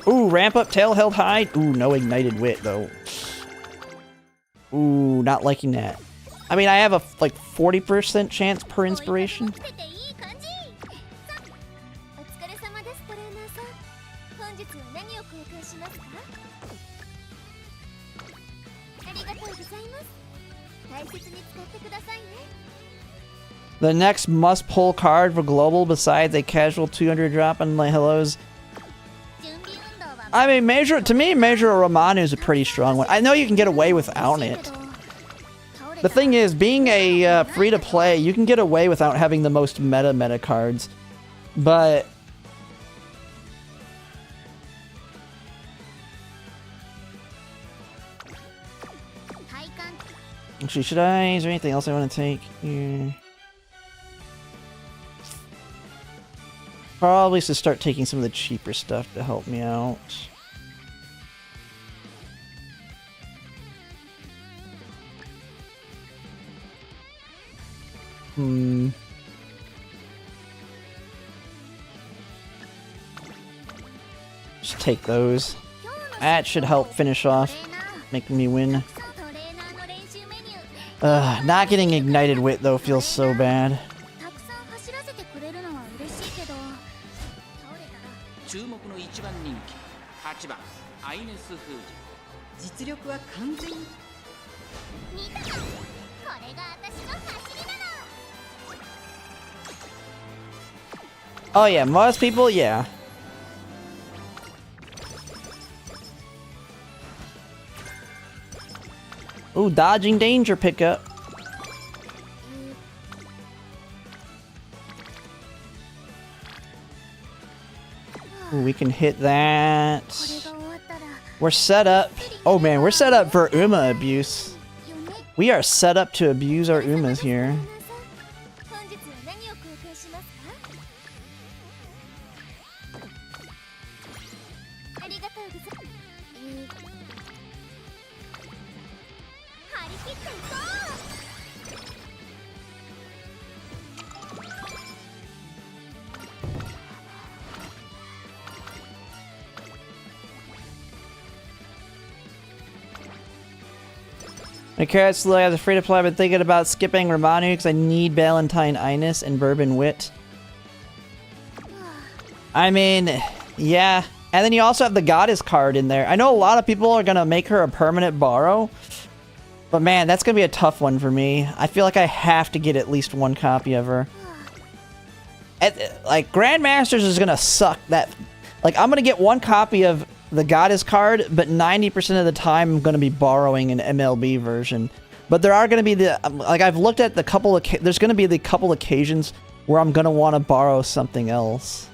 [SPEAKER 1] Ooh, ramp up, tail held high. Ooh, no ignited wit, though. Ooh, not liking that. I mean, I have a, like, 40% chance per inspiration. The next must-pull card for global besides a casual 200 drop on my hellos. I mean, to me, Major Romanu is a pretty strong one. I know you can get away without it. The thing is, being a free-to-play, you can get away without having the most meta cards. But... actually, is there anything else I want to take here? Probably should start taking some of the cheaper stuff to help me out. Just take those. That should help finish off, making me win. Not getting ignited wit though feels so bad. Oh yeah, most people, yeah. Ooh, dodging danger pickup. Ooh, we can hit that. We're set up. Oh man, we're set up for Uma abuse. We are set up to abuse our Umas here. My carrots look as a free to play. I've been thinking about skipping Romanu because I need Valentine Ines and Bourbon Wit. I mean, yeah. And then you also have the Goddess card in there. I know a lot of people are going to make her a permanent borrow. But man, that's going to be a tough one for me. I feel like I have to get at least one copy of her. Like, Grandmasters is going to suck. Like, I'm going to get one copy of the Goddess card, but 90% of the time I'm going to be borrowing an MLB version. But there are going to be like, I've looked at there's going to be the couple occasions where I'm going to want to borrow something else.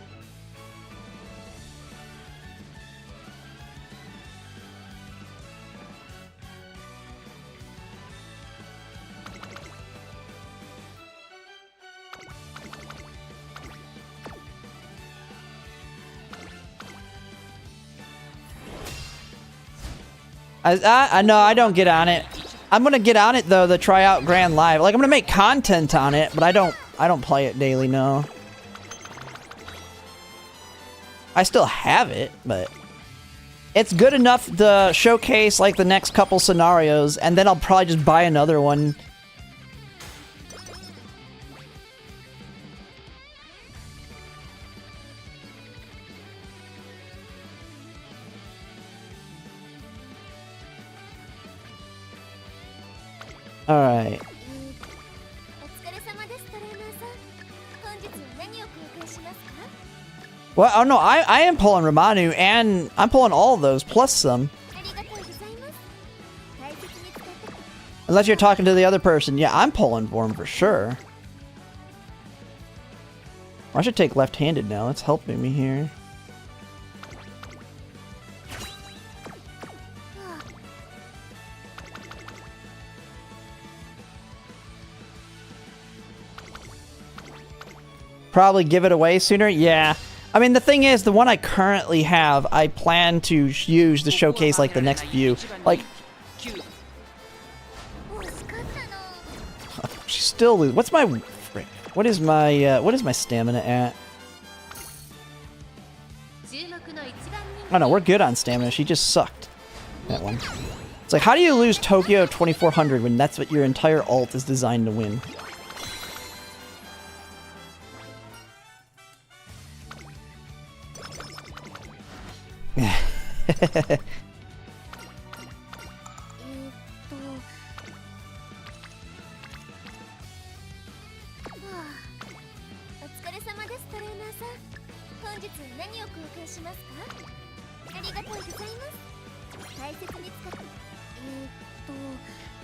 [SPEAKER 1] I know I don't get on it. I'm gonna get on it though to try out Grand Live. Like, I'm gonna make content on it, but I don't play it daily. No. I still have it, but it's good enough to showcase like the next couple scenarios, and then I'll probably just buy another one. Alright. Well, oh no, I am pulling Romanu, and I'm pulling all of those, plus some. Unless you're talking to the other person. Yeah, I'm pulling for him for sure. I should take left-handed now. It's helping me here. Probably give it away sooner? Yeah. I mean, the thing is, the one I currently have, I plan to use to showcase, like, the next few. Like... She's still... What's my... Frick? What is my stamina at? Oh no, we're good on stamina. She just sucked. That one. It's like, how do you lose Tokyo 2400 when that's what your entire ult is designed to win?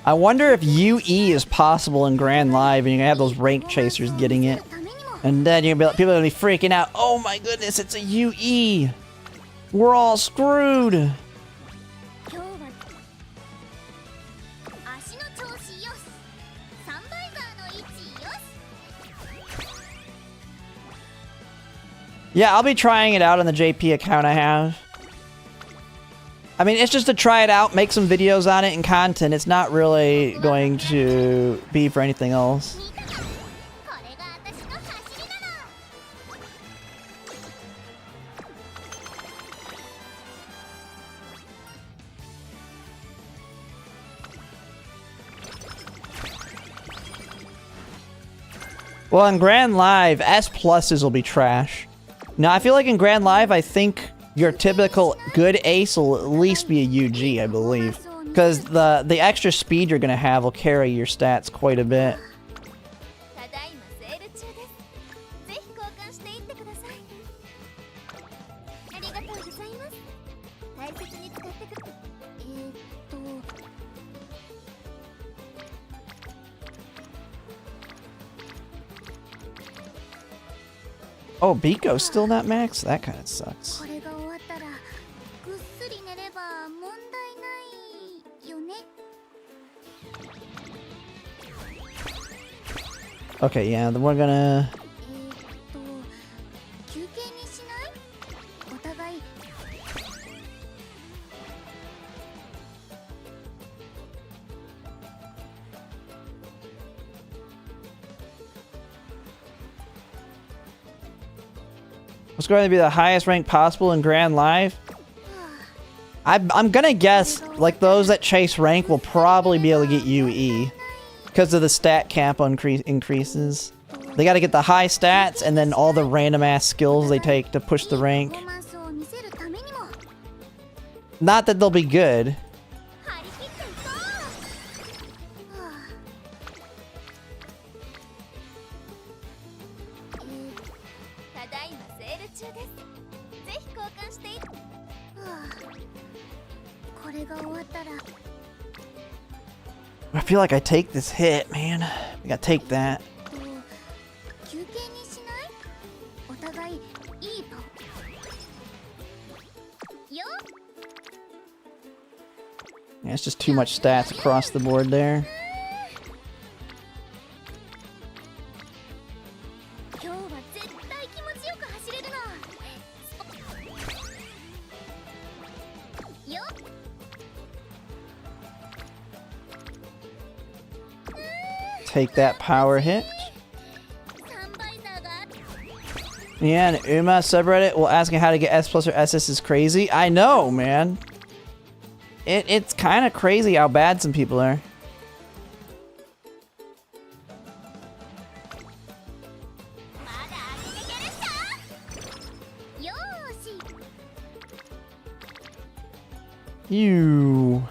[SPEAKER 1] I wonder if UE is possible in Grand Live and you're gonna have those rank chasers getting it. And then you're gonna be, people are gonna be freaking out. Oh my goodness, it's a UE! We're all screwed! Yeah, I'll be trying it out on the JP account I have. I mean, it's just to try it out, make some videos on it and content. It's not really going to be for anything else. Well, in Grand Live, S+'s will be trash. Now, I feel like in Grand Live, I think your typical good ace will at least be a UG, I believe. Because the extra speed you're going to have will carry your stats quite a bit. Oh, Biko's still not maxed? That kind of sucks. Okay, yeah, then we're gonna... What's going to be the highest rank possible in Grand Live? I'm gonna guess, like, those that chase rank will probably be able to get UE. Because of the stat cap increases. They gotta get the high stats and then all the random ass skills they take to push the rank. Not that they'll be good. I feel like I take this hit, man. I gotta take that. Yeah, it's just too much stats across the board there. Take that power hit. Yeah, and Uma subreddit will asking how to get S+ or SS is crazy. I know, man. It's kind of crazy how bad some people are. You.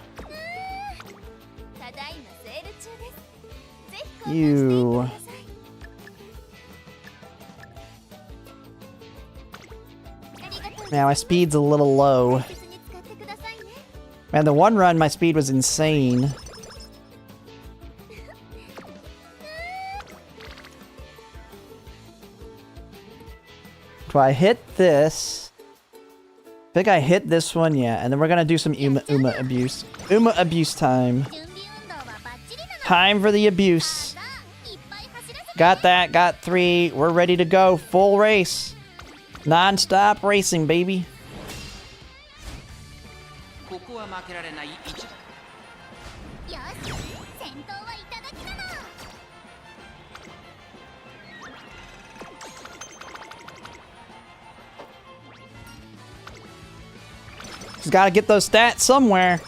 [SPEAKER 1] Man, my speed's a little low. Man, the one run, my speed was insane. Do I hit this? I think I hit this one, yeah. And then we're gonna do some Uma abuse. Uma abuse time. Time for the abuse. Got that, got 3. We're ready to go. Full race. Non-stop racing, baby. Just gotta get those stats somewhere.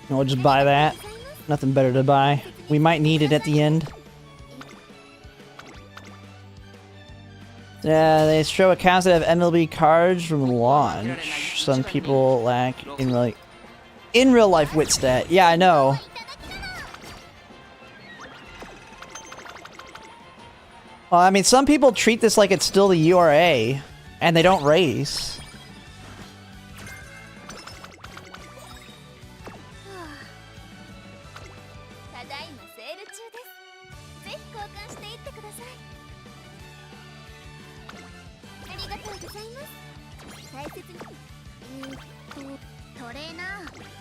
[SPEAKER 1] We'll just buy that. Nothing better to buy. We might need it at the end. Yeah, they show accounts that have MLB cards from launch. Some people lack in real life wit stat. Yeah, I know. Well, I mean, some people treat this like it's still the URA, and they don't race.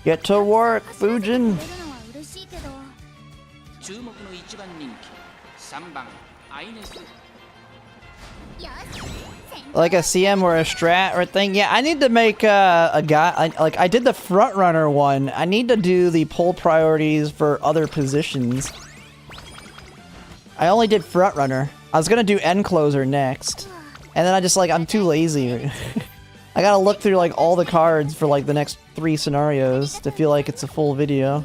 [SPEAKER 1] Get to work, Fujin! Like a CM or a strat or a thing? Yeah, I need to make a guy... I did the front runner one. I need to do the poll priorities for other positions. I only did front runner. I was gonna do end closer next. And then I just I'm too lazy. I gotta look through all the cards for the next 3 scenarios to feel like it's a full video.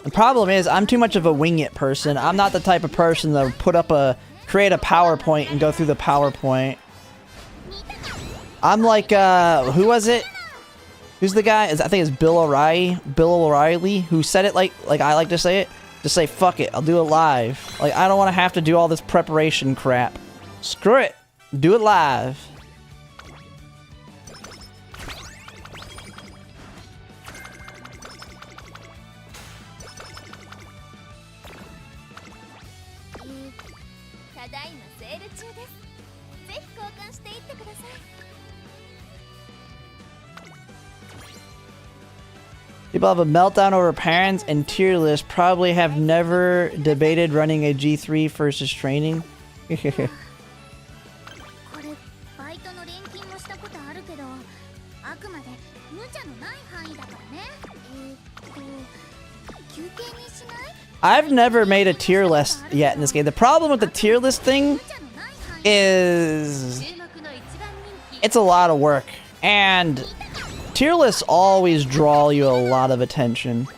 [SPEAKER 1] The problem is I'm too much of a wing it person. I'm not the type of person that would create a PowerPoint and go through the PowerPoint. I'm like, who was it? Who's the guy? I think it's Bill O'Reilly, who said it like I like to say it. Just say, fuck it, I'll do it live. I don't want to have to do all this preparation crap. Screw it. Do it live. People have a meltdown over parents and tier list probably have never debated running a G3 versus training. I've never made a tier list yet in this game. The problem with the tier list thing is it's a lot of work, and tier lists always draw you a lot of attention.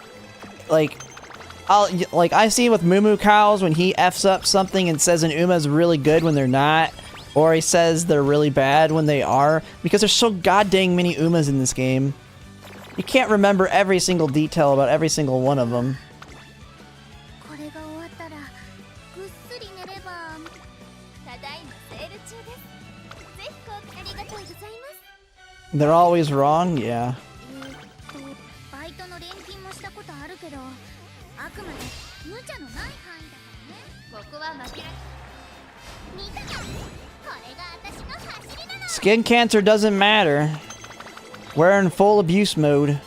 [SPEAKER 1] I see with Moo Cows when he F's up something and says an Uma's really good when they're not, or he says they're really bad when they are, because there's so goddamn many Umas in this game. You can't remember every single detail about every single one of them. They're always wrong? Yeah. Skin cancer doesn't matter. We're in full abuse mode.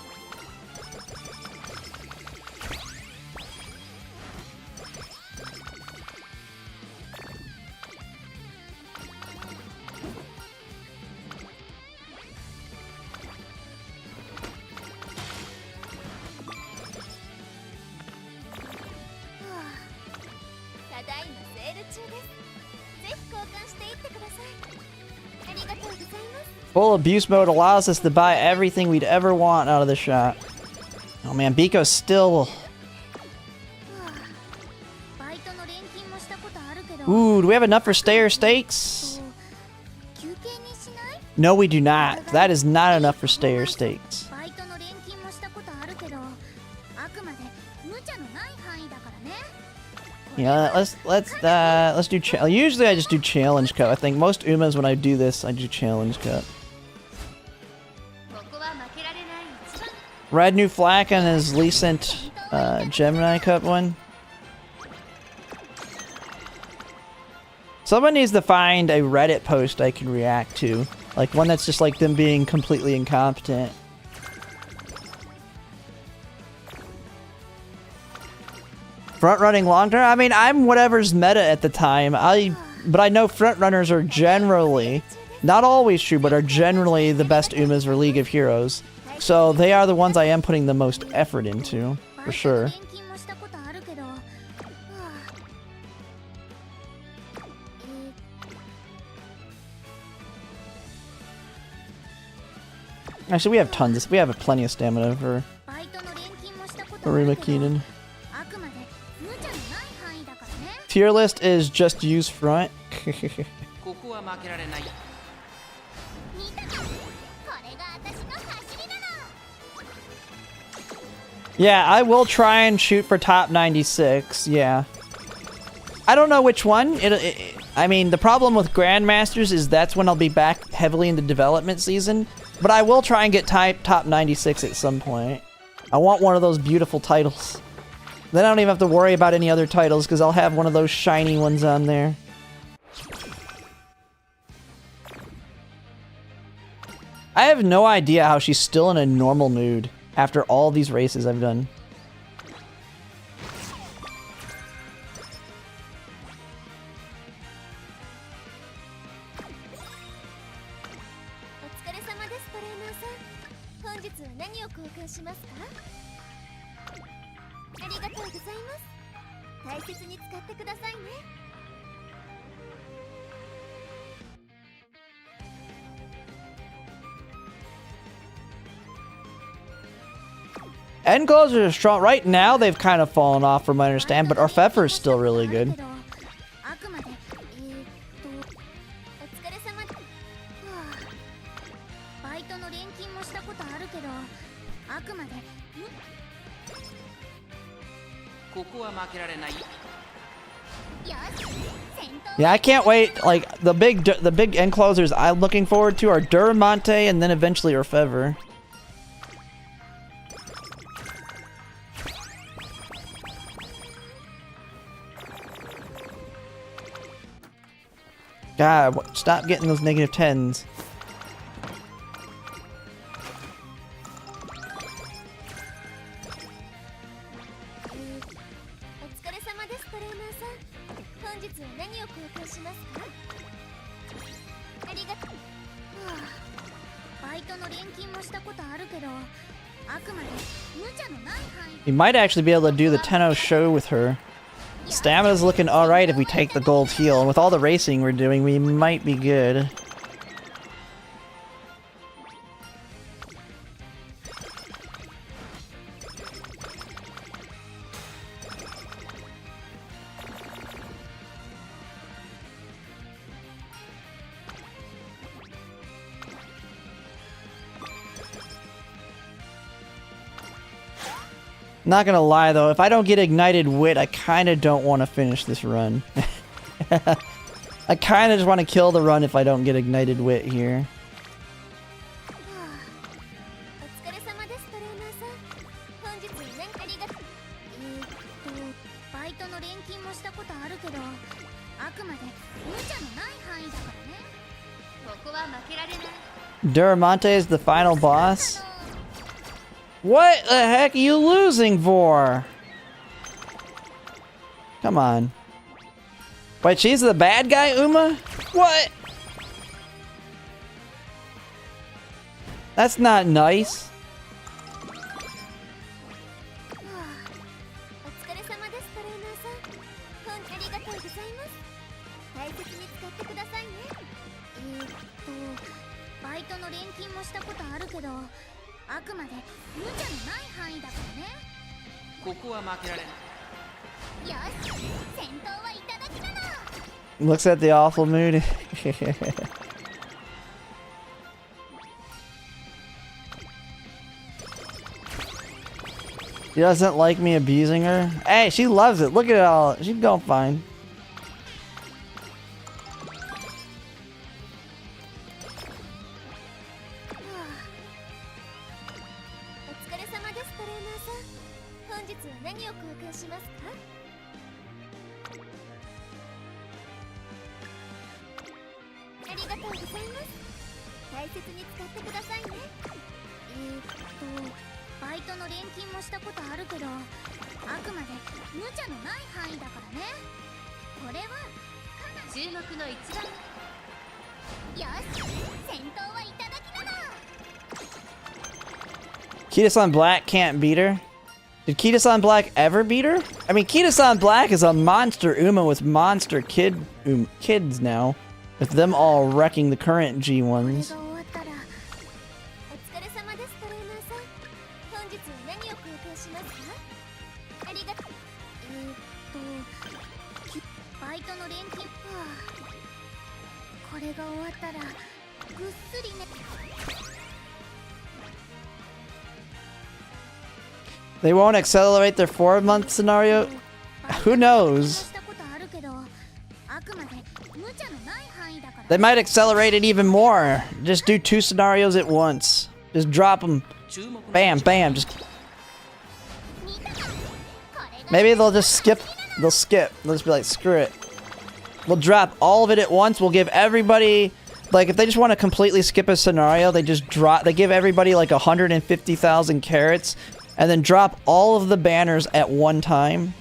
[SPEAKER 1] Full abuse mode allows us to buy everything we'd ever want out of the shop. Oh man, Biko's still... Ooh, do we have enough for stayer stakes? No, we do not. That is not enough for stayer stakes. Yeah, let's do usually I just do challenge cup. I think most Umas when I do this, I do challenge cup. Red new flak on his recent Gemini Cup one. Someone needs to find a Reddit post I can react to. Like one that's just like them being completely incompetent. Front running long term? I mean, I'm whatever's meta at the time. But I know front runners are generally, not always true, but are generally the best Umas for League of Heroes. So they are the ones I am putting the most effort into, for sure. Actually, we have tons. We have plenty of stamina for Rima Keenan. Tier list is just use front. Yeah, I will try and shoot for top 96. Yeah. I don't know which one. I mean, the problem with Grandmasters is that's when I'll be back heavily into development season. But I will try and get top 96 at some point. I want one of those beautiful titles. Then I don't even have to worry about any other titles because I'll have one of those shiny ones on there. I have no idea how she's still in a normal mood after all these races I've done. End closers are strong. Right now, they've kind of fallen off from what I understand, but Orfefer is still really good. Yeah, I can't wait. Like the big end closers I'm looking forward to are Duramonte and then eventually Orfever. God, stop getting those negative 10s. You might actually be able to do the Tenno show with her. Stamina's looking alright if we take the gold heal, and with all the racing we're doing, we might be good. Not gonna lie though, if I don't get Ignited Wit, I kinda don't want to finish this run. I kinda just want to kill the run if I don't get Ignited Wit here. Duramonte is the final boss? What the heck are you losing for? Come on. Wait, she's the bad guy, Uma? What? That's not nice. Looks at the awful mood. She doesn't like me abusing her. Hey, she loves it. Look at it all. She's going fine. Kita-san Black can't beat her? Did Kita-san Black ever beat her? I mean, Kita-san Black is a monster Uma with monster kids now. With them all wrecking the current G1s. They won't accelerate their 4-month scenario? Who knows? They might accelerate it even more. Just do 2 scenarios at once. Just drop them. Bam, bam. Just. Maybe they'll just skip. They'll skip. They'll just be like, screw it. We'll drop all of it at once. We'll give everybody, like, if they just want to completely skip a scenario, they just drop. They give everybody like 150,000 carrots, and then drop all of the banners at one time.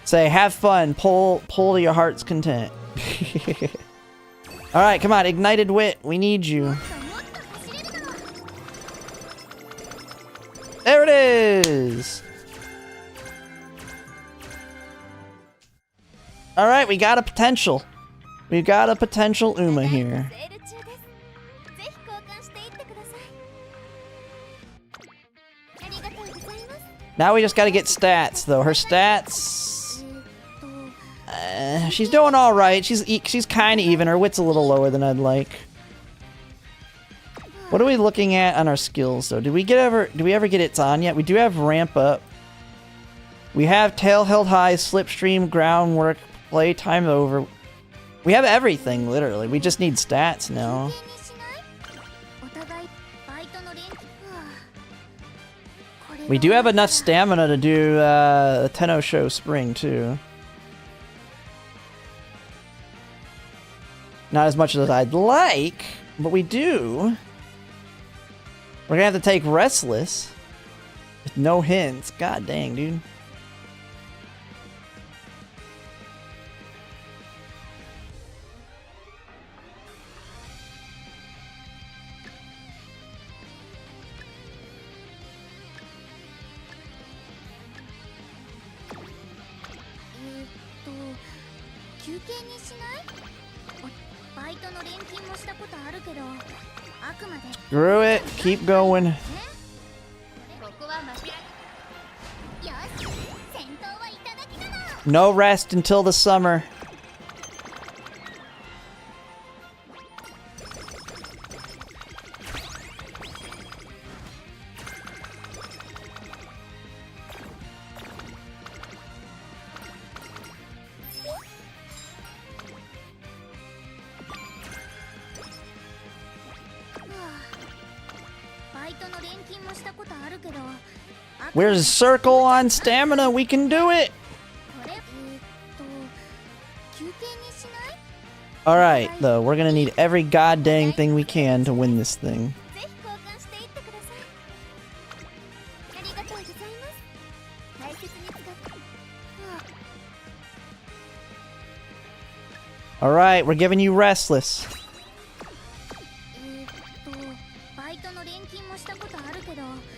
[SPEAKER 1] Say, have fun. Pull to your heart's content. Alright, come on. Ignited Wit. We need you. There it is! Alright, we got a potential. We've got a potential Uma here. Now we just gotta get stats, though. Her stats... she's doing alright. She's kinda even. Her wit's a little lower than I'd like. What are we looking at on our skills, though? Do we ever get its on yet? We do have Ramp Up. We have Tail Held High, Slipstream, Groundwork, Play Time Over. We have everything, literally. We just need stats now. We do have enough stamina to do a Tenno Show Spring, too. Not as much as I'd like, but we do. We're gonna have to take Restless. With no hints. God dang, dude. Screw it. Keep going. No rest until the summer. Where's Circle on stamina? We can do it! Alright, though, we're gonna need every goddamn thing we can to win this thing. Alright, we're giving you Restless.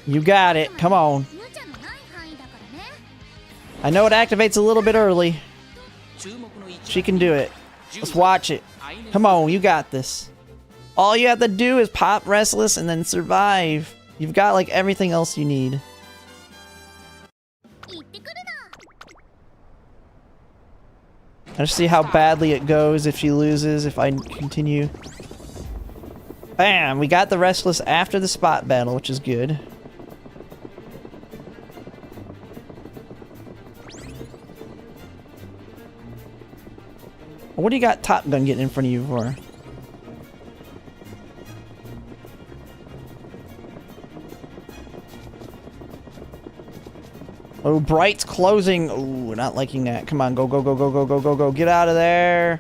[SPEAKER 1] You got it, come on. I know it activates a little bit early. She can do it. Let's watch it. Come on, you got this. All you have to do is pop Restless and then survive. You've got like everything else you need. Let's see how badly it goes if she loses, if I continue. Bam! We got the Restless after the spot battle, which is good. What do you got Top Gun getting in front of you for? Oh, Bright's closing. Ooh, not liking that. Come on, go, go, go, go, go, go, go, go. Get out of there.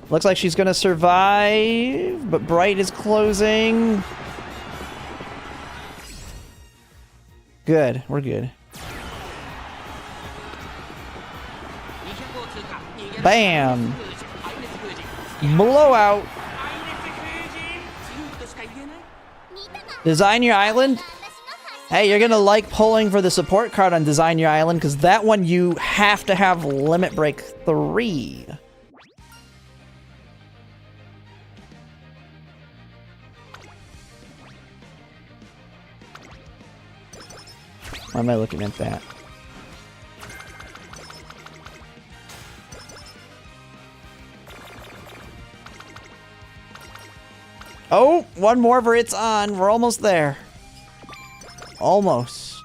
[SPEAKER 1] Looks like she's gonna survive, but Bright is closing. Good, we're good. Bam! Blowout! Design your island? Hey, you're gonna like pulling for the support card on Design Your Island, because that one you have to have Limit Break 3. Why am I looking at that? Oh, one more for It's On. We're almost there. Almost.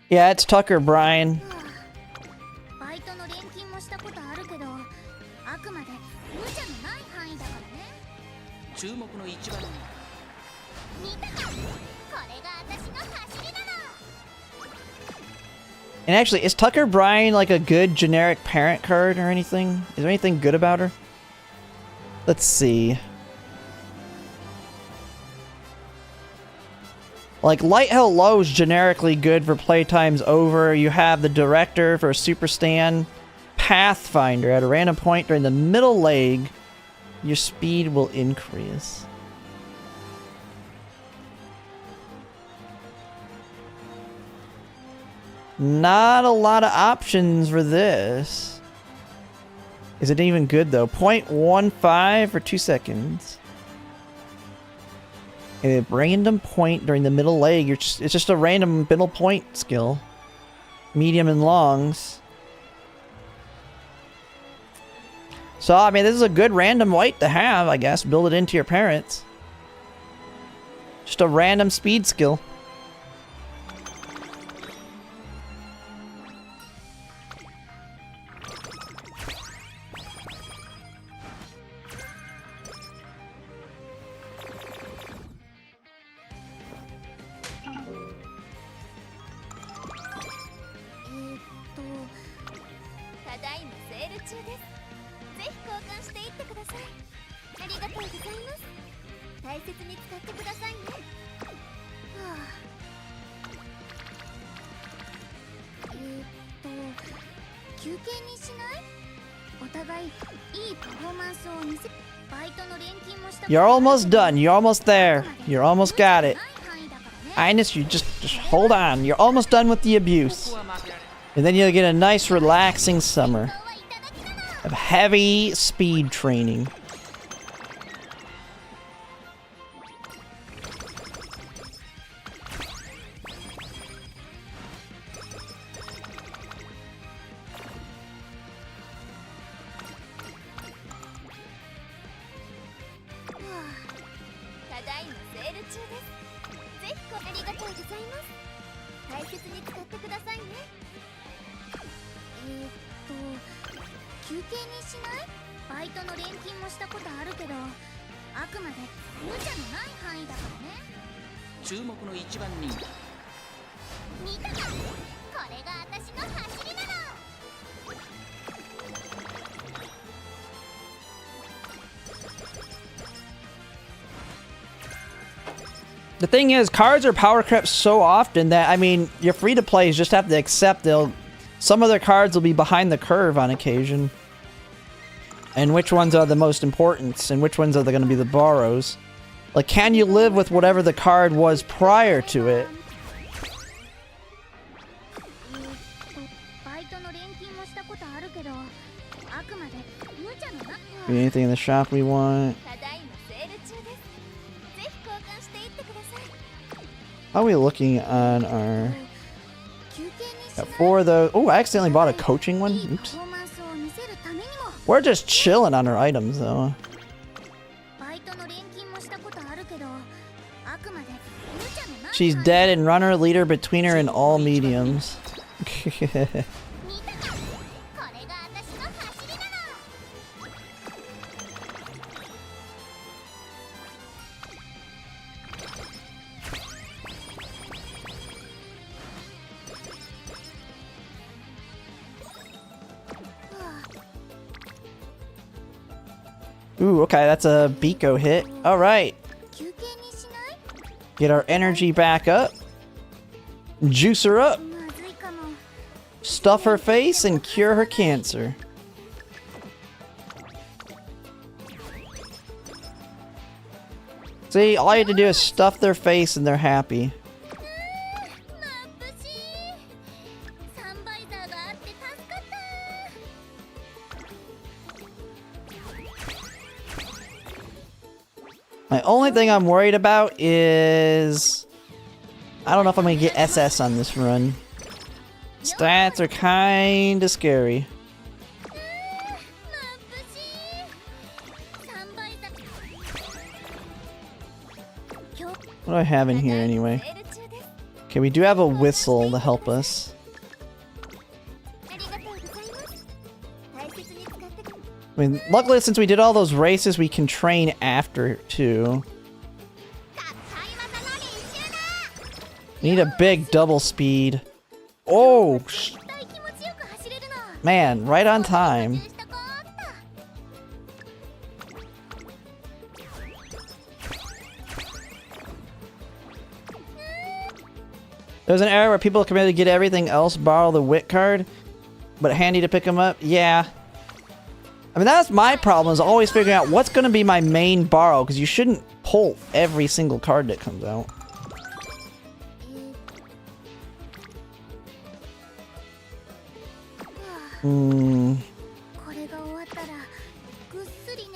[SPEAKER 1] Yeah, it's Tucker, Brian. And actually, is Tucker Brian like a good generic parent card or anything? Is there anything good about her? Let's see. Like, Light Hill Low is generically good for playtimes over. You have the Director for Super Stand. Pathfinder, at a random point during the middle leg, your speed will increase. Not a lot of options for this. Is it even good though? 0.15 for 2 seconds. And a random point during the middle leg. It's just a random middle point skill. Medium and longs. So, I mean, this is a good random white to have, I guess. Build it into your parents. Just a random speed skill. You're almost done. You're almost there. You're almost got it. Ines, you just hold on. You're almost done with the abuse. And then you'll get a nice relaxing summer of heavy speed training. The thing is, cards are power crept so often that, I mean, your free-to-plays just have to accept some of their cards will be behind the curve on occasion. And which ones are the most important, and which ones are going to be the borrows. Like, can you live with whatever the card was prior to it? Anything in the shop we want? How are we looking on our... Got 4 of those. Oh, I accidentally bought a coaching one. Oops. We're just chilling on our items, though. She's dead and runner leader between her and all mediums. Ooh, okay, that's a Biko hit. Alright. Get our energy back up. Juice her up. Stuff her face and cure her cancer. See, all you have to do is stuff their face and they're happy. My only thing I'm worried about is... I don't know if I'm gonna get SS on this run. Stats are kinda scary. What do I have in here anyway? Okay, we do have a whistle to help us. I mean, luckily since we did all those races, we can train after too. Need a big double speed. Oh! Man, right on time. There's an era where people committed to get everything else, borrow the wit card, but handy to pick them up. Yeah. I mean, that's my problem, is always figuring out what's going to be my main borrow, because you shouldn't pull every single card that comes out.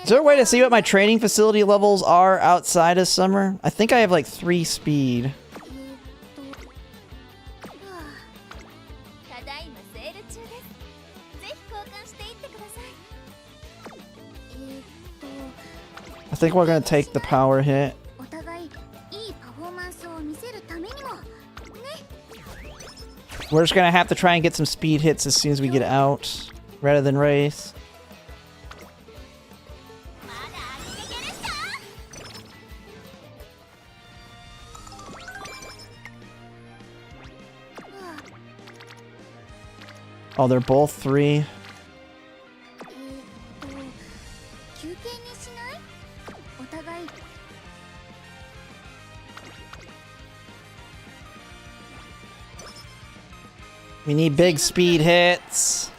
[SPEAKER 1] Is there a way to see what my training facility levels are outside of summer? I think I have like 3 speed. I think we're gonna take the power hit. We're just gonna have to try and get some speed hits as soon as we get out, rather than race. Oh, they're both 3. We need big speed hits.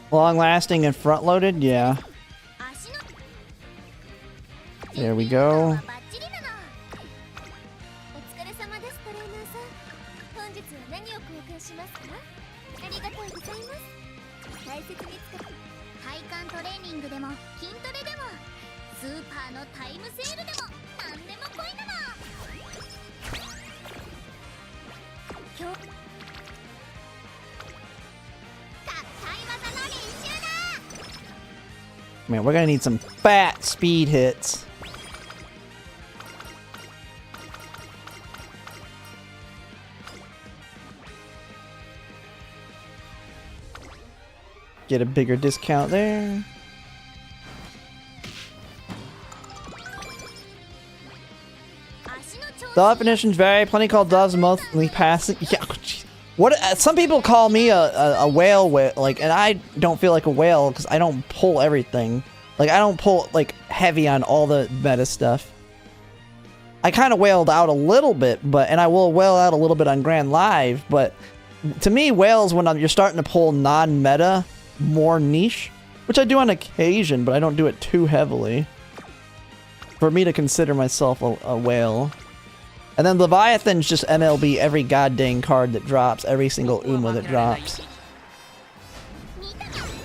[SPEAKER 1] Long lasting and front loaded, yeah. There we go. Man, we're gonna need some fat speed hits. Get a bigger discount there. The definitions vary. Plenty call doves monthly passing. Yeah. What? Some people call me a whale, like, and I don't feel like a whale because I don't pull everything. Like, I don't pull like heavy on all the meta stuff. I kind of wailed out a little bit, and I will wail out a little bit on Grand Live, but to me, wails when you're starting to pull non-meta, more niche, which I do on occasion, but I don't do it too heavily. For me to consider myself a whale. And then Leviathan's just MLB every goddamn card that drops, every single Uma that drops.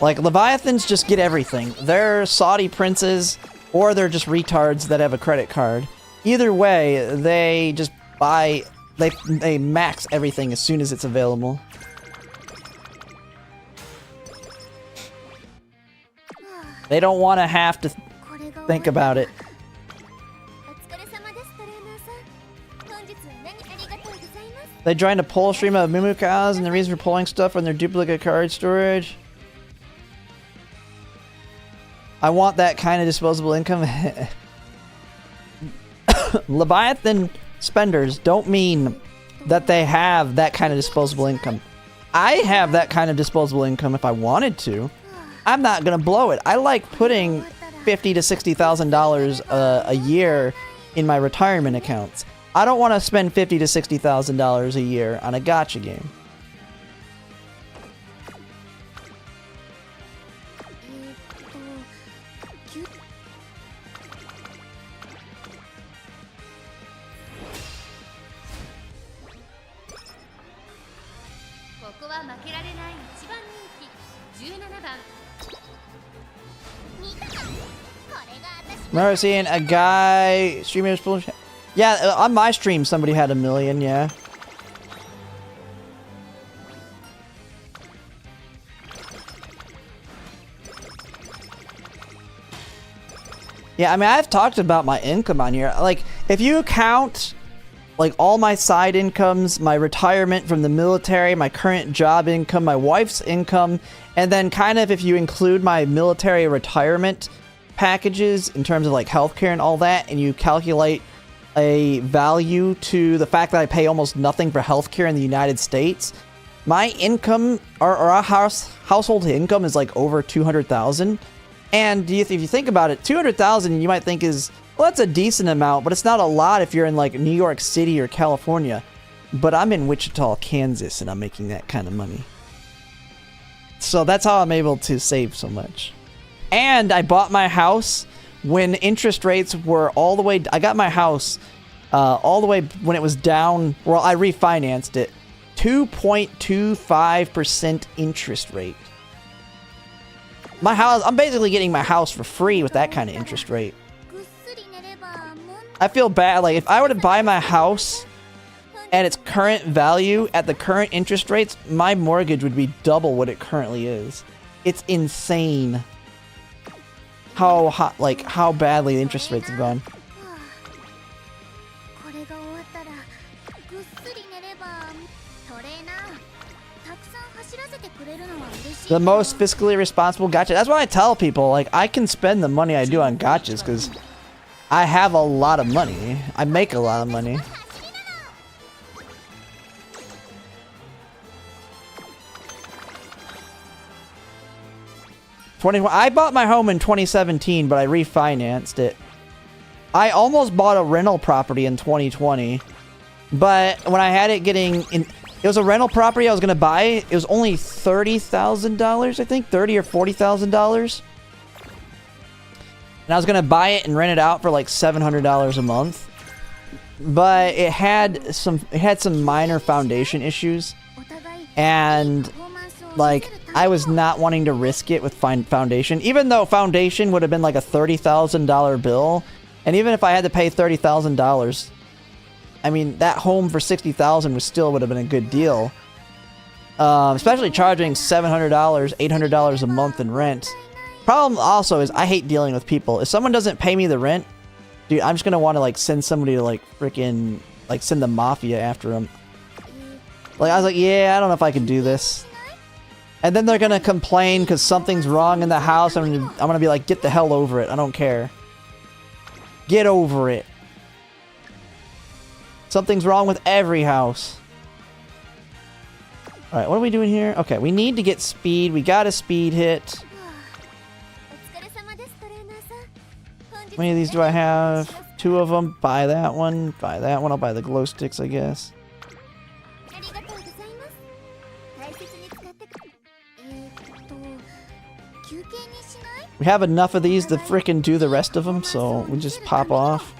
[SPEAKER 1] Like, Leviathans just get everything. They're Saudi princes, or they're just retards that have a credit card. Either way, they just buy... They max everything as soon as it's available. They don't want to have to think about it. They joined a poll stream of Mumukas and the reason for pulling stuff from their duplicate card storage. I want that kind of disposable income. Leviathan spenders don't mean that they have that kind of disposable income. I have that kind of disposable income if I wanted to. I'm not gonna blow it. I like putting $50,000 to $60,000 a year in my retirement accounts. I don't want to spend $50,000 to $60,000 a year on a gacha game. Remember seeing a guy streaming his... Yeah, on my stream somebody had 1 million, yeah. Yeah, I mean, I've talked about my income on here. Like, if you count, like, all my side incomes, my retirement from the military, my current job income, my wife's income, and then kind of if you include my military retirement packages in terms of, like, healthcare and all that, and you calculate a value to the fact that I pay almost nothing for healthcare in the United States, my income, or our household income is like over 200,000. And if you think about it, 200,000 you might think is, well, that's a decent amount, but it's not a lot if you're in like New York City or California. But I'm in Wichita, Kansas, and I'm making that kind of money. So that's how I'm able to save so much. And I bought my house when interest rates were all the way... I got my house all the way when it was down... Well, I refinanced it. 2.25% interest rate. My house... I'm basically getting my house for free with that kind of interest rate. I feel bad. Like, if I were to buy my house at its current value, at the current interest rates, my mortgage would be double what it currently is. It's insane. How hot, like, how badly the interest rates have gone. The most fiscally responsible gacha. That's why I tell people, like, I can spend the money I do on gachas because I have a lot of money. I make a lot of money. I bought my home in 2017, but I refinanced it. I almost bought a rental property in 2020, but when I had it getting in, it was a rental property I was gonna buy. It was only $30,000, I think, $30,000 or $40,000, and I was gonna buy it and rent it out for like $700 a month. But it had some minor foundation issues, and like, I was not wanting to risk it with foundation, even though foundation would have been like a $30,000 bill. And even if I had to pay $30,000, I mean, that home for $60,000 would have been a good deal. Especially charging $700, $800 a month in rent. Problem also is I hate dealing with people. If someone doesn't pay me the rent, dude, I'm just gonna want to like send somebody to like freaking like send the mafia after them. Like, I was like, yeah, I don't know if I can do this. And then they're gonna complain because something's wrong in the house. I'm gonna be like, get the hell over it. I don't care. Get over it. Something's wrong with every house. Alright, what are we doing here? Okay, we need to get speed. We got a speed hit. How many of these do I have? 2 of them. Buy that one. Buy that one. I'll buy the glow sticks, I guess. We have enough of these to frickin' do the rest of them, so we just pop off.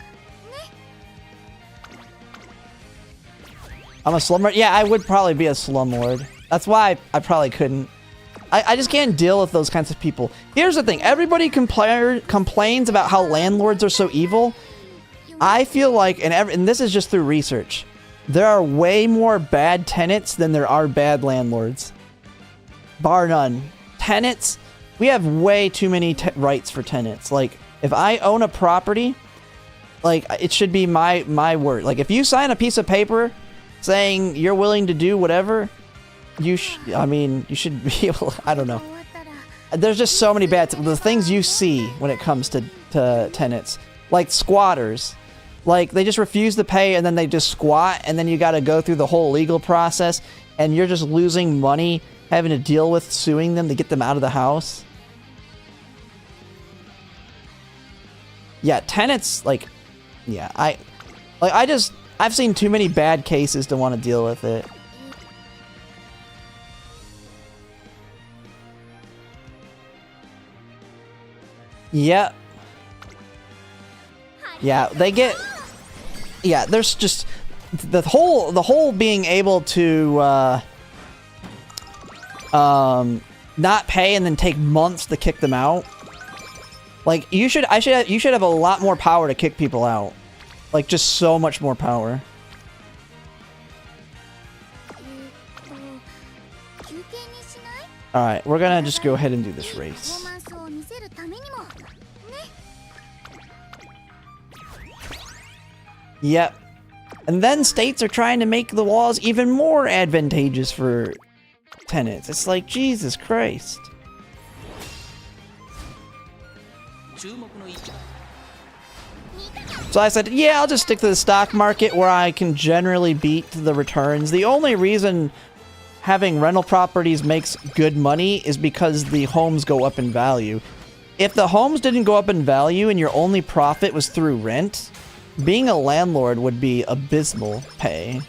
[SPEAKER 1] I'm a slumlord? Yeah, I would probably be a slumlord. That's why I probably couldn't. I just can't deal with those kinds of people. Here's the thing. Everybody complains about how landlords are so evil. I feel like, and this is just through research, there are way more bad tenants than there are bad landlords. Bar none. Tenants, we have way too many rights for tenants. Like, if I own a property, like, it should be my word. Like, if you sign a piece of paper saying you're willing to do whatever, you should be able, I don't know. There's just so many the things you see when it comes to tenants. Like squatters. Like, they just refuse to pay and then they just squat, and then you gotta go through the whole legal process, and you're just losing money having to deal with suing them to get them out of the house. Yeah, tenants, like, yeah, I've seen too many bad cases to want to deal with it. Yeah. Yeah, they get... Yeah, there's just... The whole being able to, not pay and then take months to kick them out. Like, you should have a lot more power to kick people out. Like, just so much more power. Alright, we're gonna just go ahead and do this race. Yep. And then states are trying to make the laws even more advantageous for tenants. It's like, Jesus Christ. So I said, yeah, I'll just stick to the stock market where I can generally beat the returns. The only reason having rental properties makes good money is because the homes go up in value. If the homes didn't go up in value and your only profit was through rent, being a landlord would be abysmal pay.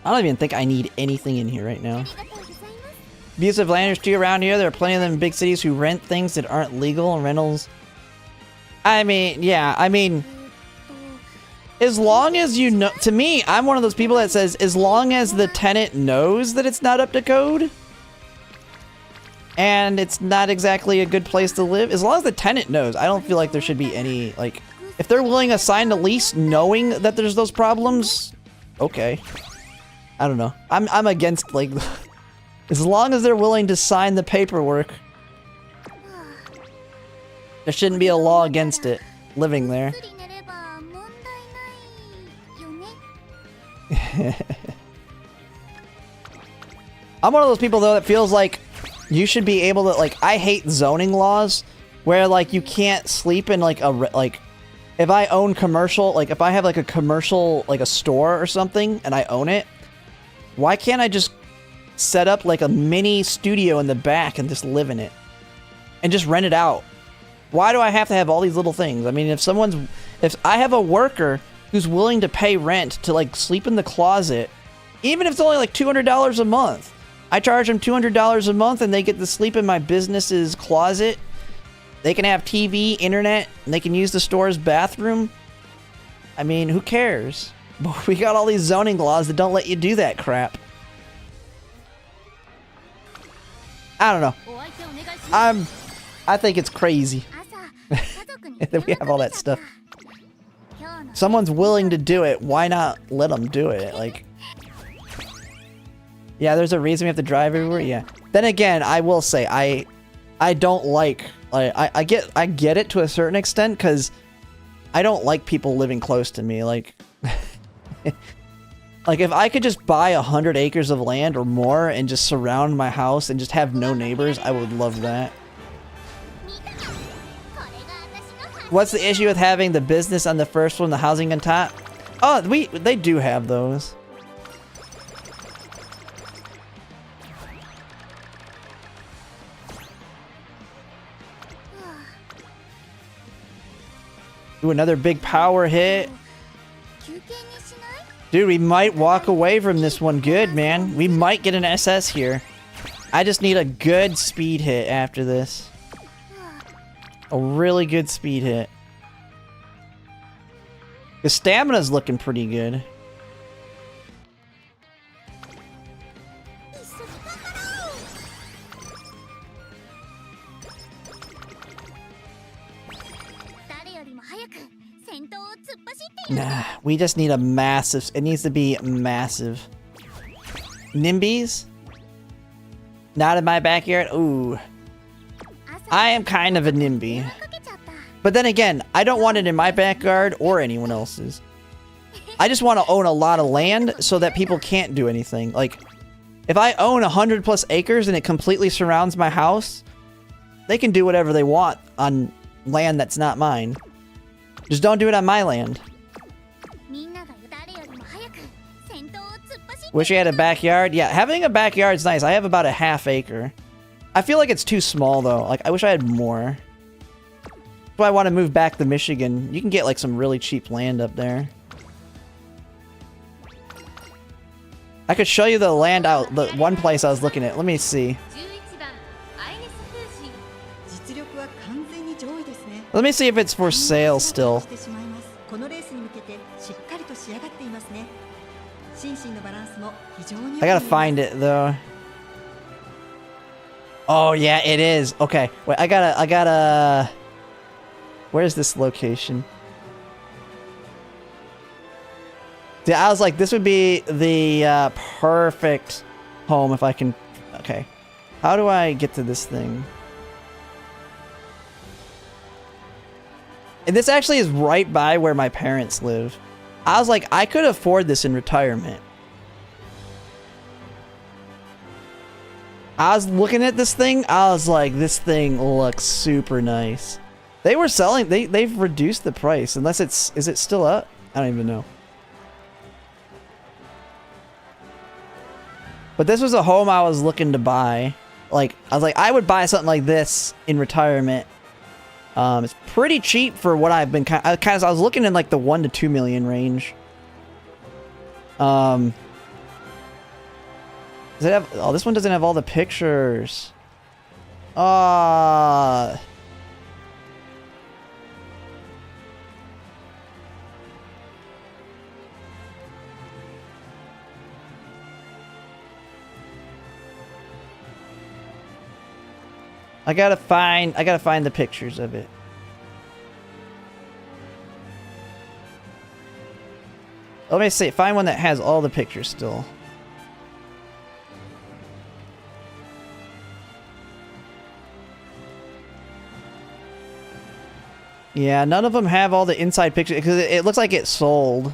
[SPEAKER 1] I don't even think I need anything in here right now. Abusive landlords too around here. There are plenty of them in big cities who rent things that aren't legal and rentals. I mean, yeah, I mean, as long as you know, to me, I'm one of those people that says, as long as the tenant knows that it's not up to code, and it's not exactly a good place to live, as long as the tenant knows, I don't feel like there should be any, like, if they're willing to sign the lease knowing that there's those problems, okay. I don't know. I'm against, like, as long as they're willing to sign the paperwork, there shouldn't be a law against it, living there. I'm one of those people, though, that feels like you should be able to, like, I hate zoning laws where, like, you can't sleep in, like, if I own commercial, like, if I have, like, a commercial, like, a store or something, and I own it, why can't I just set up, like, a mini studio in the back and just live in it? And just rent it out? Why do I have to have all these little things? I mean, if I have a worker who's willing to pay rent to, like, sleep in the closet, even if it's only, like, $200 a month, I charge them $200 a month and they get to sleep in my business's closet. They can have TV, internet, and they can use the store's bathroom. I mean, who cares? But we got all these zoning laws that don't let you do that crap. I don't know. I think it's crazy that we have all that stuff. Someone's willing to do it. Why not let them do it? Like, yeah, there's a reason we have to drive everywhere. Yeah. Then again, I will say I don't like I get it to a certain extent, because I don't like people living close to me. Like, like, if I could just buy 100 acres of land or more and just surround my house and just have no neighbors, I would love that. What's the issue with having the business on the first one, the housing on top? Oh, they do have those. Ooh, another big power hit. Dude, we might walk away from this one good, man. We might get an SS here. I just need a good speed hit after this. A really good speed hit. The stamina's looking pretty good. Nah, we just need a massive... It needs to be massive. Nimbies? Not in my backyard? Ooh. I am kind of a NIMBY. But then again, I don't want it in my backyard or anyone else's. I just want to own a lot of land so that people can't do anything. Like, if I own 100+ acres and it completely surrounds my house, they can do whatever they want on land that's not mine. Just don't do it on my land. Wish I had a backyard? Yeah, having a backyard is nice. I have about a ½ acre. I feel like it's too small, though. Like, I wish I had more. That's why I want to move back to Michigan. You can get, like, some really cheap land up there. I could show you the land out, the one place I was looking at. Let me see. Let me see if it's for sale still. I gotta find it, though. Oh, yeah, it is. Okay. Wait, I gotta... Where's this location? Yeah, I was like, this would be the perfect home if I can... Okay. How do I get to this thing? And this actually is right by where my parents live. I was like, I could afford this in retirement. I was looking at this thing. I was like, this thing looks super nice. They were selling. They've reduced the price. Unless it's... Is it still up? I don't even know. But this was a home I was looking to buy. Like, I was like, I would buy something like this in retirement. It's pretty cheap for what I've been I was looking in like the 1 to 2 million range. Does it have... Oh, this one doesn't have all the pictures. I gotta find the pictures of it. Let me see. Find one that has all the pictures still. Yeah, none of them have all the inside pictures because it looks like it sold.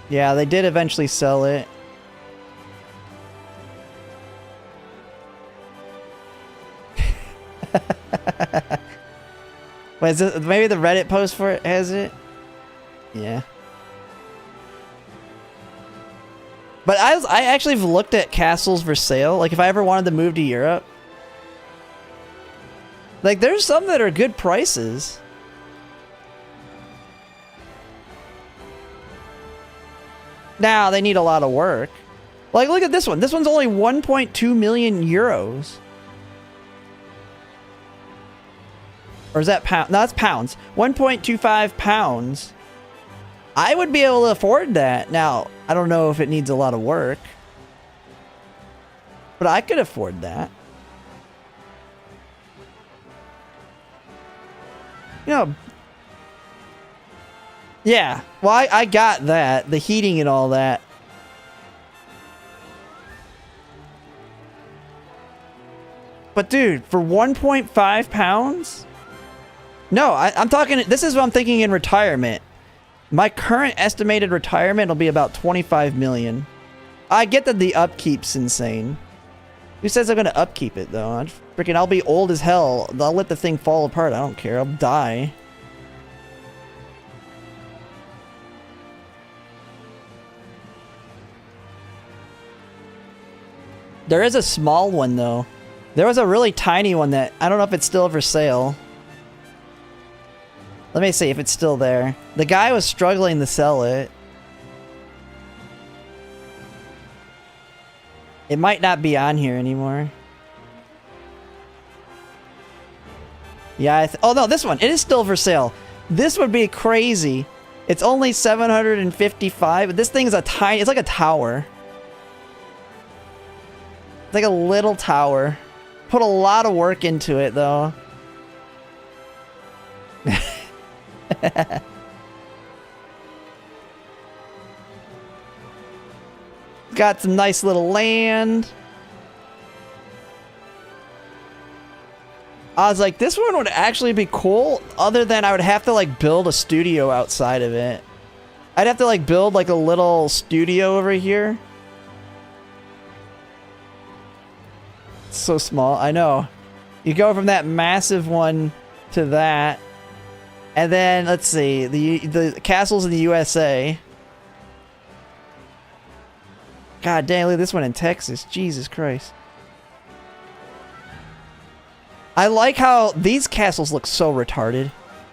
[SPEAKER 1] Yeah, they did eventually sell it. Wait, is it, maybe the Reddit post for it has it? Yeah. But I actually have looked at castles for sale. Like, if I ever wanted to move to Europe. Like, there's some that are good prices. Now, they need a lot of work. Like, look at this one. This one's only 1.2 million euros. Or is that pound? No, that's pounds. 1.25 pounds. I would be able to afford that. Now, I don't know if it needs a lot of work. But I could afford that. You know. Yeah. Well, I got that. The heating and all that. But dude, for 1.5 pounds? No, I'm talking... This is what I'm thinking in retirement. My current estimated retirement will be about 25 million. I get that the upkeep's insane. Who says I'm gonna upkeep it though? I'll be old as hell. I'll let the thing fall apart. I don't care. I'll die. There is a small one though. There was a really tiny one that I don't know if it's still for sale. Let me see if it's still there. The guy was struggling to sell it. It might not be on here anymore. Yeah, oh no, this one. It is still for sale. This would be crazy. It's only 755. This thing is a tiny, it's like a tower. It's like a little tower. Put a lot of work into it though. Got some nice little land. I was like, this one would actually be cool, other than I would have to like build a studio outside of it. I'd have to like build like a little studio over here. It's so small, I know. You go from that massive one to that. And then, let's see, the castles in the USA. God dang, look at this one in Texas. Jesus Christ. I like how these castles look so retarded.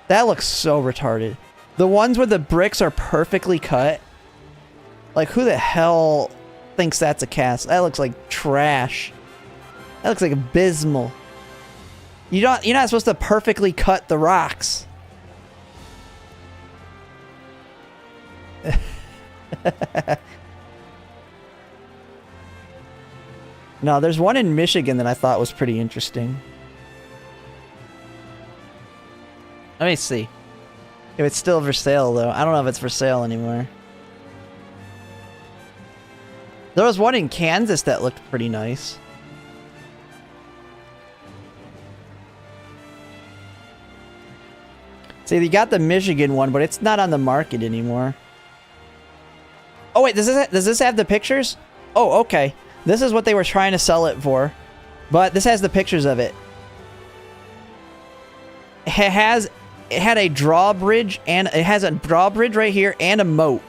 [SPEAKER 1] That looks so retarded. The ones where the bricks are perfectly cut. Like, who the hell thinks that's a castle? That looks like trash. That looks like abysmal. You're not supposed to perfectly cut the rocks. No, there's one in Michigan that I thought was pretty interesting. Let me see. If it's still for sale, though. I don't know if it's for sale anymore. There was one in Kansas that looked pretty nice. See, you got the Michigan one, but it's not on the market anymore. Oh, wait, does this have the pictures? Oh, okay. This is what they were trying to sell it for. But this has the pictures of it. It had a drawbridge, and it has a drawbridge right here and a moat.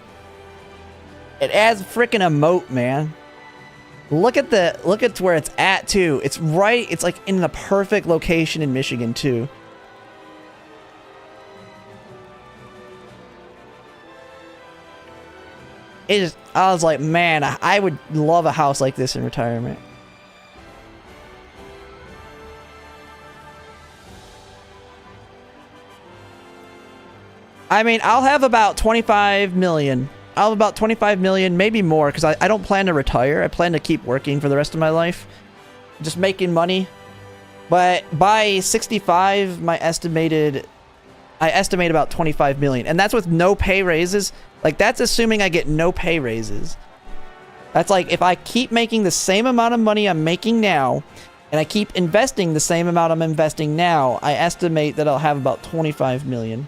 [SPEAKER 1] It adds freaking a moat, man. Look at where it's at too. It's like in the perfect location in Michigan too. I was like, man, I would love a house like this in retirement. I mean, I'll have about 25 million. I'll have about 25 million, maybe more, because I don't plan to retire. I plan to keep working for the rest of my life. Just making money. But by 65, I estimate about 25 million. And that's with no pay raises. Like, that's assuming I get no pay raises. That's like, if I keep making the same amount of money I'm making now, and I keep investing the same amount I'm investing now, I estimate that I'll have about 25 million.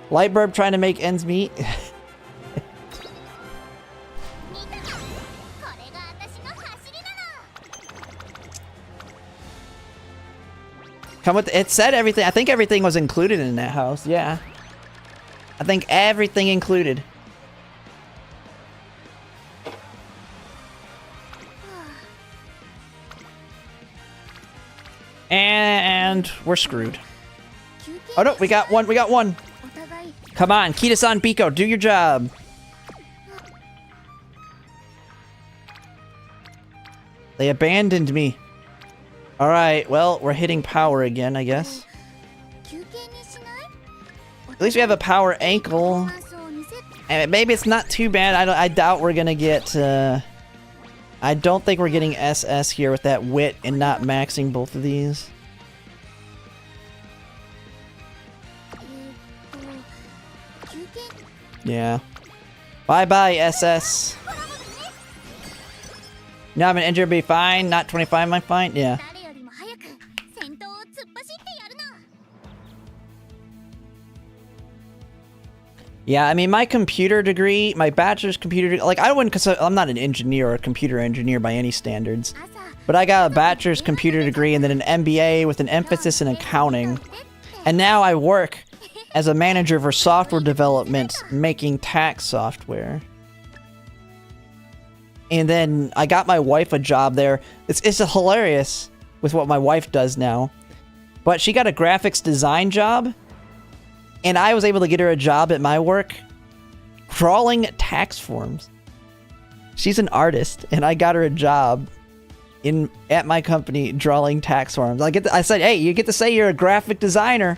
[SPEAKER 1] Lightburb trying to make ends meet. Come with it said everything. I think everything was included in that house. Yeah. I think everything included. And we're screwed. Oh no, we got one. We got one. Come on, Kita-san, Biko, do your job. They abandoned me. Alright, well, we're hitting power again, I guess. At least we have a power ankle. And maybe it's not too bad. I doubt we're gonna get... I don't think we're getting SS here with that wit and not maxing both of these. Yeah. Bye-bye, SS. No, I'm an injured, be fine. Not 25, am I fine? Yeah. Yeah, I mean, my computer degree, my bachelor's computer degree, like, I wouldn't consider, I'm not an engineer or a computer engineer by any standards, but I got a bachelor's computer degree and then an MBA with an emphasis in accounting. And now I work as a manager for software development, making tax software. And then I got my wife a job there. It's hilarious with what my wife does now. But she got a graphics design job. And I was able to get her a job at my work crawling tax forms. She's an artist, and I got her a job at my company drawing tax forms. I said, hey, you get to say you're a graphic designer.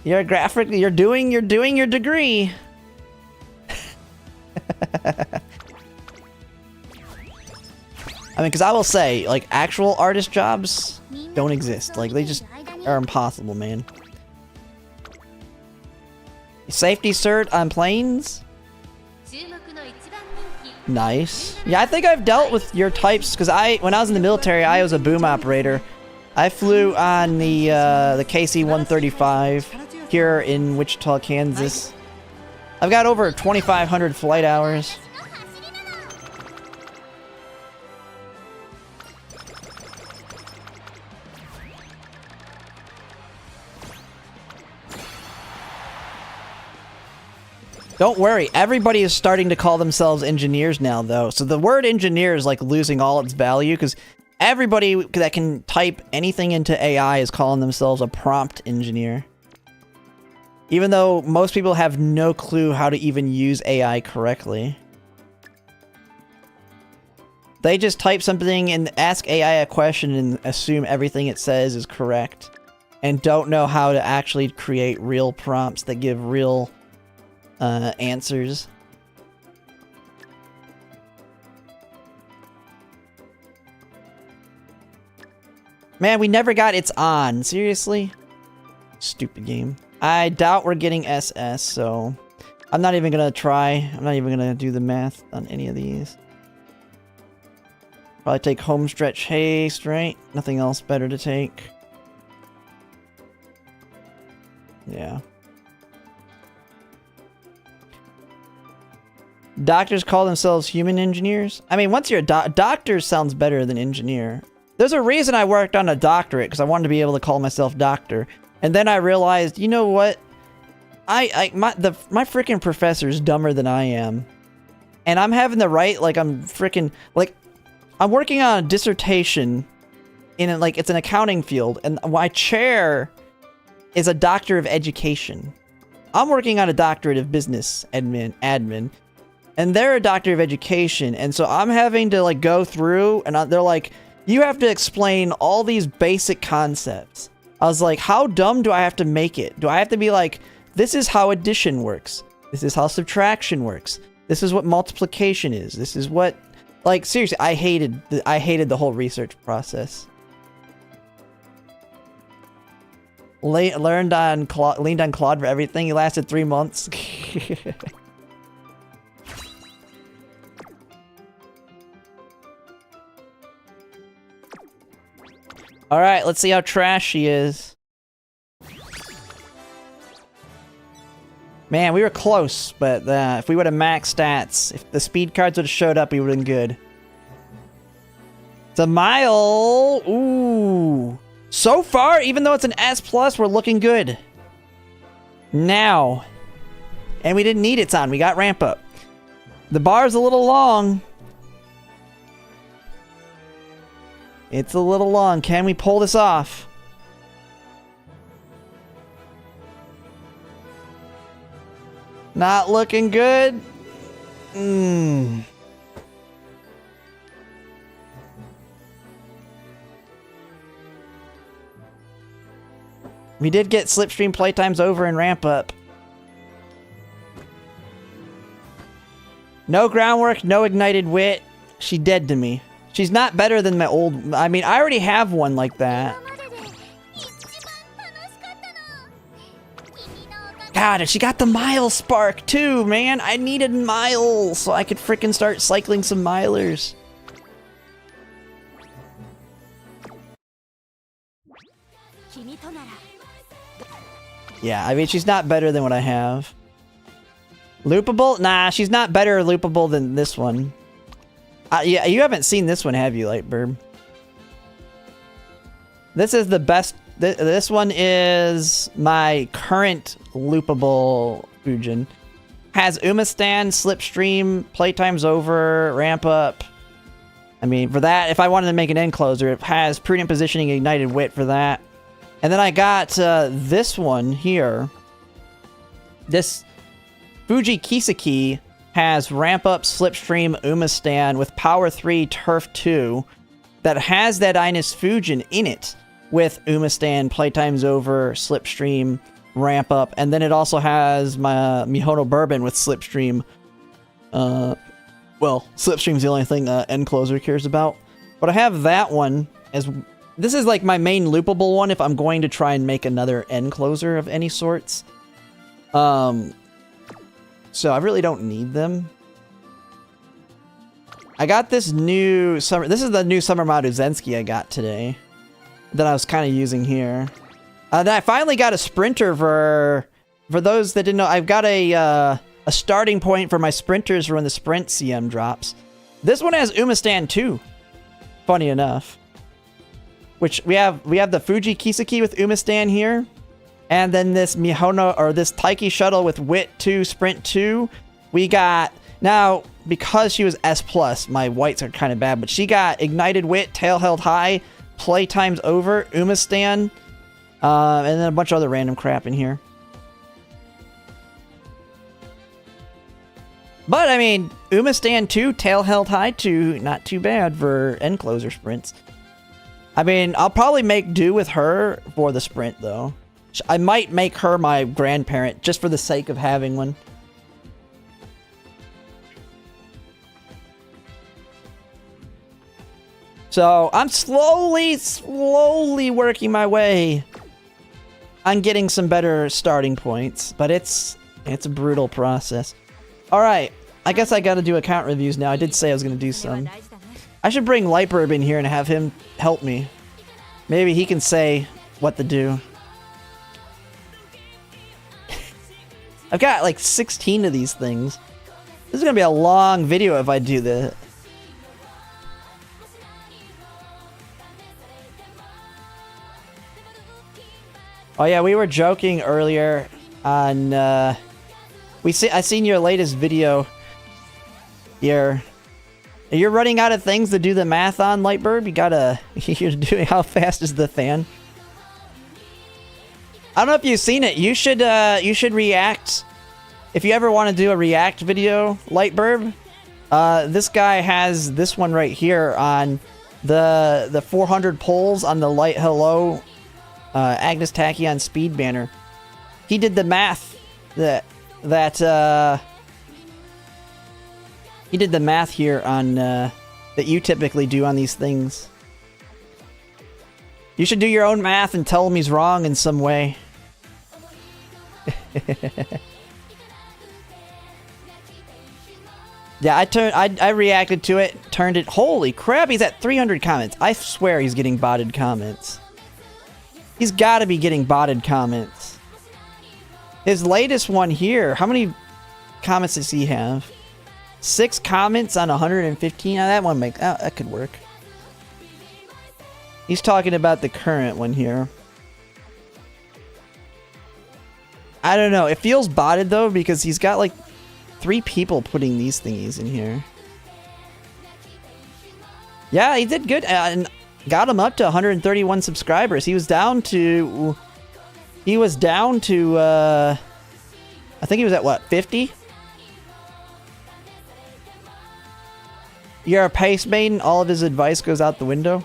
[SPEAKER 1] You're doing your degree. I mean, because I will say, like, actual artist jobs don't exist. Like, they just are impossible, man. Safety cert on planes? Nice. Yeah, I think I've dealt with your types, because when I was in the military, I was a boom operator. I flew on the KC-135 here in Wichita, Kansas. I've got over 2,500 flight hours. Don't worry, everybody is starting to call themselves engineers now, though. So the word engineer is like losing all its value, because everybody that can type anything into AI is calling themselves a prompt engineer. Even though most people have no clue how to even use AI correctly. They just type something and ask AI a question and assume everything it says is correct. And don't know how to actually create real prompts that give real answers. Man, we never got It's On. Seriously? Stupid game. I doubt we're getting SS, so I'm not even gonna try. I'm not even gonna do the math on any of these. Probably take Homestretch Haste, right? Nothing else better to take. Yeah. Doctors call themselves human engineers? I mean, once you're a doctor sounds better than engineer. There's a reason I worked on a doctorate, because I wanted to be able to call myself doctor. And then I realized, you know what? My freaking professor is dumber than I am. And I'm having to write like I'm freaking, like, I'm working on a dissertation in, like, it's an accounting field. And my chair is a doctor of education. I'm working on a doctorate of business admin. And they're a doctor of education. And so I'm having to, like, go through, and they're like, you have to explain all these basic concepts. I was like, how dumb do I have to make it? Do I have to be like, this is how addition works. This is how subtraction works. This is what multiplication is. This is what, like, seriously, I hated the whole research process. Leaned on Claude for everything. He lasted 3 months. Alright, let's see how trash she is. Man, we were close, but if we would have maxed stats, if the speed cards would have showed up, we would have been good. It's a mile! Ooh! So far, even though it's an S+, we're looking good. Now. And we didn't need It's On, we got ramp up. The bar's a little long. It's a little long. Can we pull this off? Not looking good. We did get slipstream playtimes over and ramp up. No groundwork, no ignited wit. She dead to me. She's not better than my old... I mean, I already have one like that. God, and she got the mile spark too, man. I needed miles so I could frickin' start cycling some milers. Yeah, I mean, she's not better than what I have. Loopable? Nah, she's not better loopable than this one. Yeah, you haven't seen this one, have you, Lightburb? This is the best. This one is my current loopable Fujin. Has Umastand, Slipstream, Playtime's Over, Ramp Up. I mean, for that, if I wanted to make an end closer, it has Prudent Positioning, Ignited Wit for that. And then I got this one here. This Fuji Kiseki has Ramp Up, Slipstream, Umastand with Power 3, Turf 2 that has that Ines Fujin in it with Umastand, Playtime's Over, Slipstream, Ramp Up, and then it also has my Mihono Bourbon with Slipstream. Well, Slipstream's the only thing End Closer cares about. But I have that one as... This is like my main loopable one if I'm going to try and make another End Closer of any sorts. So I really don't need them. I got this new summer... This is the new Summer Maduzensky I got today. That I was kind of using here. Then I finally got a sprinter for those that didn't know. I've got a starting point for my sprinters for when the sprint CM drops. This one has Umastand too. Funny enough. Which we have the Fuji Kiseki with Umastand here. And then this Mihono, or this Taiki Shuttle with Wit 2, Sprint 2. We got, now, because she was S+, my whites are kind of bad, but she got Ignited Wit, Tail Held High, Playtime's Over, Umastand, and then a bunch of other random crap in here. But, I mean, Umastand 2, Tail Held High 2, not too bad for End Closer sprints. I mean, I'll probably make do with her for the sprint, though. I might make her my grandparent, just for the sake of having one. So, I'm slowly working my way on getting some better starting points. But it's a brutal process. Alright, I guess I gotta do account reviews now. I did say I was gonna do some. I should bring Lightburb in here and have him help me. Maybe he can say what to do. I've got like 16 of these things. This is gonna be a long video if I do this. Oh yeah, we were joking earlier on, I seen your latest video. You're running out of things to do the math on, Lightburb. You're doing, how fast is the fan? I don't know if you've seen it. You should react. If you ever want to do a react video, Lightburb, this guy has this one right here on the 400 pulls on the Light Hello Agnes Tachyon speed banner. He did the math he did the math here on that you typically do on these things. You should do your own math and tell him he's wrong in some way. Yeah, I reacted to it, turned it. Holy crap, he's at 300 comments. I swear he's getting botted comments. He's got to be getting botted comments. His latest one here, how many comments does he have? 6 comments on 115? Now that one that could work. He's talking about the current one here. I don't know. It feels botted though because he's got like 3 people putting these thingies in here. Yeah, he did good and got him up to 131 subscribers. He was down to I think he was at what, 50? You're a pace maiden, all of his advice goes out the window.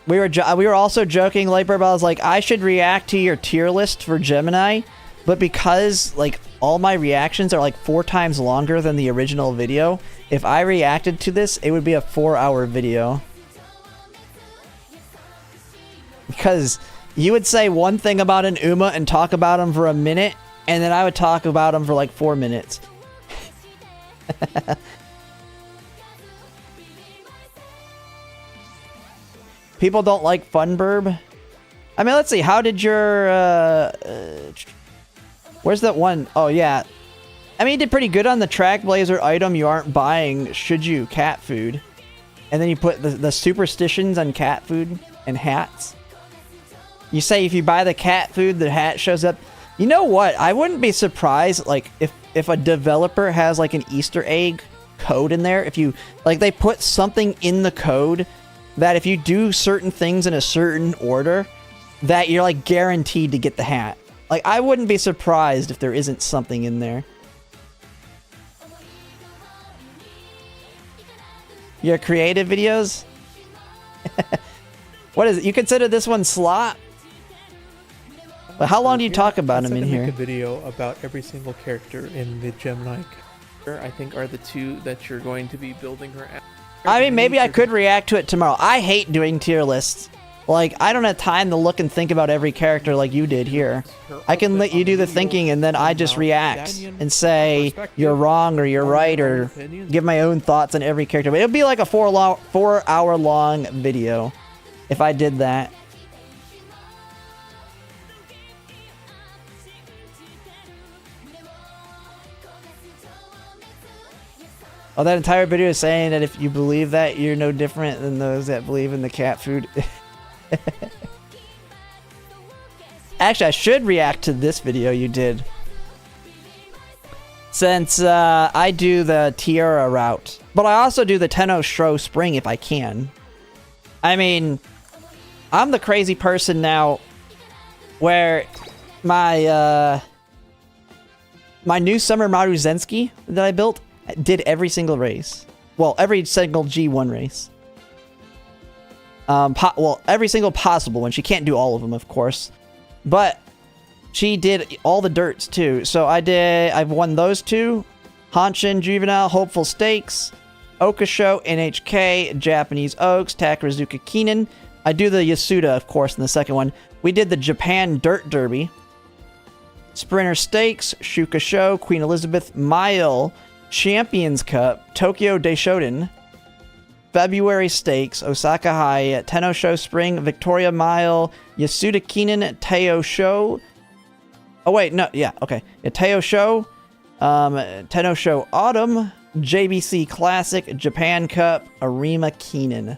[SPEAKER 1] We were also joking, Lightburb. I was like, I should react to your tier list for Gemini, but because like all my reactions are like 4 times longer than the original video, if I reacted to this, it would be a 4-hour video. Because you would say one thing about an Uma and talk about him for a minute, and then I would talk about him for like 4 minutes. People don't like Funburb. I mean, let's see. How did your... where's that one? Oh, yeah. I mean, you did pretty good on the Track Blazer item you aren't buying, should you, cat food. And then you put the superstitions on cat food and hats. You say if you buy the cat food, the hat shows up. You know what? I wouldn't be surprised, like, if a developer has, like, an Easter egg code in there. If you, like, they put something in the code that if you do certain things in a certain order, that you're, like, guaranteed to get the hat. Like, I wouldn't be surprised if there isn't something in there. Your creative videos? What is it? You consider this one slot? But how long do you talk about them in here?
[SPEAKER 2] Make a video about every single character in the Gemini. I think are the two that you're going to be building her at.
[SPEAKER 1] I mean, maybe I could react to it tomorrow. I hate doing tier lists. Like, I don't have time to look and think about every character like you did here. I can let you do the thinking and then I just react and say you're wrong or you're right or give my own thoughts on every character. But it would be like a 4 hour long video if I did that. Oh, that entire video is saying that if you believe that, you're no different than those that believe in the cat food. Actually, I should react to this video you did. Since I do the Tiara route. But I also do the Tenno Sho Spring if I can. I mean, I'm the crazy person now where my my new Summer Maruzenski that I built did every single race. Well, every single G1 race. Well, every single possible one. She can't do all of them, of course. But she did all the dirts, too. So I've won those two. Hanshin, Juvenile, Hopeful Stakes, Okasho, NHK, Japanese Oaks, Takarazuka Keenan. I do the Yasuda, of course, in the second one. We did the Japan Dirt Derby. Sprinter Stakes, Shuka Show, Queen Elizabeth, Mile, Champions Cup, Tokyo Daishoden, February Stakes, Osaka High, Tenno Sho Spring, Victoria Mile, Yasuda Keenan, Teo Sho. Oh wait, no, yeah, okay. Yeah, Teo Sho, Tenno Sho Autumn, JBC Classic, Japan Cup, Arima Keenan.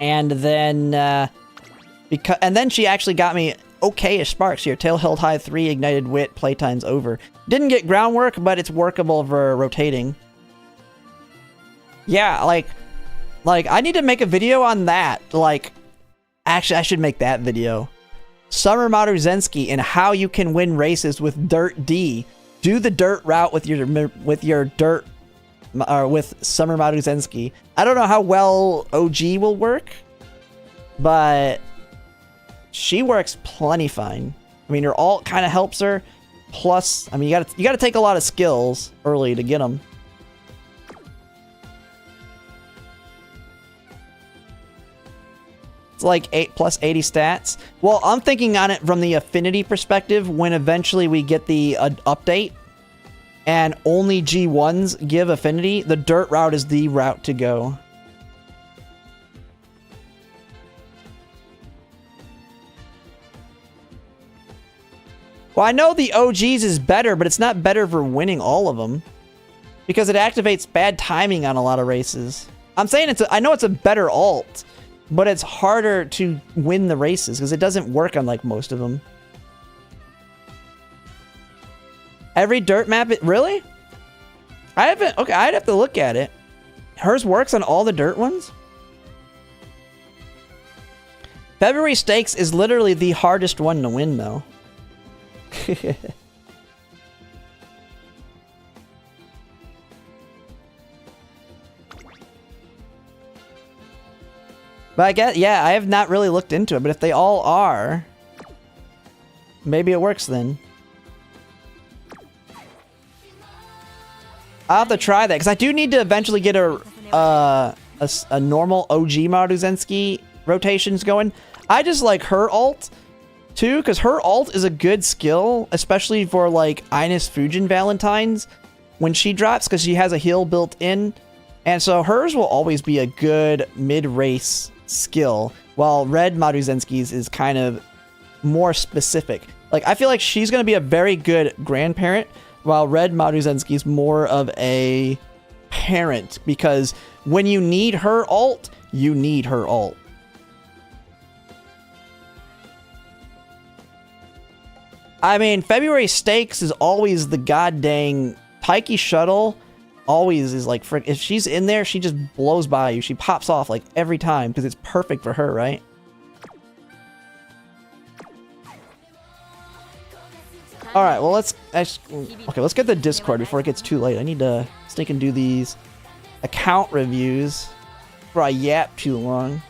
[SPEAKER 1] And then, and then she actually got me okay-ish sparks here. Tail held high 3, ignited wit, playtime's over. Didn't get groundwork, but it's workable for rotating. Yeah, like I need to make a video on that. Like, actually, I should make that video. Summer Maruzenski and how you can win races with Dirt D. Do the dirt route with your dirt, or with Summer Maruzenski. I don't know how well OG will work, but she works plenty fine. I mean, her ult kind of helps her. Plus, I mean, you gotta take a lot of skills early to get them. It's like 8 plus 80 stats. Well, I'm thinking on it from the affinity perspective when eventually we get the update and only G1s give affinity. The dirt route is the route to go. Well, I know the OGs is better, but it's not better for winning all of them. Because it activates bad timing on a lot of races. I'm saying I know it's a better ult, but it's harder to win the races because it doesn't work on like most of them. Every dirt map, really? I haven't, okay, I'd have to look at it. Hers works on all the dirt ones? February Stakes is literally the hardest one to win though. But I guess, yeah, I have not really looked into it, but if they all are, maybe it works then. I'll have to try that, because I do need to eventually get a normal OG Maruzenski rotations going. I just like her ult, too, because her ult is a good skill, especially for, like, Ines Fujin Valentine's when she drops, because she has a heal built in. And so hers will always be a good mid-race skill, while Red Maruzenski's is kind of more specific. Like, I feel like she's going to be a very good grandparent, while Red Maruzenski's more of a parent, because when you need her ult, you need her ult. I mean, February Stakes is always the goddamn Taiki Shuttle. Always is like, frick, if she's in there, she just blows by you. She pops off like every time because it's perfect for her, right? All right, well, let's get the Discord before it gets too late. I need to stick and do these account reviews before I yap too long.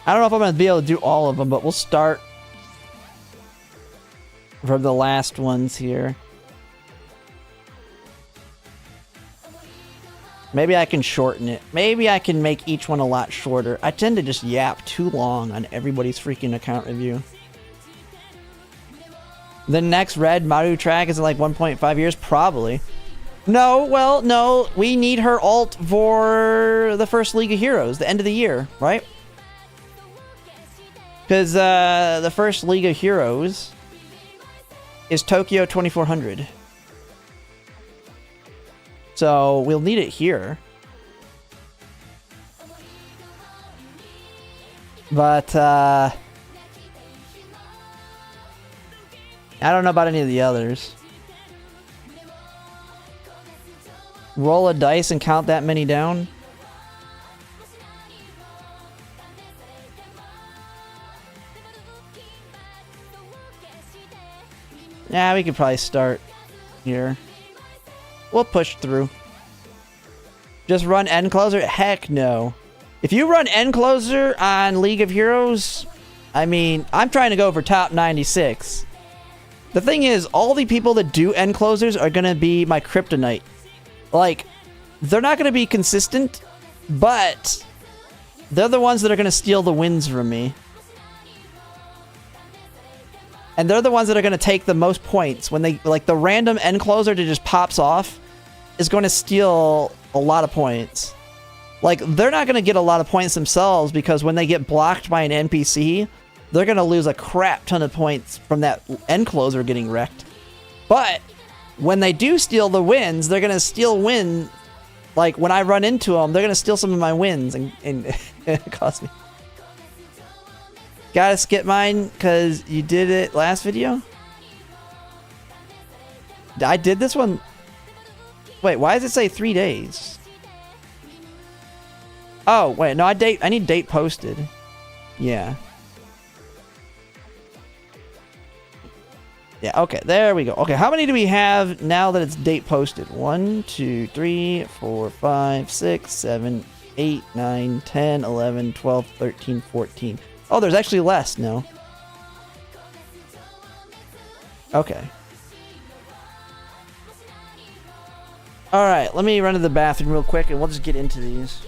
[SPEAKER 1] I don't know if I'm going to be able to do all of them, but we'll start from the last ones here. Maybe I can shorten it. Maybe I can make each one a lot shorter. I tend to just yap too long on everybody's freaking account review. The next Red Maru track is in like 1.5 years? Probably. No, well, no. We need her ult for the first League of Heroes, the end of the year, right? Because the first League of Heroes is Tokyo 2400. So we'll need it here. But I don't know about any of the others. Roll a dice and count that many down. Yeah, we could probably start here. We'll push through. Just run End Closer? Heck no. If you run End Closer on League of Heroes, I mean, I'm trying to go for top 96. The thing is, all the people that do End Closers are going to be my kryptonite. Like, they're not going to be consistent, but they're the ones that are going to steal the wins from me. And they're the ones that are going to take the most points. When they, like, the random End Closer that just pops off is going to steal a lot of points. Like, they're not going to get a lot of points themselves because when they get blocked by an NPC, they're going to lose a crap ton of points from that End Closer getting wrecked. But when they do steal the wins, they're going to steal win. Like, when I run into them, they're going to steal some of my wins and it cost me. Gotta skip mine because you did it last video? I did this one. Wait, why does it say 3 days? Oh, wait, no, I need date posted. Yeah. Yeah, okay, there we go. Okay, how many do we have now that it's date posted? 1, 2, 3, 4, 5, 6, 7, 8, 9, 10, 11, 12, 13, 14. Oh, there's actually less now. Okay. Alright, let me run to the bathroom real quick and we'll just get into these.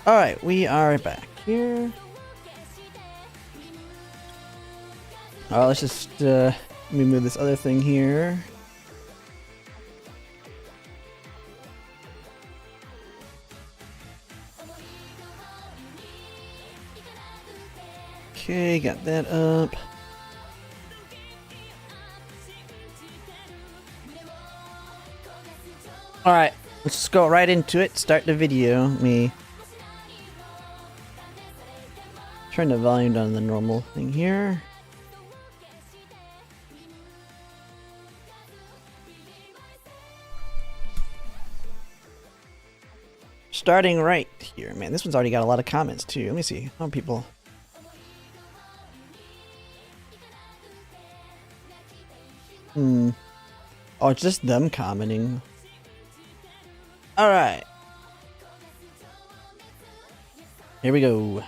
[SPEAKER 1] Alright, we are back here. Alright, let's just let me move this other thing here. Okay, got that up. Alright, let's just go right into it. Start the video. Let me turn the volume down to the normal thing here. Starting right here. Man, this one's already got a lot of comments too. Let me see. How many people? Oh, it's just them commenting. Alright. Here we go.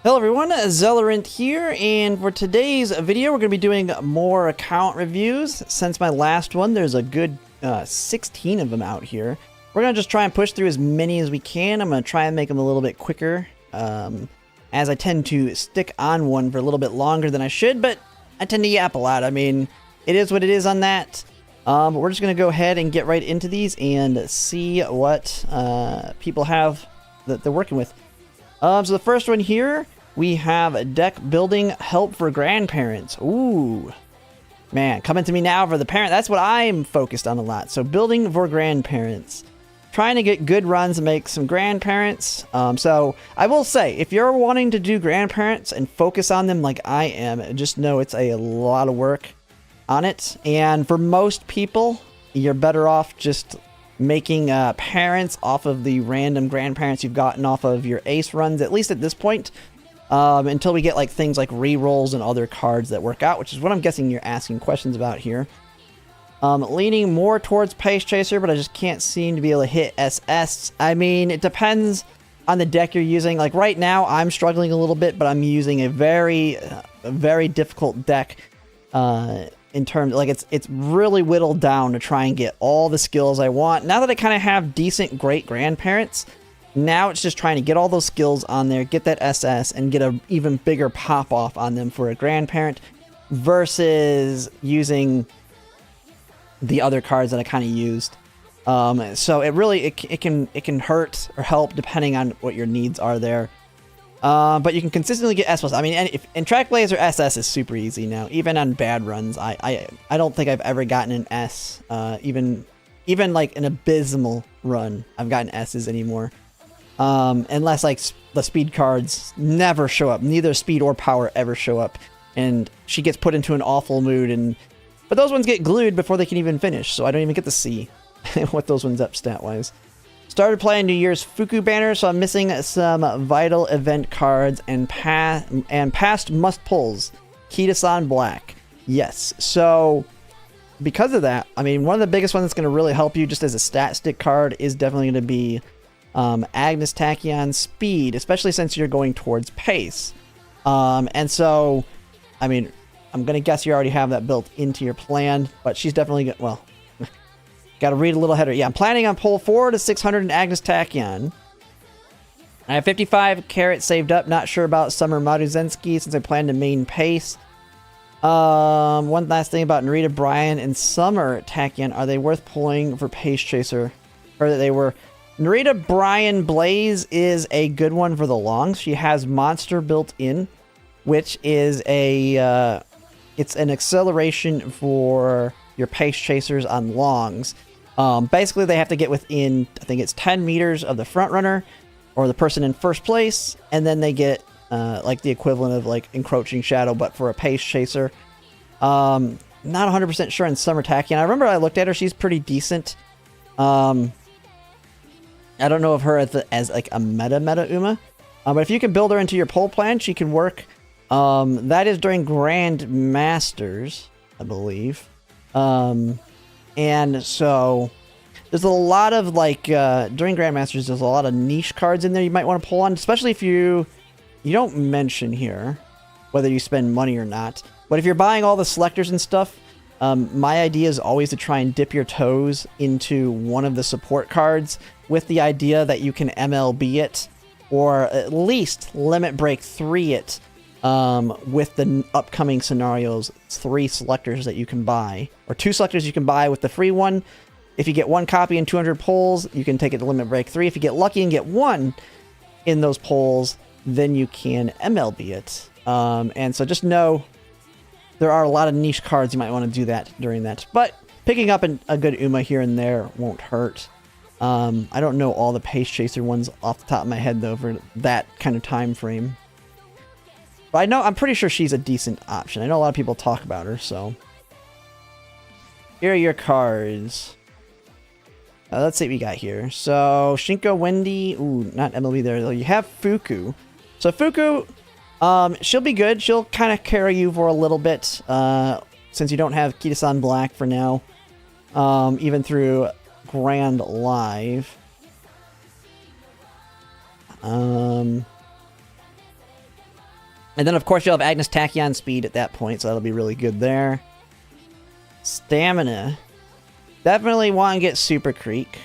[SPEAKER 1] Hello everyone, Zellerant here, and for today's video we're going to be doing more account reviews. Since my last one, there's a good 16 of them out here. We're going to just try and push through as many as we can. I'm going to try and make them a little bit quicker, as I tend to stick on one for a little bit longer than I should, but I tend to yap a lot. I mean, it is what it is on that. But we're just going to go ahead and get right into these and see what people have that they're working with. So the first one here, we have deck building help for grandparents. Ooh, man, coming to me now for the parent. That's what I'm focused on a lot. So building for grandparents. Trying to get good runs and make some grandparents. So I will say, if you're wanting to do grandparents and focus on them like I am, just know it's a lot of work on it. And for most people, you're better off just making parents off of the random grandparents you've gotten off of your ace runs, at least at this point, until we get like things like rerolls and other cards that work out, which is what I'm guessing you're asking questions about here. Leaning more towards Pace Chaser, but I just can't seem to be able to hit SS. I mean, it depends on the deck you're using. Like right now, I'm struggling a little bit, but I'm using a very difficult deck. In terms, like it's really whittled down to try and get all the skills I want. Now that I kind of have decent great grandparents, now it's just trying to get all those skills on there, get that SS, and get an even bigger pop off on them for a grandparent, versus using the other cards that I kind of used. So it really it can hurt or help depending on what your needs are there. But you can consistently get S+. I mean, if in Track Laser, SS is super easy now. Even on bad runs, I don't think I've ever gotten an S. Even like an abysmal run, I've gotten S's anymore. Unless like the speed cards never show up. Neither speed or power ever show up, and she gets put into an awful mood. But those ones get glued before they can even finish, so I don't even get to see what those ones up stat-wise. Started playing New Year's Fuku banner, so I'm missing some vital event cards and past must pulls. Kita-san Black. Yes, so because of that, I mean, one of the biggest ones that's going to really help you just as a stat stick card is definitely going to be Agnes Tachyon Speed, especially since you're going towards pace. And so, I mean, I'm going to guess you already have that built into your plan, but she's definitely, well, got to read a little header. Yeah, I'm planning on pull 4 to 600 in Agnes Tachyon. I have 55 carats saved up. Not sure about Summer Maruzensky since I plan to main pace. One last thing about Narita Bryan and Summer Tachyon. Are they worth pulling for Pace Chaser? Or that they were. Narita Bryan Blaze is a good one for the longs. She has Monster built in, which is a it's an acceleration for your Pace Chasers on longs. Basically, they have to get within, I think it's 10 meters of the front runner or the person in first place, and then they get like the equivalent of like Encroaching Shadow, but for a Pace Chaser. Not 100% sure on Summer Tachyon. I remember I looked at her; she's pretty decent. I don't know of her as like a meta Uma, but if you can build her into your pull plan, she can work. That is during Grand Masters, I believe. And so there's a lot of like during Grandmasters, there's a lot of niche cards in there you might want to pull on, especially if you don't mention here whether you spend money or not. But if you're buying all the selectors and stuff, My idea is always to try and dip your toes into one of the support cards with the idea that you can MLB it or at least limit break 3 it with the upcoming scenarios. 3 selectors that you can buy, or 2 selectors you can buy with the free one. If you get 1 copy and 200 pulls, you can take it to limit break 3. If you get lucky and get 1 in those pulls, then you can MLB it. And so just know there are a lot of niche cards you might want to do that during that. But picking up a good Uma here and there won't hurt. I don't know all the Pace Chaser ones off the top of my head, though, for that kind of time frame. But I'm pretty sure she's a decent option. I know a lot of people talk about her, so. Here are your cards. Let's see what we got here. So, Shinko Wendy. Ooh, not MLB there, though. You have Fuku. So, Fuku, she'll be good. She'll kind of carry you for a little bit, since you don't have Kitasan Black for now. Even through Grand Live. And then, of course, you'll have Agnes Tachyon Speed at that point, so that'll be really good there. Stamina. Definitely want to get Super Creek.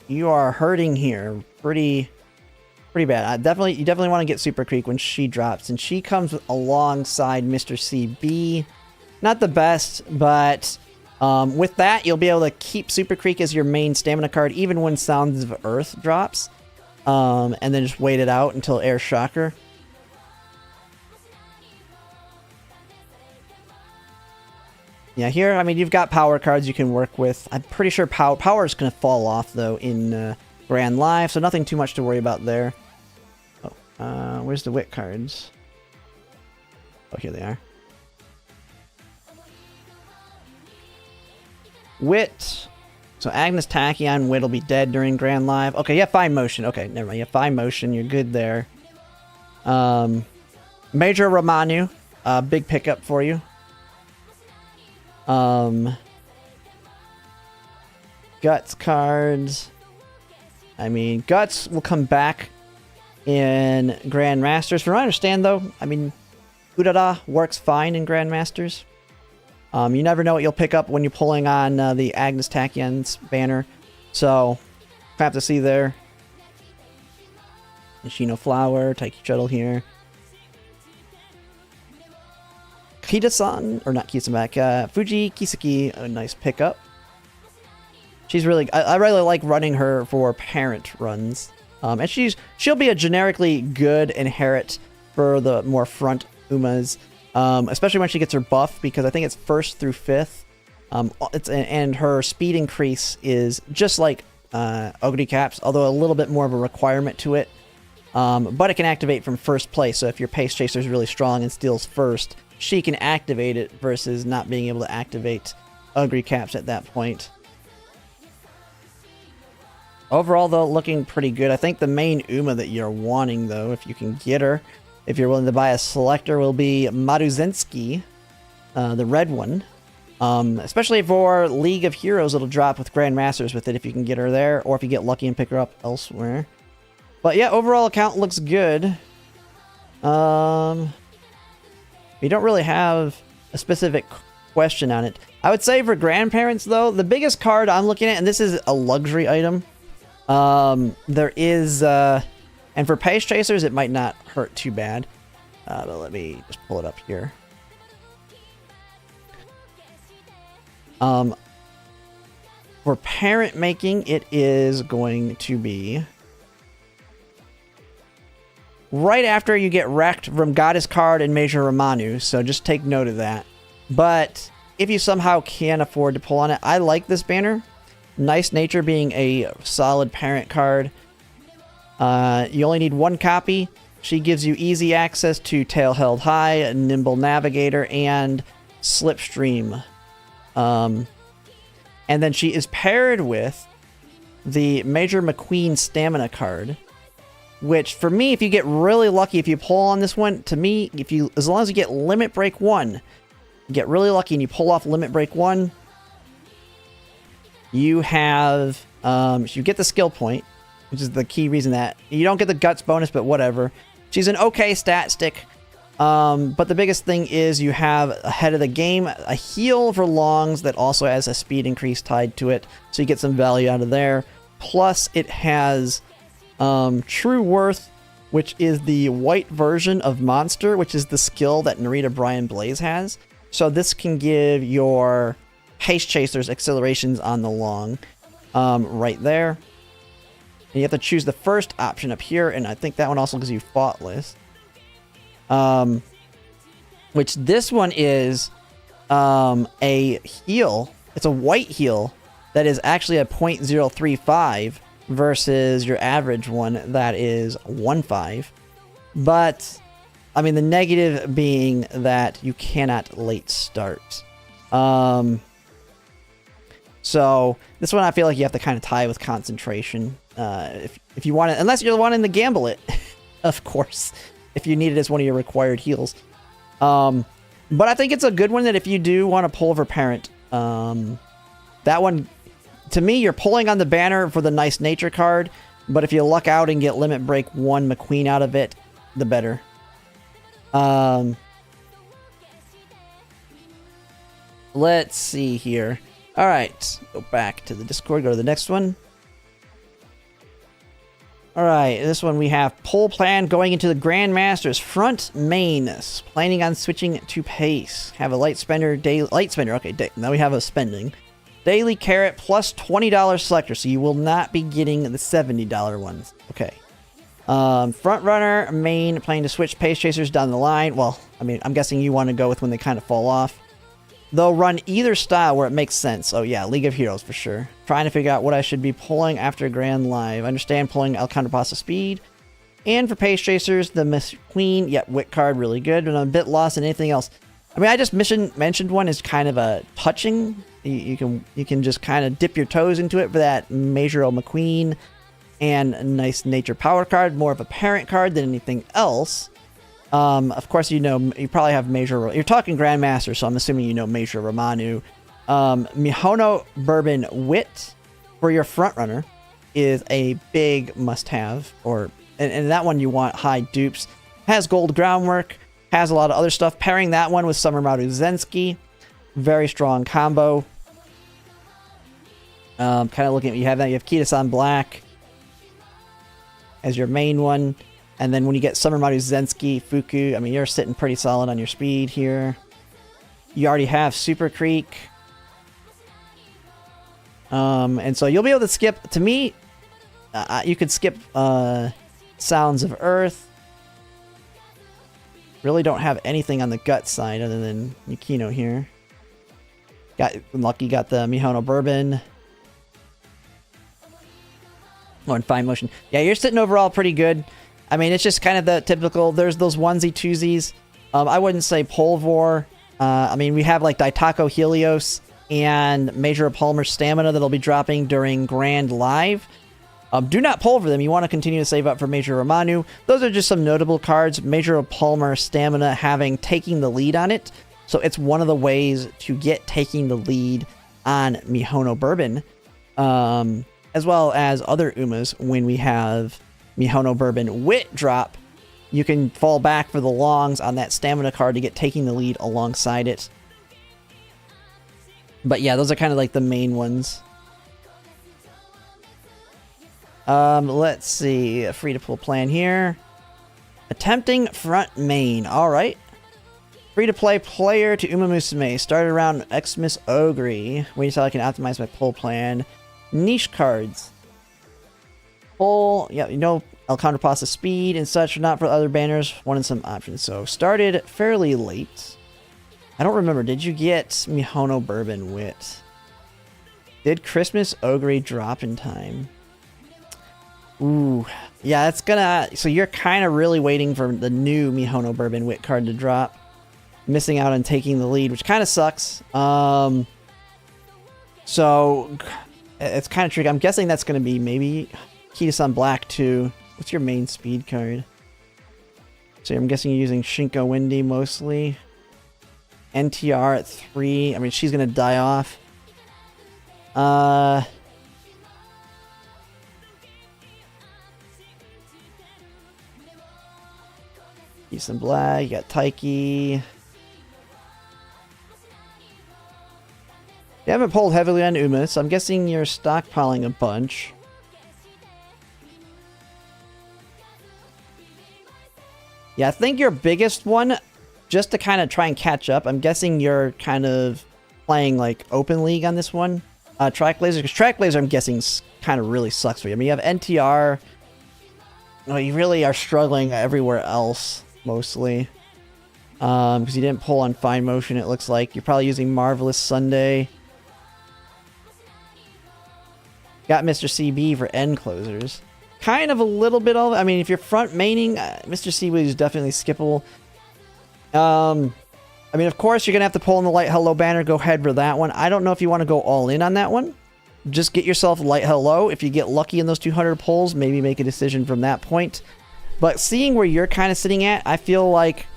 [SPEAKER 1] You are hurting here pretty bad. You definitely want to get Super Creek when she drops, and she comes alongside Mr. CB. Not the best, but with that, you'll be able to keep Super Creek as your main stamina card, even when Sounds of Earth drops, and then just wait it out until Air Shocker. Yeah, here, I mean, you've got power cards you can work with. I'm pretty sure power is going to fall off, though, in Grand Live, so nothing too much to worry about there. Oh, where's the Wit cards? Oh, here they are. Wit. So Agnes Tachyon, Wit will be dead during Grand Live. Okay, you have Fine Motion. Okay, never mind. You have Fine Motion. You're good there. Major Romanu. Big pickup for you. Guts cards. I mean, Guts will come back in Grandmasters. From what I understand, though, I mean, Urara works fine in Grandmasters. You never know what you'll pick up when you're pulling on the Agnes Tachyon's banner. So, have to see there. Nishino Flower, Taiki Shuttle here. Kita-san, or not Kita-san, Fuji Kiseki, a nice pickup. She's really, I really like running her for parent runs. And she'll be a generically good inherit for the more front Umas, especially when she gets her buff, because I think it's 1st through 5th. And her speed increase is just like Ogre Caps, although a little bit more of a requirement to it. But it can activate from 1st place, so if your Pace Chaser is really strong and steals 1st, she can activate it versus not being able to activate Ogre Caps at that point. Overall, though, looking pretty good. I think the main Uma that you're wanting, though, if you can get her, if you're willing to buy a selector, will be Maruzensky, the red one. Especially for League of Heroes, it'll drop with Grandmasters with it if you can get her there, or if you get lucky and pick her up elsewhere. But yeah, overall account looks good. You don't really have a specific question on it. I would say for grandparents, though, the biggest card I'm looking at, and this is a luxury item, there is, and for Pace Chasers, it might not hurt too bad. But let me just pull it up here. For parent making, it is going to be right after you get wrecked from Goddess card and Major Romanu, so just take note of that. But if you somehow can afford to pull on it, I like this banner. Nice Nature being a solid parent card. You only need 1 copy. She gives you easy access to Tail Held High, Nimble Navigator, and Slipstream. And then she is paired with the Major McQueen Stamina card, which for me, if you get really lucky, if you pull on this one, to me, as long as you get Limit Break 1, you get really lucky and you pull off Limit Break 1, you have, you get the skill point, which is the key reason that you don't get the Guts bonus, but whatever. She's an okay stat stick. But the biggest thing is you have ahead of the game a heal for longs that also has a speed increase tied to it, so you get some value out of there. Plus it has True Worth, which is the white version of Monster, which is the skill that Narita Brian Blaze has. So this can give your Haste Chasers accelerations on the long right there. And you have to choose the first option up here, and I think that one also gives you Thoughtless. Which this one is a heal. It's a white heal that is actually a 0.035 versus your average one that is 1.5. But I mean, the negative being that you cannot late start. So this one I feel like you have to kind of tie with concentration. If you want it, unless you're wanting to gamble it, of course, if you need it as one of your required heals. But I think it's a good one that if you do want to pull for Parent, that one, to me, you're pulling on the banner for the nice nature card, but if you luck out and get Limit Break 1 McQueen out of it, the better. Let's see here. All right, go back to the Discord, go to the next one. All right, this one we have Pull Plan going into the Grandmasters front main, planning on switching to pace. Have a light spender, okay, now we have a spending. Daily carrot plus $20 selector, so you will not be getting the $70 ones. Okay. Front runner, main, planning to switch pace chasers down the line. Well, I mean, I'm guessing you want to go with when they kind of fall off. They'll run either style where it makes sense. Oh yeah, League of Heroes for sure. Trying to figure out what I should be pulling after Grand Live. I understand pulling El Contrapasa Speed. And for Pace Chasers, the Miss Queen, yeah, Wit card, really good. But I'm a bit lost in anything else. I mean, I just mentioned one is kind of a touching. You can just kind of dip your toes into it for that Major McQueen and a nice Nature Power card. More of a parent card than anything else. Of course, you know, you probably have Major... You're talking Grandmaster, so I'm assuming you know Major Romanu. Mihono Bourbon Wit for your frontrunner is a big must-have. And that one you want high dupes. Has gold groundwork. Has a lot of other stuff. Pairing that one with Summer Maru Zensky. Very strong combo. Kind of looking at... You have that. You have Kita-san Black as your main one. And then when you get Summer Maru Zensky, Fuku, I mean, you're sitting pretty solid on your speed here. You already have Super Creek. And so you'll be able to skip, to me, you could skip Sounds of Earth. Really don't have anything on the gut side other than Yukino here. Got lucky, got the Mihono Bourbon. Oh, and Fine Motion. Yeah, you're sitting overall pretty good. I mean, it's just kind of the typical, there's those onesie-twosies. I wouldn't say Polvor. I mean, we have like Daitako Helios and Major Palmer Stamina that'll be dropping during Grand Live. Do not pull for them. You want to continue to save up for Major Romanu. Those are just some notable cards. Major Palmer Stamina taking the lead on it. So it's one of the ways to get taking the lead on Mihono Bourbon. As well as other Umas when we have Mihono Bourbon Wit drop. You can fall back for the longs on that stamina card to get taking the lead alongside it. But yeah, those are kind of like the main ones. Let's see. A free-to-pull plan here. Attempting front main. Alright. Free-to-play player to Umamusume. Started around Xmas Ogre. Wait until I can optimize my pull plan. Niche cards. Pull, yeah, you know, El Contrapasa Speed and such, not for other banners. Wanted some options. So, started fairly late. I don't remember. Did you get Mihono Bourbon Wit? Did Christmas Ogre drop in time? Ooh. Yeah, that's gonna... So, you're kind of really waiting for the new Mihono Bourbon Wit card to drop. Missing out on taking the lead, which kind of sucks. So, it's kind of tricky. I'm guessing that's going to be maybe... Kita-san Black too. What's your main speed card? So I'm guessing you're using Shinko Windy mostly. NTR at 3. I mean, she's gonna die off. Easton Black, you got Taiki. You haven't pulled heavily on Uma, so I'm guessing you're stockpiling a bunch. Yeah, I think your biggest one, just to kind of try and catch up, I'm guessing you're kind of playing like Open League on this one. Track Laser, because Track Laser I'm guessing kind of really sucks for you. I mean, you have NTR. No, you really are struggling everywhere else, mostly. Because you didn't pull on Fine Motion, it looks like. You're probably using Marvelous Sunday. Got Mr. CB for end closers. Kind of a little bit of... I mean, if you're front maining, Mr. CB is definitely skippable. I mean, of course, you're going to have to pull in the Light Hello banner. Go ahead for that one. I don't know if you want to go all in on that one. Just get yourself Light Hello. If you get lucky in those 200 pulls, maybe make a decision from that point. But seeing where you're kind of sitting at, I feel like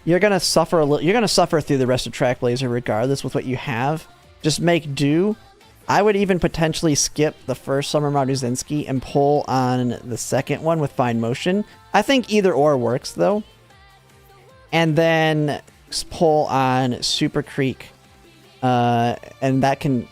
[SPEAKER 1] you're going to suffer a little. You're going to suffer through the rest of Track Laser regardless with what you have. Just make do. I would even potentially skip the first Summer Maruzenski and pull on the second one with Fine Motion. I think either or works, though. And then pull on Super Creek. And that can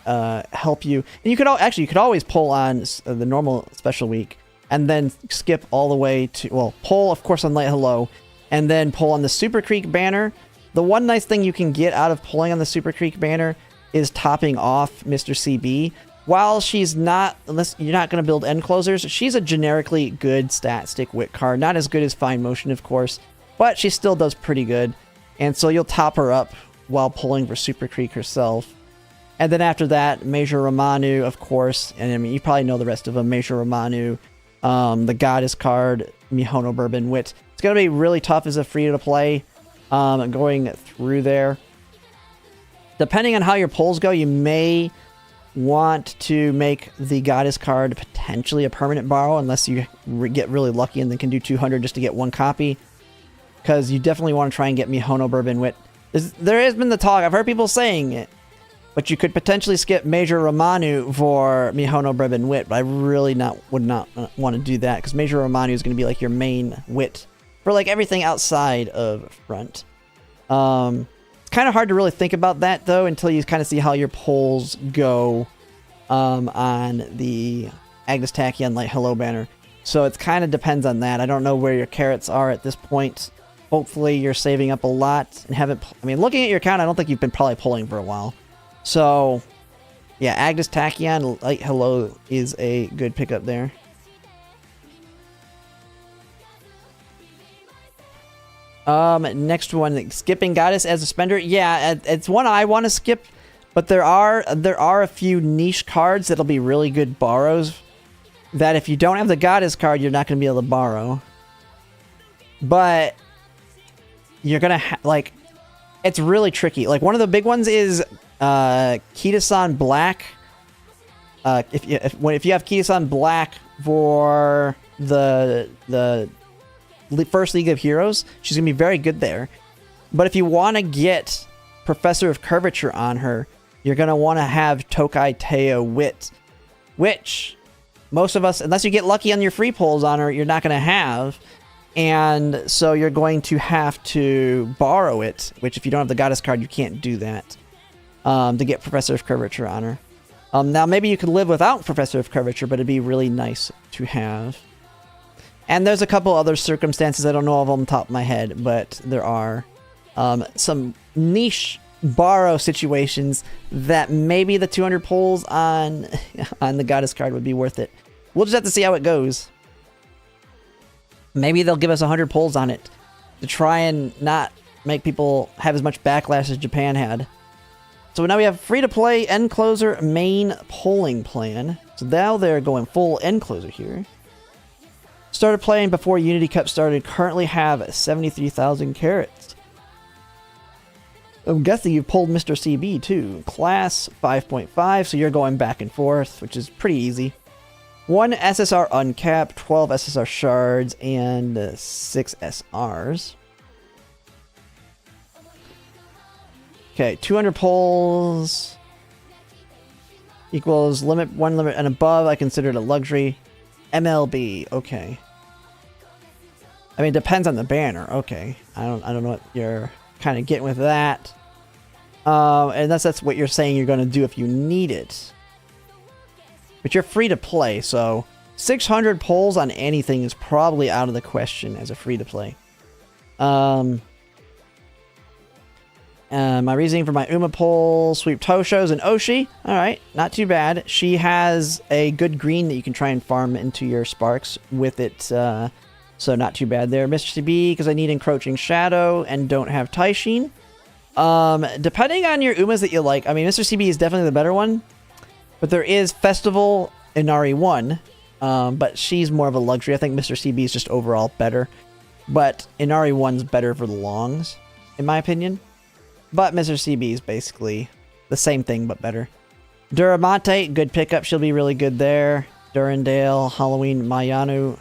[SPEAKER 1] help you. And you could actually, you could always pull on the normal special week. And then skip all the way to... Well, pull, of course, on Light Hello. And then pull on the Super Creek banner. The one nice thing you can get out of pulling on the Super Creek banner is topping off Mr. CB. While she's not, unless you're not going to build end closers, she's a generically good stat stick wit card. Not as good as Fine Motion, of course, but she still does pretty good. And so you'll top her up while pulling for Super Creek herself. And then after that, Major Romanu, of course, and I mean, you probably know the rest of them. Major Romanu, the Goddess card, Mihono Bourbon Wit. It's going to be really tough as a free-to-play going through there. Depending on how your pulls go, you may want to make the Goddess card potentially a permanent borrow, unless you get really lucky and then can do 200 just to get one copy. Because you definitely want to try and get Mihono Bourbon Wit. There has been the talk, I've heard people saying it, but you could potentially skip Major Romanu for Mihono Bourbon Wit, but I really would not want to do that, because Major Romanu is going to be like your main wit for like everything outside of front. It's kind of hard to really think about that, though, until you kind of see how your pulls go on the Agnes Tachyon Light Hello banner. So it kind of depends on that. I don't know where your carrots are at this point. Hopefully you're saving up a lot and haven't... I mean, looking at your account, I don't think you've been probably pulling for a while. So, yeah, Agnes Tachyon Light Hello is a good pickup there. Next one, skipping Goddess as a spender. Yeah, it's one I want to skip, but there are a few niche cards that'll be really good borrows that if you don't have the Goddess card, you're not going to be able to borrow. But you're going to like, it's really tricky. Like, one of the big ones is Kita-san Black. If you have Kita-san Black for the first League of Heroes, she's going to be very good there. But if you want to get Professor of Curvature on her, you're going to want to have Tokai Teo Wit, which most of us, unless you get lucky on your free pulls on her, you're not going to have. And so you're going to have to borrow it, which if you don't have the Goddess card, you can't do that to get Professor of Curvature on her. Now, maybe you could live without Professor of Curvature, but it'd be really nice to have. And there's a couple other circumstances, I don't know of them top of my head, but there are some niche borrow situations that maybe the 200 pulls on the Goddess card would be worth it. We'll just have to see how it goes. Maybe they'll give us 100 pulls on it to try and not make people have as much backlash as Japan had. So now we have free-to-play end closer main polling plan. So now they're going full end closer here. Started playing before Unity Cup started. Currently have 73,000 carats. I'm guessing you pulled Mr. CB too. Class 5.5, so you're going back and forth, which is pretty easy. 1 SSR uncapped, 12 SSR shards, and 6 SRs. Okay, 200 pulls equals limit, 1 limit and above. I consider it a luxury. MLB, okay. I mean, it depends on the banner. Okay. I don't know what you're kind of getting with that. Unless that's what you're saying you're going to do if you need it. But you're free to play, so 600 pulls on anything is probably out of the question as a free to play. My reasoning for my Uma pull, Sweep Toshos and Oshi. Alright, not too bad. She has a good green that you can try and farm into your Sparks with it, so not too bad there. Mr. CB, because I need Encroaching Shadow and don't have Taishin. Depending on your Umas that you like, I mean, Mr. CB is definitely the better one, but there is Festival Inari 1, but she's more of a luxury. I think Mr. CB is just overall better, but Inari 1's better for the longs, in my opinion. But Mr. CB is basically the same thing, but better. Duramante, good pickup. She'll be really good there. Durandale, Halloween, Mayanu.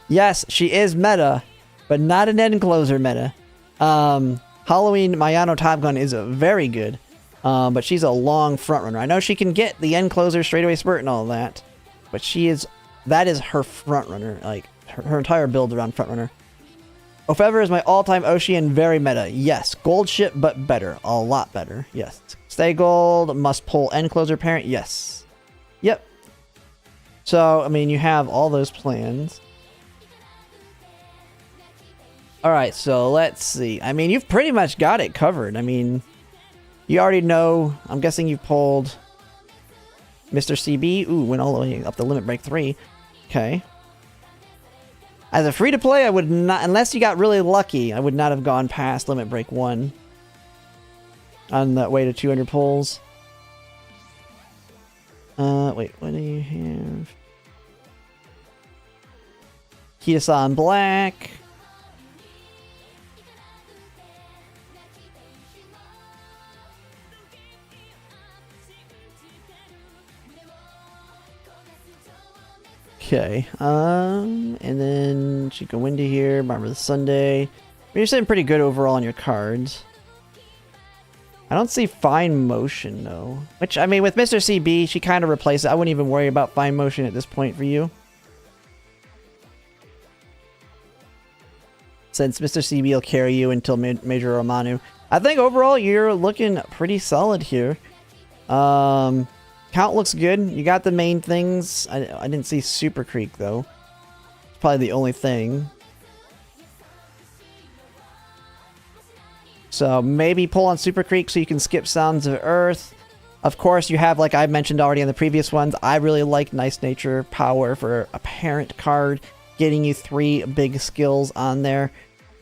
[SPEAKER 1] Yes, she is meta, but not an end closer meta. Halloween, Mayano Top Gun is very good, but she's a long front runner. I know she can get the end closer, straightaway spurt, and all that, but that is her front runner. Like, her entire build around front runner. Ofever is my all-time Oshi and very meta. Yes. Gold ship, but better. A lot better. Yes. Stay gold. Must pull end closer parent. Yes. Yep. So, I mean, you have all those plans. Alright, so let's see. I mean, you've pretty much got it covered. I mean, you already know. I'm guessing you've pulled Mr. CB. Ooh, went all the way up the Limit Break 3. Okay. As a free-to-play, I would not, unless you got really lucky, I would not have gone past Limit Break 1 on that way to 200 pulls. Wait, what do you have? Kitasan Black. Okay, and then she can Windy here, Barber the Sunday. You're sitting pretty good overall on your cards. I don't see Fine Motion, though. Which, I mean, with Mr. CB, she kind of replaced it. I wouldn't even worry about Fine Motion at this point for you. Since Mr. CB will carry you until Major Romanu. I think overall, you're looking pretty solid here. Count looks good. You got the main things. I didn't see Super Creek, though. It's probably the only thing. So maybe pull on Super Creek so you can skip Sounds of Earth. Of course, you have, like I mentioned already in the previous ones, I really like Nice Nature Power for a parent card, getting you 3 big skills on there.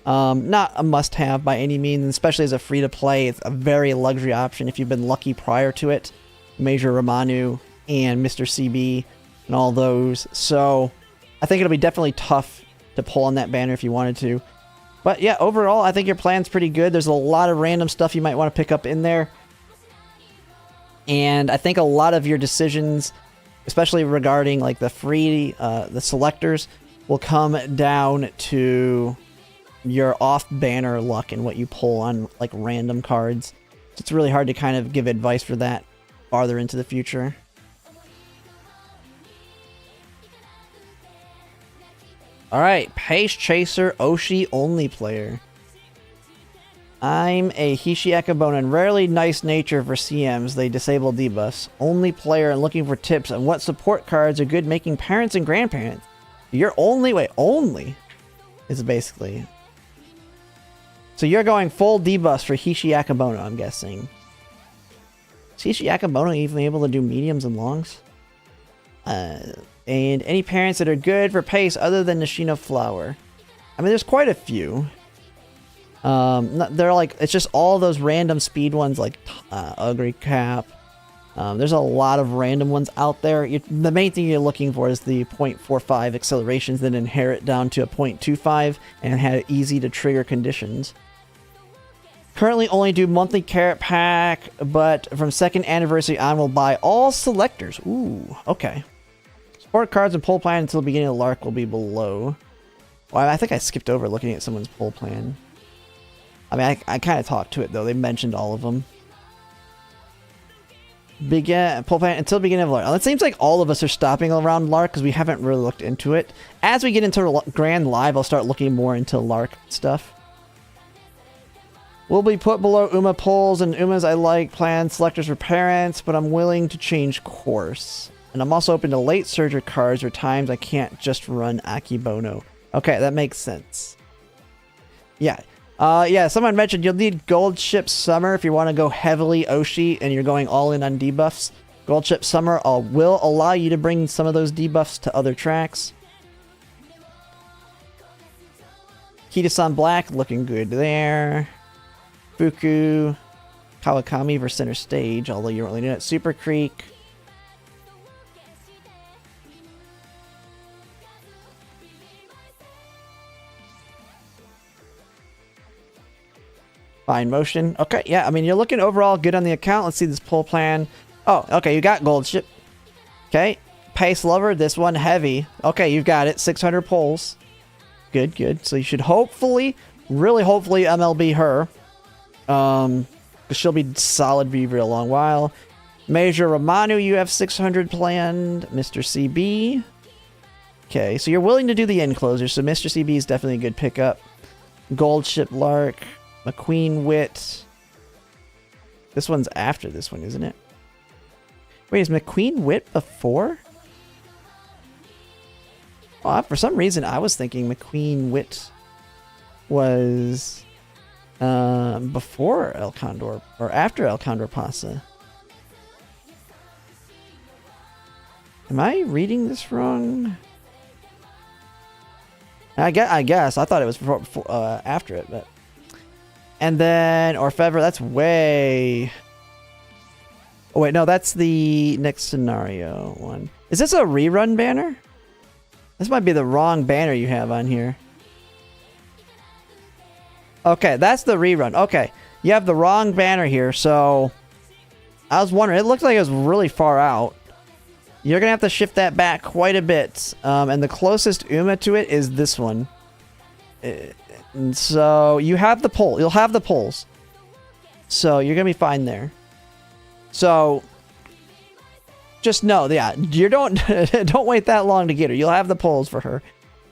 [SPEAKER 1] Not a must-have by any means, especially as a free-to-play. It's a very luxury option if you've been lucky prior to it. Major Romanu and Mr. CB and all those. So I think it'll be definitely tough to pull on that banner if you wanted to. But yeah, overall, I think your plan's pretty good. There's a lot of random stuff you might want to pick up in there. And I think a lot of your decisions, especially regarding like the free, the selectors, will come down to your off-banner luck and what you pull on like random cards. It's really hard to kind of give advice for that farther into the future. Alright, Pace Chaser Oshi only player. I'm a Hishi Akabonen. Rarely nice nature for CMs. They disable debuffs. Only player and looking for tips on what support cards are good making parents and grandparents. You're only... Wait, only? Is basically... So you're going full debuffs for Hishi Akabono, I'm guessing. Is Hishi Akabono even able to do mediums and longs? And any parents that are good for pace other than Nishino Flower. I mean, there's quite a few. They're like, it's just all those random speed ones like Ugly Cap. There's a lot of random ones out there. The main thing you're looking for is the 0.45 accelerations that inherit down to a 0.25 and have easy to trigger conditions. Currently only do monthly carrot pack, but from 2nd anniversary on we'll buy all selectors. Ooh, okay. Support cards and pull plan until the beginning of Lark will be below. Well, I think I skipped over looking at someone's pull plan. I mean, I kind of talked to it, though. They mentioned all of them. Pull plant until the beginning of Lark. It seems like all of us are stopping around Lark because we haven't really looked into it. As we get into Grand Live, I'll start looking more into Lark stuff. Will be put below Uma polls and Umas I like plan selectors for parents, but I'm willing to change course. And I'm also open to late surger cards or times I can't just run Akibono. Okay, that makes sense. Yeah. Yeah, someone mentioned you'll need Gold Ship Summer if you want to go heavily Oshi and you're going all in on debuffs. Gold Ship Summer will allow you to bring some of those debuffs to other tracks. Kitasan Black looking good there. Fuku, Kawakami for center stage, although you're only doing it. Super Creek. Fine motion. Okay, yeah, I mean, you're looking overall good on the account. Let's see this pull plan. Oh, okay, you got Gold Ship. Okay, Pace Lover, this one heavy. Okay, you've got it. 600 pulls. Good, good. So you should hopefully, really hopefully MLB her. She'll be solid for a long while. Major Romanu, you have 600 planned. Mr. CB. Okay, so you're willing to do the end closer, so Mr. CB is definitely a good pickup. Gold Ship Lark. McQueen Wit. This one's after this one, isn't it? Wait, is McQueen Wit before? Oh, for some reason, I was thinking McQueen Wit was before El Condor or after El Condor Pasa. Am I reading this wrong? I guess I thought it was before after it, but. And then Orfevre, that's way. Oh wait, no, that's the next scenario one. Is this a rerun banner? This might be the wrong banner you have on here. Okay, that's the rerun. Okay, you have the wrong banner here, so I was wondering, it looked like it was really far out. You're gonna have to shift that back quite a bit. And the closest Uma to it is this one. And so you have the pull. You'll have the pulls. So you're gonna be fine there. So just know, yeah, you don't wait that long to get her. You'll have the pulls for her,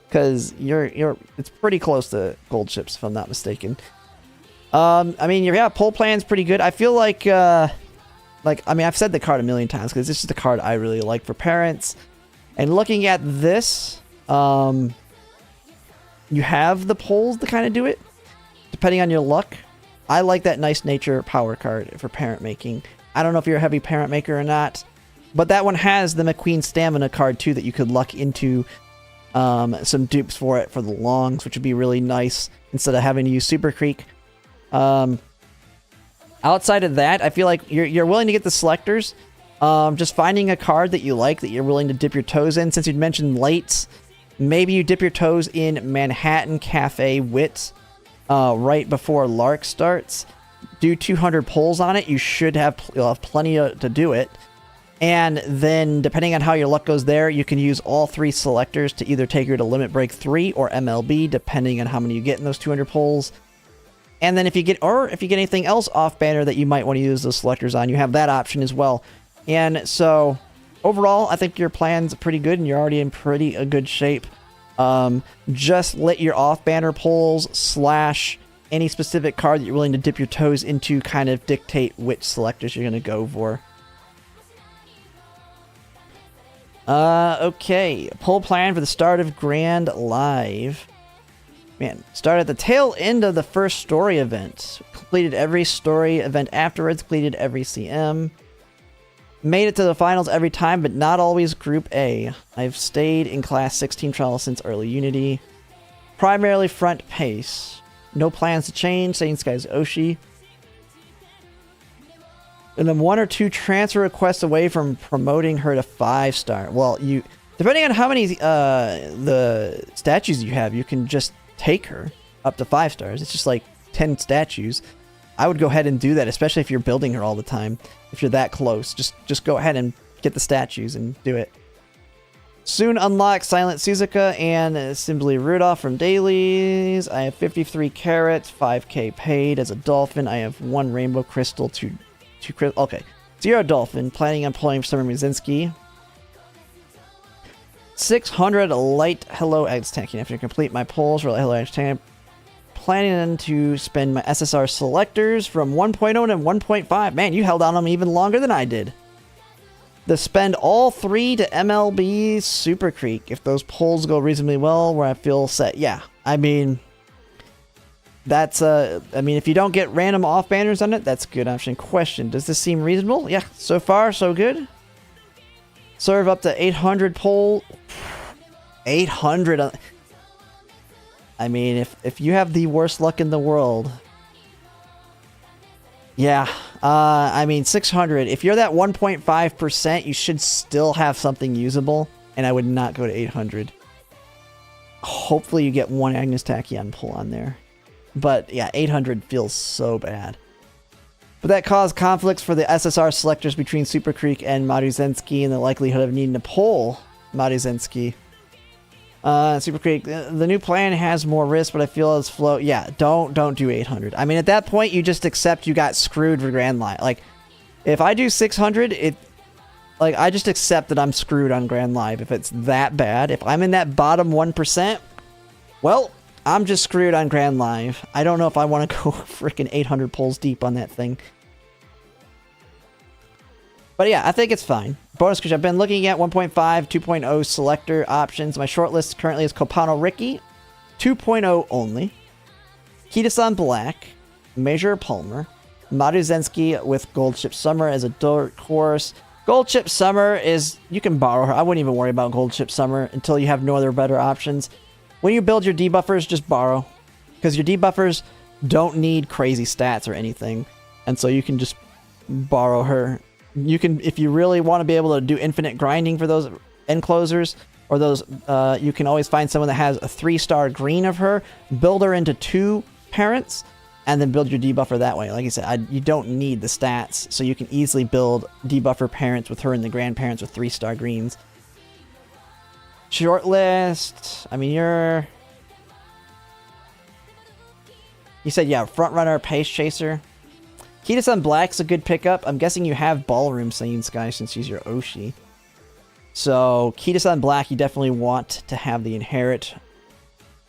[SPEAKER 1] because it's pretty close to Gold Ships if I'm not mistaken. I mean, your pull plan's pretty good. I feel like I mean, I've said the card a million times because this is the card I really like for parents. And looking at this, you have the pulls to kind of do it, depending on your luck. I like that Nice Nature power card for parent making. I don't know if you're a heavy parent maker or not, but that one has the McQueen Stamina card too that you could luck into some dupes for it for the longs, which would be really nice instead of having to use Super Creek. Outside of that, I feel like you're willing to get the selectors. Just finding a card that you like, that you're willing to dip your toes in. Since you'd mentioned lates, maybe you dip your toes in Manhattan Cafe Wit right before Lark starts. Do 200 pulls on it. You'll have plenty to do it. And then, depending on how your luck goes there, you can use all 3 selectors to either take her to Limit Break 3 or MLB, depending on how many you get in those 200 pulls. And then if you get anything else off banner that you might want to use those selectors on, you have that option as well. And so overall, I think your plan's pretty good and you're already in pretty good shape. Just let your off banner pulls / any specific card that you're willing to dip your toes into kind of dictate which selectors you're going to go for. Okay, pull plan for the start of Grand Live. Man, started at the tail end of the first story event. Completed every story event afterwards. Completed every CM. Made it to the finals every time, but not always Group A. I've stayed in Class 16 trial since early Unity. Primarily front pace. No plans to change. Same Skies Oshi. And then 1 or 2 transfer requests away from promoting her to 5-star. Well, depending on how many the statues you have, you can just take her up to 5 stars. It's just like 10 statues. I would go ahead and do that, especially if you're building her all the time. If you're that close, just go ahead and get the statues and do it. Soon unlock Silent Suzuka and Simply Rudolph from dailies. I have 53 carats, 5k paid as a dolphin. I have 1 rainbow crystal, 2 crystal. Okay, Zero Dolphin, planning on pulling Summer Mizinski. 600 Light Hello Eggs tanking. After you complete my pulls for Light Hello Eggs tanking, planning to spend my SSR selectors from 1.0 to 1.5. Man, you held on them even longer than I did. To spend all 3 to MLB Super Creek if those pulls go reasonably well where I feel set. Yeah, I mean, that's I mean, if you don't get random off banners on it, that's a good option. Question, does this seem reasonable? Yeah, so far so good. Serve up to 800 pull. 800. I mean, if you have the worst luck in the world. Yeah, I mean, 600. If you're that 1.5%, you should still have something usable, and I would not go to 800. Hopefully you get one Agnes Tachyon pull on there. But yeah, 800 feels so bad. But that caused conflicts for the SSR selectors between Super Creek and Maruzensky and the likelihood of needing to pull Maruzensky. Super Creek, the new plan has more risk, but I feel as flow. Yeah, don't do 800. I mean, at that point, you just accept you got screwed for Grand Live. Like, if I do 600, I just accept that I'm screwed on Grand Live. If it's that bad, if I'm in that bottom 1%, well, I'm just screwed on Grand Live. I don't know if I want to go freaking 800 pulls deep on that thing. But yeah, I think it's fine. Bonus question, I've been looking at 1.5, 2.0 selector options. My shortlist currently is Copano Ricky, 2.0 only. Kitasan Black, Major Palmer, Maruzensky with Gold Chip Summer as a dark horse. Gold Chip Summer is, you can borrow her. I wouldn't even worry about Gold Chip Summer until you have no other better options. When you build your debuffers, just borrow. Because your debuffers don't need crazy stats or anything. And so you can just borrow her. You can, if you really want to be able to do infinite grinding for those end closers, or those, you can always find someone that has a 3-star green of her, build her into 2 parents, and then build your debuffer that way. Like I said, you don't need the stats, so you can easily build debuffer parents with her and the grandparents with 3-star greens. Shortlist, I mean, you said, yeah, front runner, pace chaser. Kitasan Black's a good pickup. I'm guessing you have Ballroom Singing Sky since she's your Oshi. So, Kitasan Black, you definitely want to have the Inherit.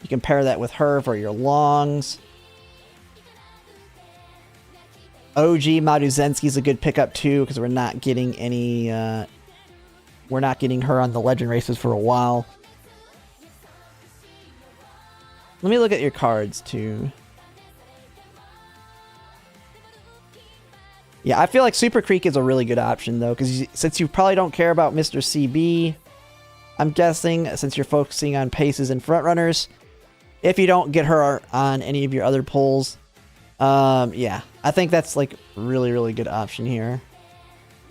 [SPEAKER 1] You can pair that with her for your longs. OG Maruzensky's a good pickup too, because we're not getting any, we're not getting her on the Legend races for a while. Let me look at your cards too. Yeah, I feel like Super Creek is a really good option, though, because since you probably don't care about Mr. CB, I'm guessing, since you're focusing on paces and frontrunners, if you don't get her on any of your other pulls, yeah, I think that's, like, really, really good option here.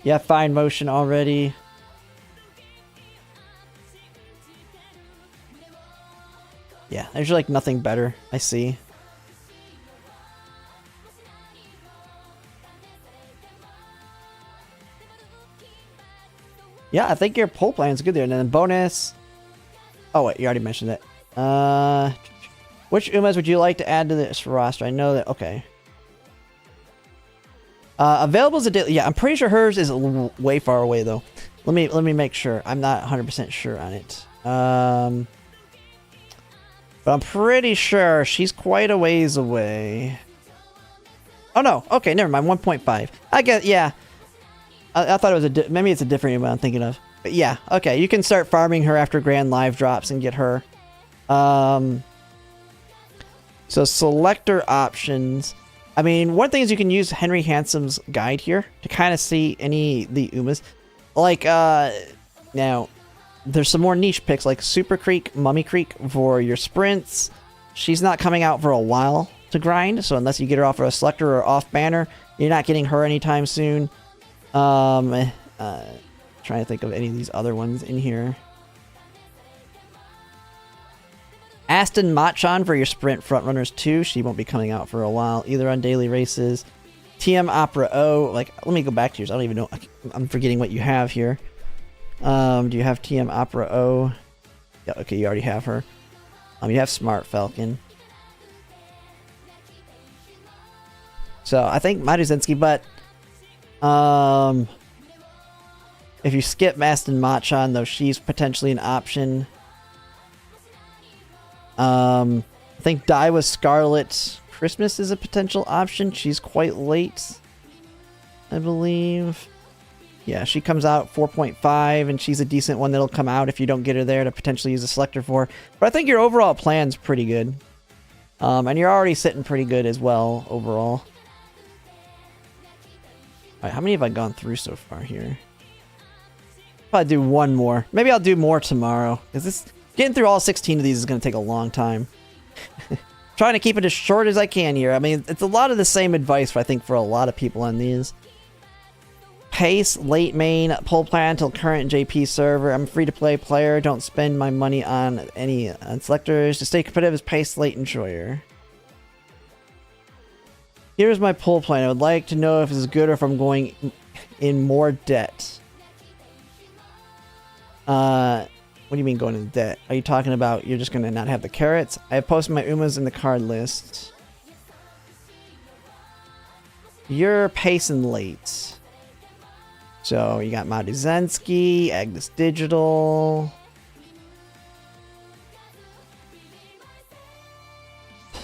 [SPEAKER 1] You have Fine Motion already. Yeah, there's, like, nothing better, I see. Yeah, I think your pull plan's good there. And then bonus. Oh, wait, you already mentioned it. Which Umas would you like to add to this roster? I know that. Okay. Available as a daily. Yeah, I'm pretty sure hers is way far away, though. Let me make sure. I'm not 100% sure on it. But I'm pretty sure she's quite a ways away. Oh, no. Okay, never mind. 1.5. I guess, yeah. I thought it was maybe it's a different one I'm thinking of. But yeah, okay, you can start farming her after Grand Live drops and get her. So selector options. I mean, one thing is you can use Henry Handsome's guide here to kind of see the Umas. Like, now, there's some more niche picks like Super Creek, Mummy Creek for your sprints. She's not coming out for a while to grind, so unless you get her off of a selector or off banner, you're not getting her anytime soon. Trying to think of any of these other ones in here. Aston Machan for your sprint frontrunners too. She won't be coming out for a while either on daily races. TM Opera O. Like, let me go back to yours. I don't even know. I'm forgetting what you have here. Do you have TM Opera O? Yeah, okay, you already have her. You have Smart Falcon. So I think Maruzensky, but If you skip Aston Machan, though, she's potentially an option. I think Die with Scarlet Christmas is a potential option. She's quite late, I believe. Yeah, she comes out 4.5, and she's a decent one that'll come out if you don't get her there to potentially use a selector for. But I think your overall plan's pretty good. And you're already sitting pretty good as well, overall. Alright, how many have I gone through so far here? Probably do one more. Maybe I'll do more tomorrow. Because getting through all 16 of these is going to take a long time. Trying to keep it as short as I can here. I mean, it's a lot of the same advice, I think, for a lot of people on these. Pace, late main, pull plan until current JP server. I'm a free-to-play player. Don't spend my money on any selectors. To stay competitive is pace, late, enjoyer. Here's my pull plan. I would like to know if this is good or if I'm going in more debt. What do you mean going into debt? Are you talking about you're just going to not have the carrots? I have posted my Umas in the card list. You're pacing late. So you got Maduzensky, Agnes Digital.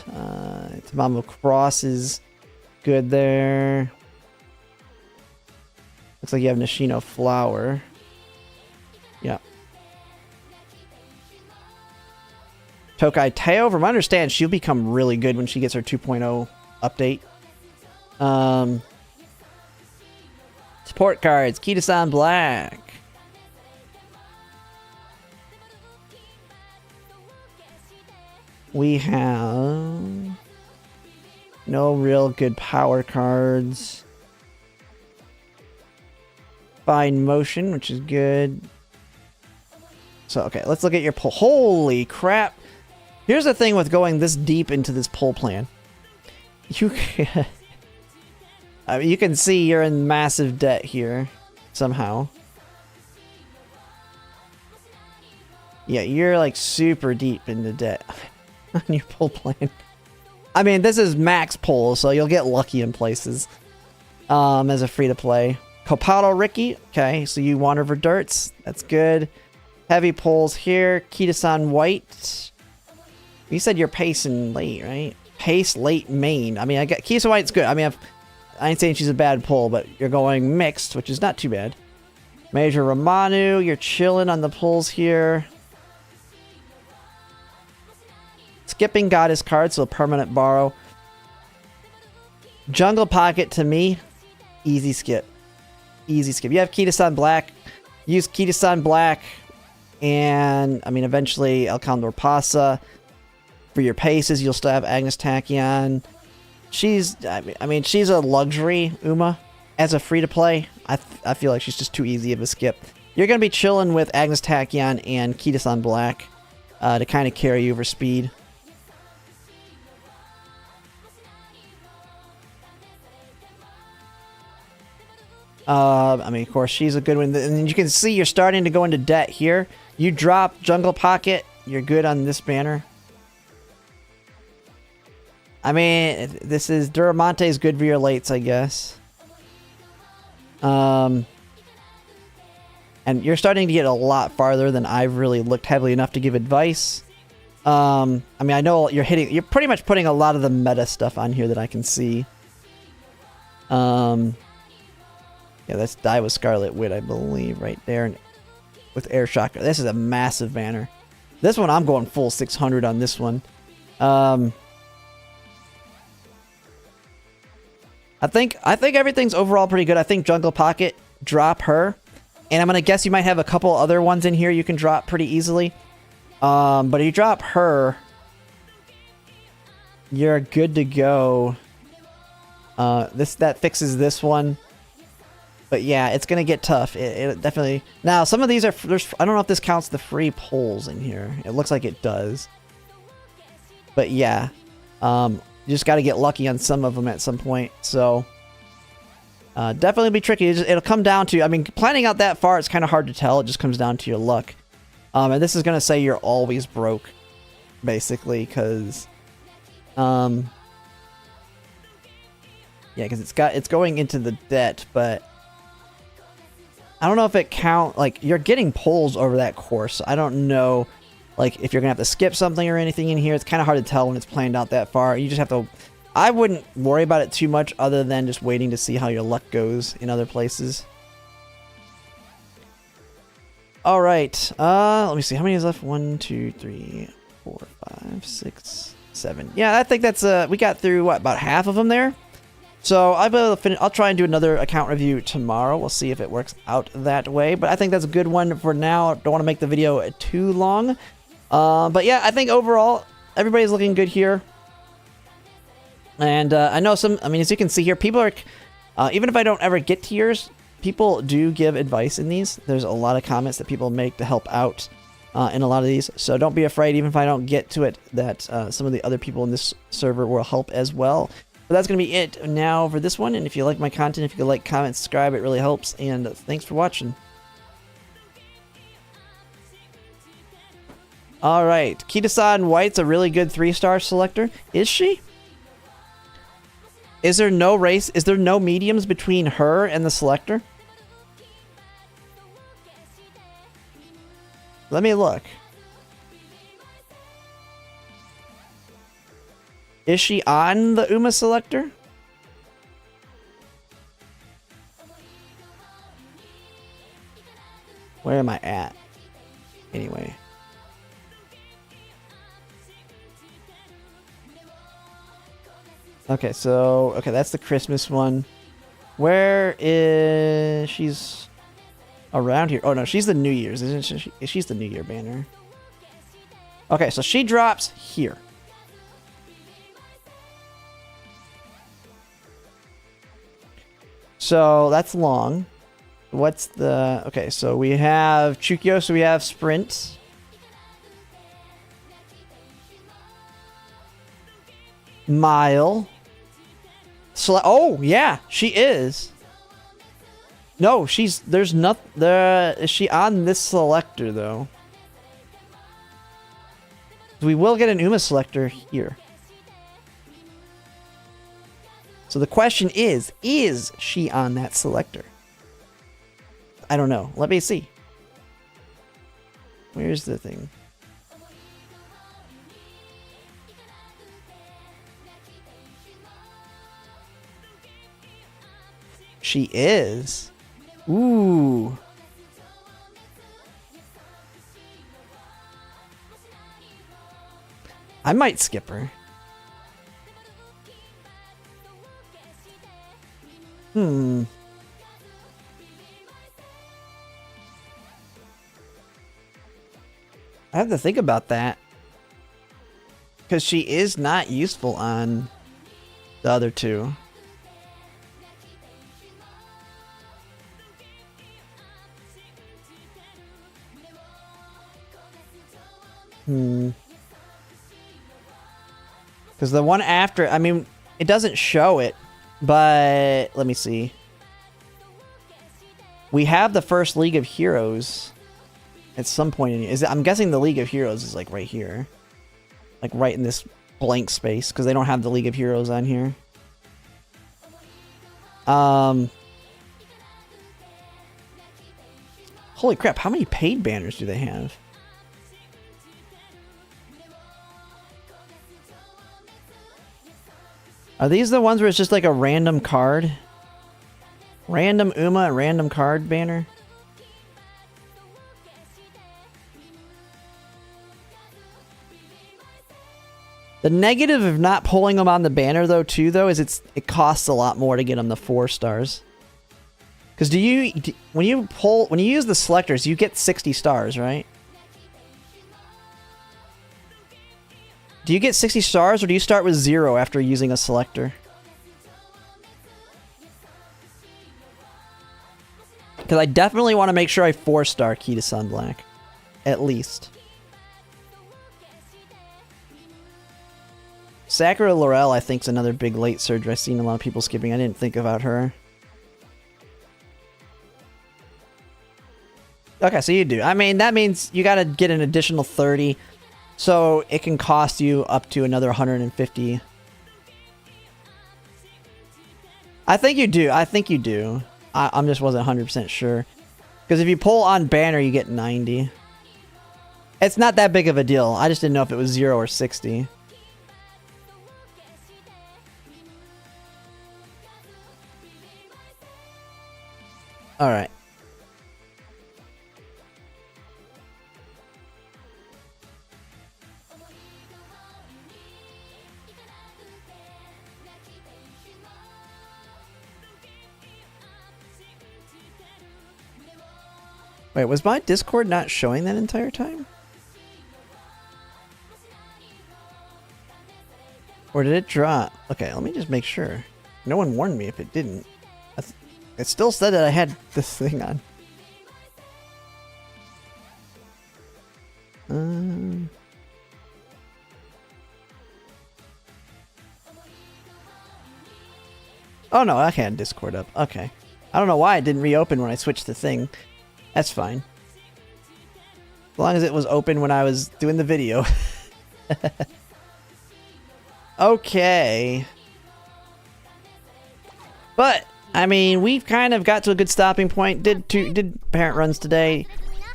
[SPEAKER 1] Tamamo Cross is good there. Looks like you have Nishino Flower. Yeah. Tokai Teo, from what I understand, she'll become really good when she gets her 2.0 update. Support cards, Kita-san Black. We have no real good power cards. Fine Motion, which is good. So, okay, let's look at your pull. Holy crap. Here's the thing with going this deep into this pull plan. You can... I mean, you can see you're in massive debt here, somehow. Yeah, you're like super deep into debt on your pull plan. I mean, this is max pull, so you'll get lucky in places as a free-to-play. Copado Ricky, okay, so you wander for dirts. That's good. Heavy pulls here. Kita-san White. You said you're pacing late, right? Pace late main. I mean, I got Kita-san White's good. I mean, I ain't saying she's a bad pull, but you're going mixed, which is not too bad. Major Romanu, you're chilling on the pulls here. Skipping Goddess card, so a permanent borrow. Jungle Pocket, to me, easy skip. Easy skip. You have Kita-san Black. Use Kita-san Black. And, I mean, eventually El Condor Pasa. For your paces, you'll still have Agnes Tachyon. She's, I mean, she's a luxury, Uma, as a free-to-play. I feel like she's just too easy of a skip. You're going to be chilling with Agnes Tachyon and Kita-san Black to kind of carry you over speed. I mean, of course, she's a good one. And you can see you're starting to go into debt here. You drop Jungle Pocket, you're good on this banner. I mean, this is Duramonte is good for your lates, I guess. And you're starting to get a lot farther than I've really looked heavily enough to give advice. I mean, I know you're pretty much putting a lot of the meta stuff on here that I can see. Yeah, that's Die with Scarlet Wit, I believe, right there, and with Air Shocker. This is a massive banner. This one, I'm going full 600 on this one. I think everything's overall pretty good. I think Jungle Pocket, drop her. And I'm going to guess you might have a couple other ones in here you can drop pretty easily. But if you drop her, you're good to go. That fixes this one. But yeah, it's going to get tough. It definitely... Now, some of these are... I don't know if this counts the free pulls in here. It looks like it does. But yeah. You just got to get lucky on some of them at some point. So, definitely be tricky. It'll come down to... I mean, planning out that far, it's kind of hard to tell. It just comes down to your luck. And this is going to say you're always broke, basically, because... Yeah, because it's going into the debt, but... I don't know if it count, like, you're getting pulls over that course. So I don't know, like, if you're gonna have to skip something or anything in here. It's kind of hard to tell when it's planned out that far. You just have to, I wouldn't worry about it too much other than just waiting to see how your luck goes in other places. All right, let me see. How many is left? 1, 2, 3, 4, 5, 6, 7. Yeah, I think that's, we got through, what, about half of them there? So I'll be able to finish. I'll try and do another account review tomorrow. We'll see if it works out that way. But I think that's a good one for now. Don't want to make the video too long. But yeah, I think overall, everybody's looking good here. And I know some, I mean, as you can see here, people are, even if I don't ever get to yours, people do give advice in these. There's a lot of comments that people make to help out in a lot of these. So don't be afraid, even if I don't get to it, that some of the other people in this server will help as well. But that's going to be it now for this one. And if you like my content, if you could like, comment, subscribe, it really helps. And thanks for watching. All right. Kitasan White's a really good 3-star selector. Is she? Is there no race? Is there no mediums between her and the selector? Let me look. Is she on the Uma selector? Where am I at? Anyway. Okay, so, okay, that's the Christmas one. Where is... She's around here. Oh, no, she's the New Year's, isn't she? She's the New Year banner. Okay, so she drops here. So that's long. What's the... Okay, so we have Chukyo, so we have Sprint. Mile. Oh, yeah, she is. No, she's... There's nothing... Is she on this selector, though? We will get an Uma selector here. So the question is she on that selector? I don't know. Let me see. Where's the thing? She is. Ooh. I might skip her. I have to think about that. Because she is not useful on the other two. Because the one after, I mean, it doesn't show it. But let me see. We have the first League of Heroes at some point in it. I'm guessing the League of Heroes is like right here. Like right in this blank space because they don't have the League of Heroes on here. Holy crap, how many paid banners do they have? Are these the ones where it's just like a random card? Random Uma and random card banner? The negative of not pulling them on the banner though is it costs a lot more to get them the 4 stars. Because when you use the selectors, you get 60 stars, right? Do you get 60 stars or do you start with 0 after using a selector? Because I definitely want to make sure I 4-star Kitasan Black. At least. Sakura Laurel, I think, is another big late surge I've seen a lot of people skipping. I didn't think about her. Okay, so you do. I mean, that means you gotta get an additional 30. So it can cost you up to another 150. I think you do. I think you do. I just wasn't 100% sure. Because if you pull on banner, you get 90. It's not that big of a deal. I just didn't know if it was 0 or 60. Alright. Wait, was my Discord not showing that entire time? Or did it drop? Okay, let me just make sure. No one warned me if it didn't. It still said that I had this thing on. Oh no, I had Discord up. Okay. I don't know why it didn't reopen when I switched the thing. That's fine. As long as it was open when I was doing the video. Okay. But, I mean, we've kind of got to a good stopping point. Did parent runs today.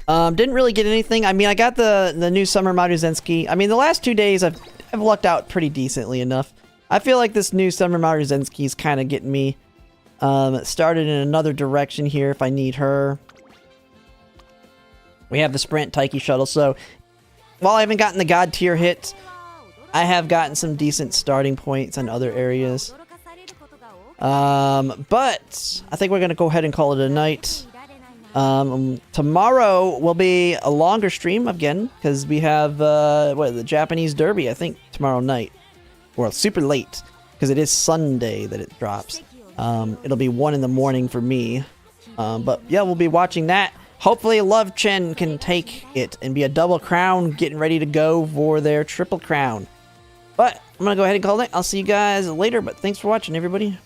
[SPEAKER 1] Didn't really get anything. I mean, I got the new Summer Maru Zenski. I mean, the last 2 days I've lucked out pretty decently enough. I feel like this new Summer Maru Zenski is kind of getting me started in another direction here if I need her. We have the Sprint Taiki Shuttle, so while I haven't gotten the God tier hits, I have gotten some decent starting points in other areas. But I think we're going to go ahead and call it a night. Tomorrow will be a longer stream again, because we have the Japanese Derby, I think, tomorrow night. Or super late, because it is Sunday that it drops. It'll be 1 in the morning for me. But yeah, we'll be watching that. Hopefully Love Chen can take it and be a double crown, getting ready to go for their triple crown. But I'm going to go ahead and call it. I'll see you guys later, but thanks for watching, everybody.